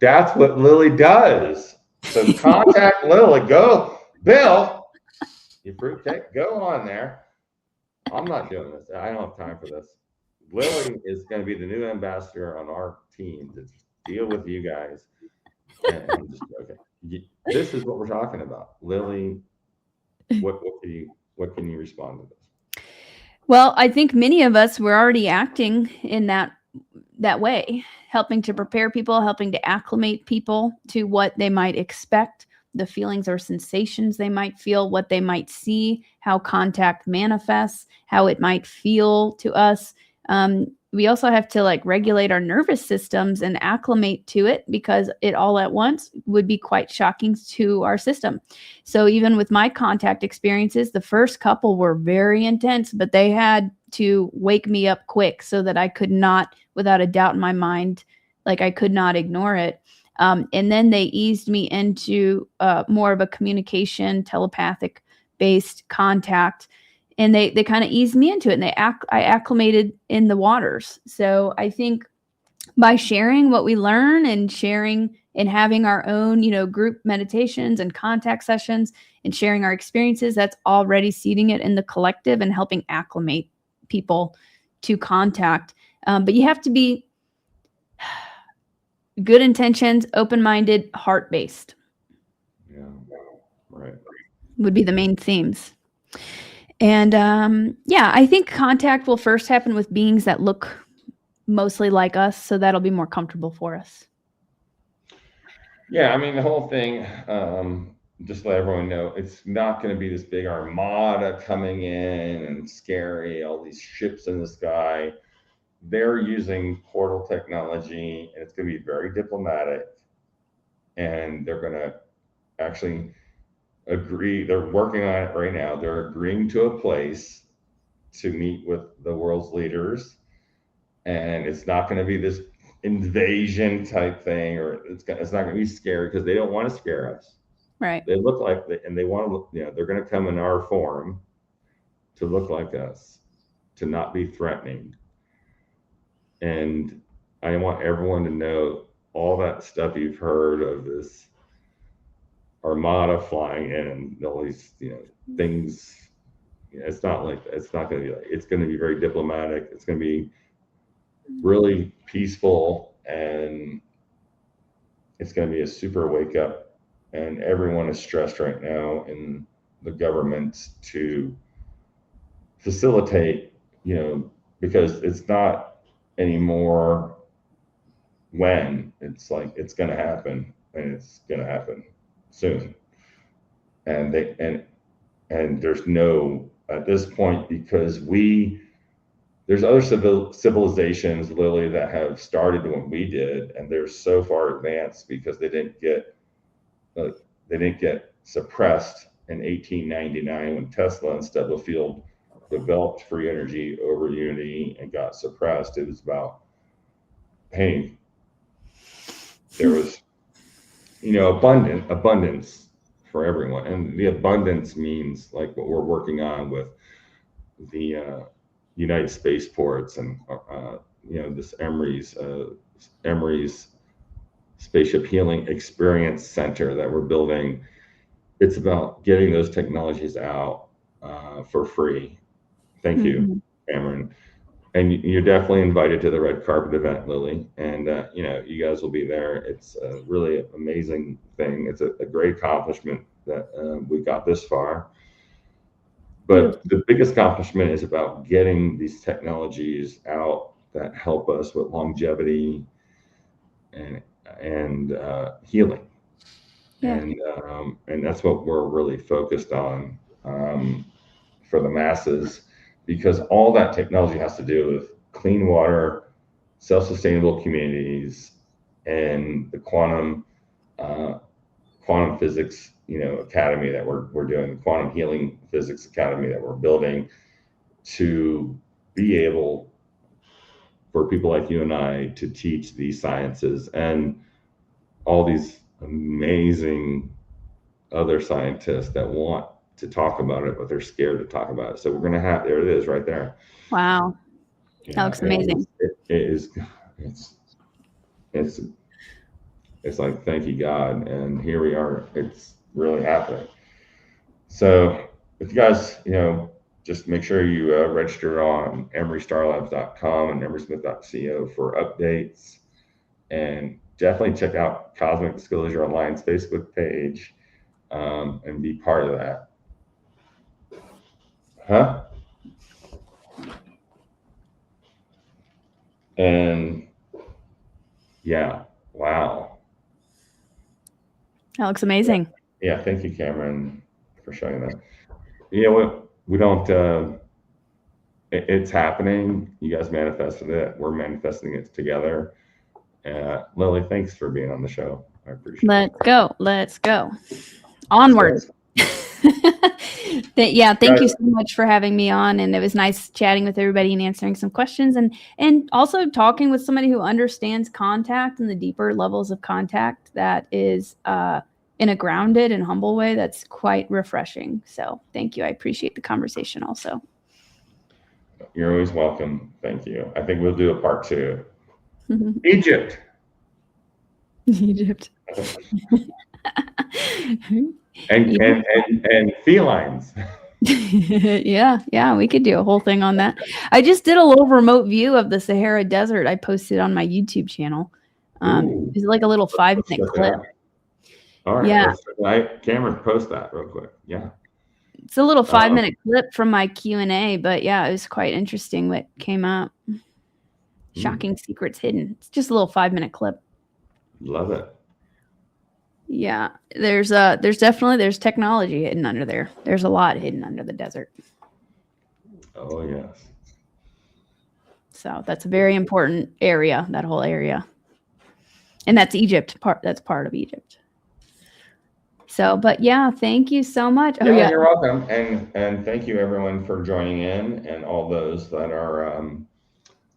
That's what Lily does. So contact Lily. Go, Bill. You fruitcake. Go on there. I'm not doing this. I don't have time for this. Lily is going to be the new ambassador on our team to deal with you guys. And I'm just joking. This is what we're talking about, Lily. What can you respond to this? Well, I think many of us were already acting in that way, helping to prepare people, helping to acclimate people to what they might expect, the feelings or sensations they might feel, what they might see, how contact manifests, how it might feel to us. We also have to regulate our nervous systems and acclimate to it, because it all at once would be quite shocking to our system. So even with my contact experiences, the first couple were very intense, but they had to wake me up quick so that I could not, without a doubt in my mind, I could not ignore it. And then they eased me into more of a communication, telepathic based contact. And they kind of eased me into it, and I acclimated in the waters. So I think by sharing what we learn and sharing and having our own, group meditations and contact sessions and sharing our experiences, that's already seeding it in the collective and helping acclimate people to contact. But you have to be good intentions, open-minded, heart-based. Yeah, right. Would be the main themes. And I think contact will first happen with beings that look mostly like us, so that'll be more comfortable for us. Yeah, I mean, the whole thing, just to let everyone know, it's not going to be this big armada coming in and scary, all these ships in the sky. They're using portal technology, and it's going to be very diplomatic. And they're going to actually agree. They're working on it right now. They're agreeing to a place to meet with the world's leaders. And it's not going to be this invasion type thing, or it's not going to be scary, because they don't want to scare us. Right. They look like and they want to look. They're going to come in our form to look like us, to not be threatening. And I want everyone to know all that stuff you've heard of this armada flying in and all these things. It's not like that. It's not going to be it's going to be very diplomatic. It's going to be really peaceful, and it's going to be a super wake up. And everyone is stressed right now in the government to facilitate, because it's not anymore when. It's like it's going to happen, and it's going to happen soon. And there's no, at this point, because there's other civilizations, Lily, that have started when we did, and they're so far advanced because they didn't get suppressed in 1899 when Tesla and Stubblefield developed free energy over unity and got suppressed. It was about, hey, there was, abundance for everyone. And the abundance means like what we're working on with the United Spaceports and, this Emery's Spaceship Healing Experience Center that we're building. It's about getting those technologies out for free. Thank you, Cameron. And you're definitely invited to the red carpet event, Lily. And you guys will be there. It's a really amazing thing. It's a great accomplishment that we got this far. But the biggest accomplishment is about getting these technologies out that help us with longevity and healing. Yeah. And that's what we're really focused on for the masses, because all that technology has to do with clean water, self-sustainable communities, and the quantum physics, academy that we're doing, the quantum healing physics academy that we're building to be able for people like you and I to teach these sciences and all these amazing other scientists that want to talk about it, but they're scared to talk about it. So we're going to have, there it is right there. Wow. That looks amazing. It's like, thank you, God. And here we are. It's really happening. So if you guys, just make sure you register on emerystarlabs.com and emerysmith.co for updates. And definitely check out Cosmic Disclosure Online's Facebook page and be part of that. Huh? And yeah, wow. That looks amazing. Yeah, thank you, Cameron, for showing that. We don't, it's happening. You guys manifested it. We're manifesting it together. Lily, thanks for being on the show. I appreciate it. Let's go. Onward. Thank you so much for having me on, and it was nice chatting with everybody and answering some questions, and also talking with somebody who understands contact and the deeper levels of contact that is in a grounded and humble way. That's quite refreshing. So thank you. I appreciate the conversation also. You're always welcome. Thank you. I think we'll do a part 2. Egypt. and felines. Yeah, we could do a whole thing on that. I just did a little remote view of the Sahara Desert. I posted on my YouTube channel. It's like a little 5-minute clip. All right. Yeah. Cameron, post that real quick. Yeah. It's a little 5-minute clip from my Q&A, but yeah, it was quite interesting what came up. Shocking secrets hidden. It's just a little 5-minute clip. Love it. Yeah, there's technology hidden under there. There's a lot hidden under the desert. Oh yes. So that's a very important area, that whole area. And that's Egypt. That's part of Egypt. So, but yeah, thank you so much. Yeah, you're welcome. And thank you everyone for joining in, and all those that are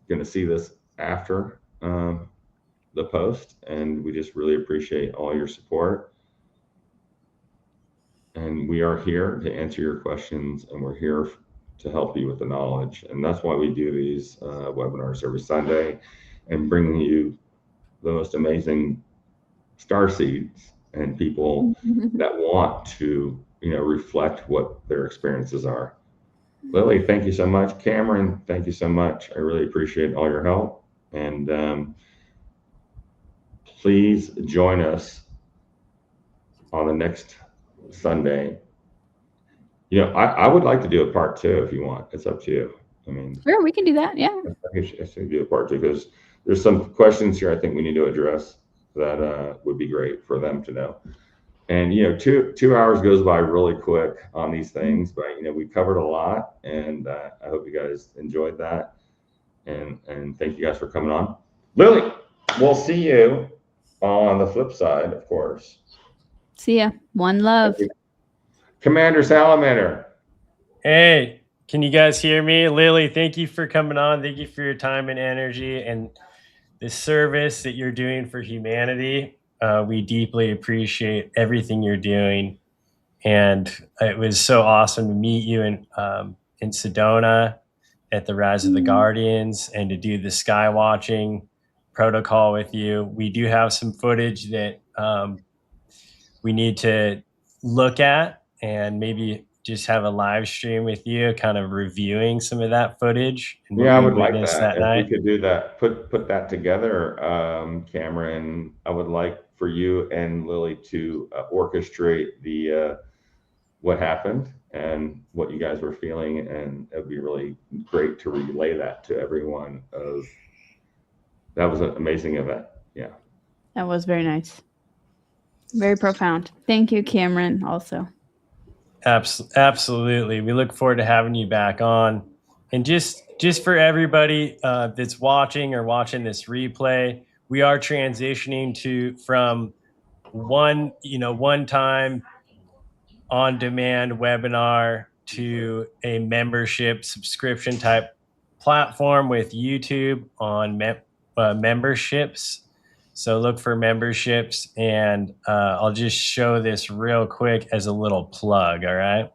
going to see this after the post. And we just really appreciate all your support. And we are here to answer your questions, and we're here to help you with the knowledge. And that's why we do these webinars every Sunday, and bringing you the most amazing starseeds and people that want to, reflect what their experiences are. Lily, thank you so much. Cameron, thank you so much. I really appreciate all your help. And please join us on the next Sunday. I would like to do a part 2 if you want. It's up to you. I mean, sure, we can do that. Yeah. I should do a part 2 because there's some questions here I think we need to address that would be great for them to know. And 2 hours goes by really quick on these things, but we covered a lot, and I hope you guys enjoyed that. And thank you guys for coming on. Lily, we'll see you on the flip side, of course. See ya. One love. Commander Salamander. Hey, Can you guys hear me? Lily, thank you for coming on. Thank you for your time and energy and the service that you're doing for humanity. We deeply appreciate everything you're doing. And it was so awesome to meet you in Sedona at the Rise of the Guardians and to do the Skywatching protocol with you. We do have some footage that we need to look at and maybe just have a live stream with you, kind of reviewing some of that footage and what Yeah, I we would like witnessed that. that If we night. could do that, put that together, Cameron. I would like for you and Lily to orchestrate the what happened and what you guys were feeling, and it would be really great to relay that to everyone. That was an amazing event. Yeah, That was very nice. Very profound. Thank you, Cameron, also. Absolutely. We look forward to having you back on. And just for everybody that's watching this replay, we are transitioning from one time on demand webinar to a membership subscription type platform with YouTube on memberships. So look for memberships, and I'll just show this real quick as a little plug. All right.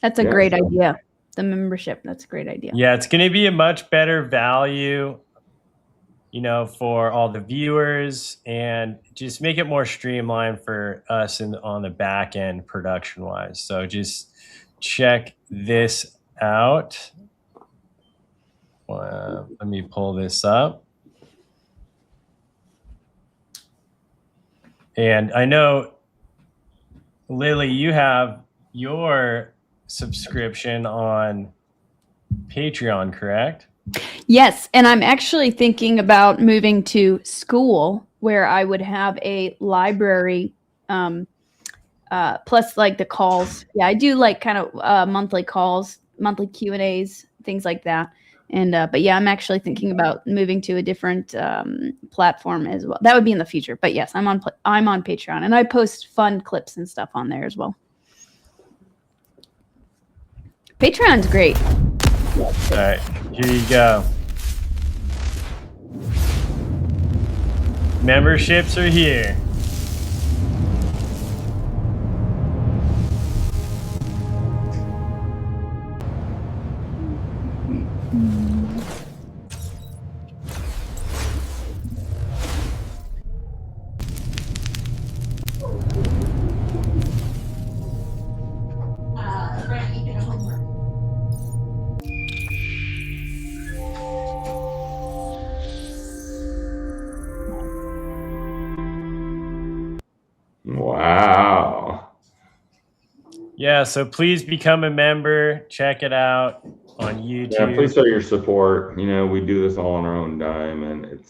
That's a great idea. The membership. That's a great idea. Yeah, it's going to be a much better value, for all the viewers, and just make it more streamlined for us and on the back end production wise. So just check this out. Let me pull this up. And I know, Lily, you have your subscription on Patreon, correct? Yes, and I'm actually thinking about moving to school where I would have a library plus like the calls. Yeah, I do like kind of monthly calls, monthly Q&As, things like that. And but yeah, I'm actually thinking about moving to a different platform as well. That would be in the future. But yes, I'm on Patreon, and I post fun clips and stuff on there as well. Patreon's great. All right, here you go. Memberships are here. Wow. Yeah, so please become a member. Check it out on YouTube. Yeah, please show your support. We do this all on our own dime, and it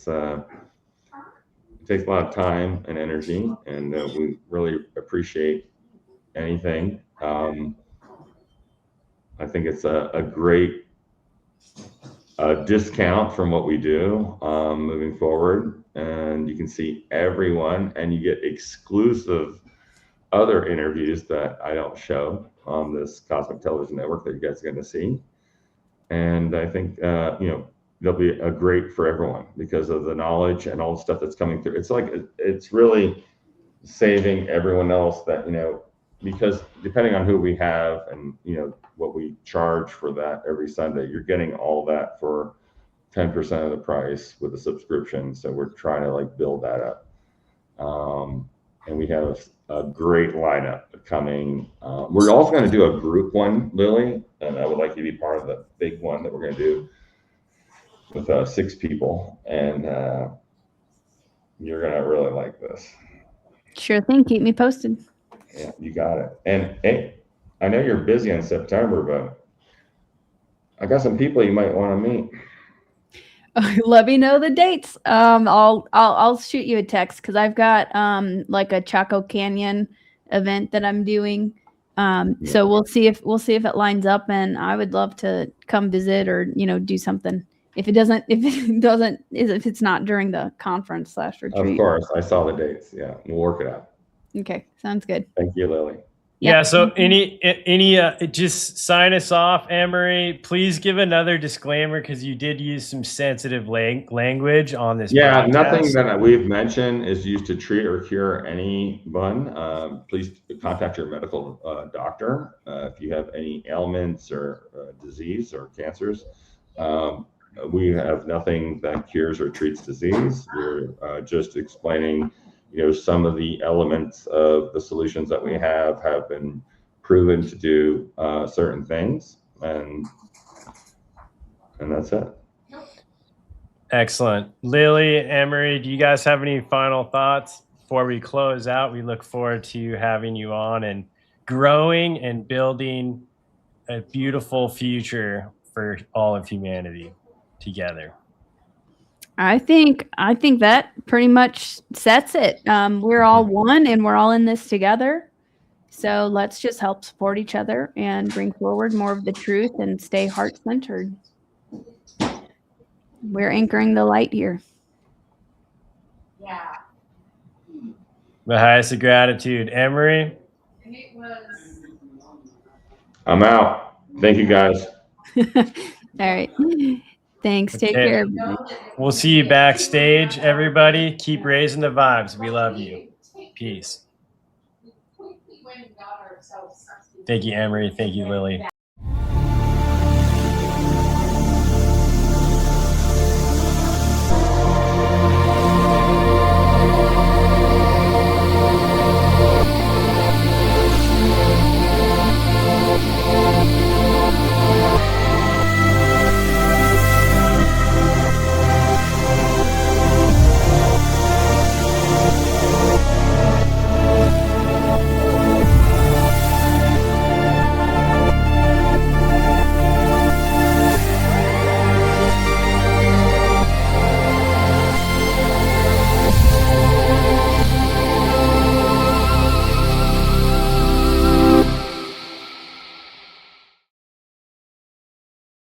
takes a lot of time and energy, and we really appreciate anything. I think it's a great discount from what we do moving forward, and you can see everyone, and you get exclusive other interviews that I don't show on this Cosmic Television Network that you guys are going to see. And I think they'll be a great for everyone because of the knowledge and all the stuff that's coming through. It's really saving everyone else that because depending on who we have and what we charge for that every Sunday, you're getting all that for 10% of the price with a subscription. So we're trying to build that up. And we have a great lineup coming. We're also going to do a group one, Lily, and I would like you to be part of the big one that we're going to do with 6 people. And you're going to really like this. Sure thing. Keep me posted. Yeah, you got it. And hey, I know you're busy in September, but I got some people you might want to meet. Let me know the dates. I'll shoot you a text because I've got like a Chaco Canyon event that I'm doing. So we'll see if it lines up, and I would love to come visit or do something. If it's not during the conference /retreat. Of course, I saw the dates. Yeah, we'll work it out. Okay, sounds good. Thank you, Lily. Yeah. So any just sign us off, Emery. Please give another disclaimer because you did use some sensitive language on this. Yeah, broadcast. nothing that we've mentioned is used to treat or cure anyone. Please contact your medical doctor if you have any ailments or disease or cancers. We have nothing that cures or treats disease. We're just explaining, some of the elements of the solutions that we have been proven to do certain things, and that's it. Excellent. Lily, Emery, do you guys have any final thoughts before we close out? We look forward to having you on and growing and building a beautiful future for all of humanity together. I think that pretty much sets it. We're all one and we're all in this together. So let's just help support each other and bring forward more of the truth and stay heart-centered. We're anchoring the light here. Yeah. The highest of gratitude. Emery? I'm out. Thank you, guys. All right. Thanks. Take care, everybody. We'll see you backstage, everybody. Keep raising the vibes. We love you. Peace. Thank you, Emery. Thank you, Lily.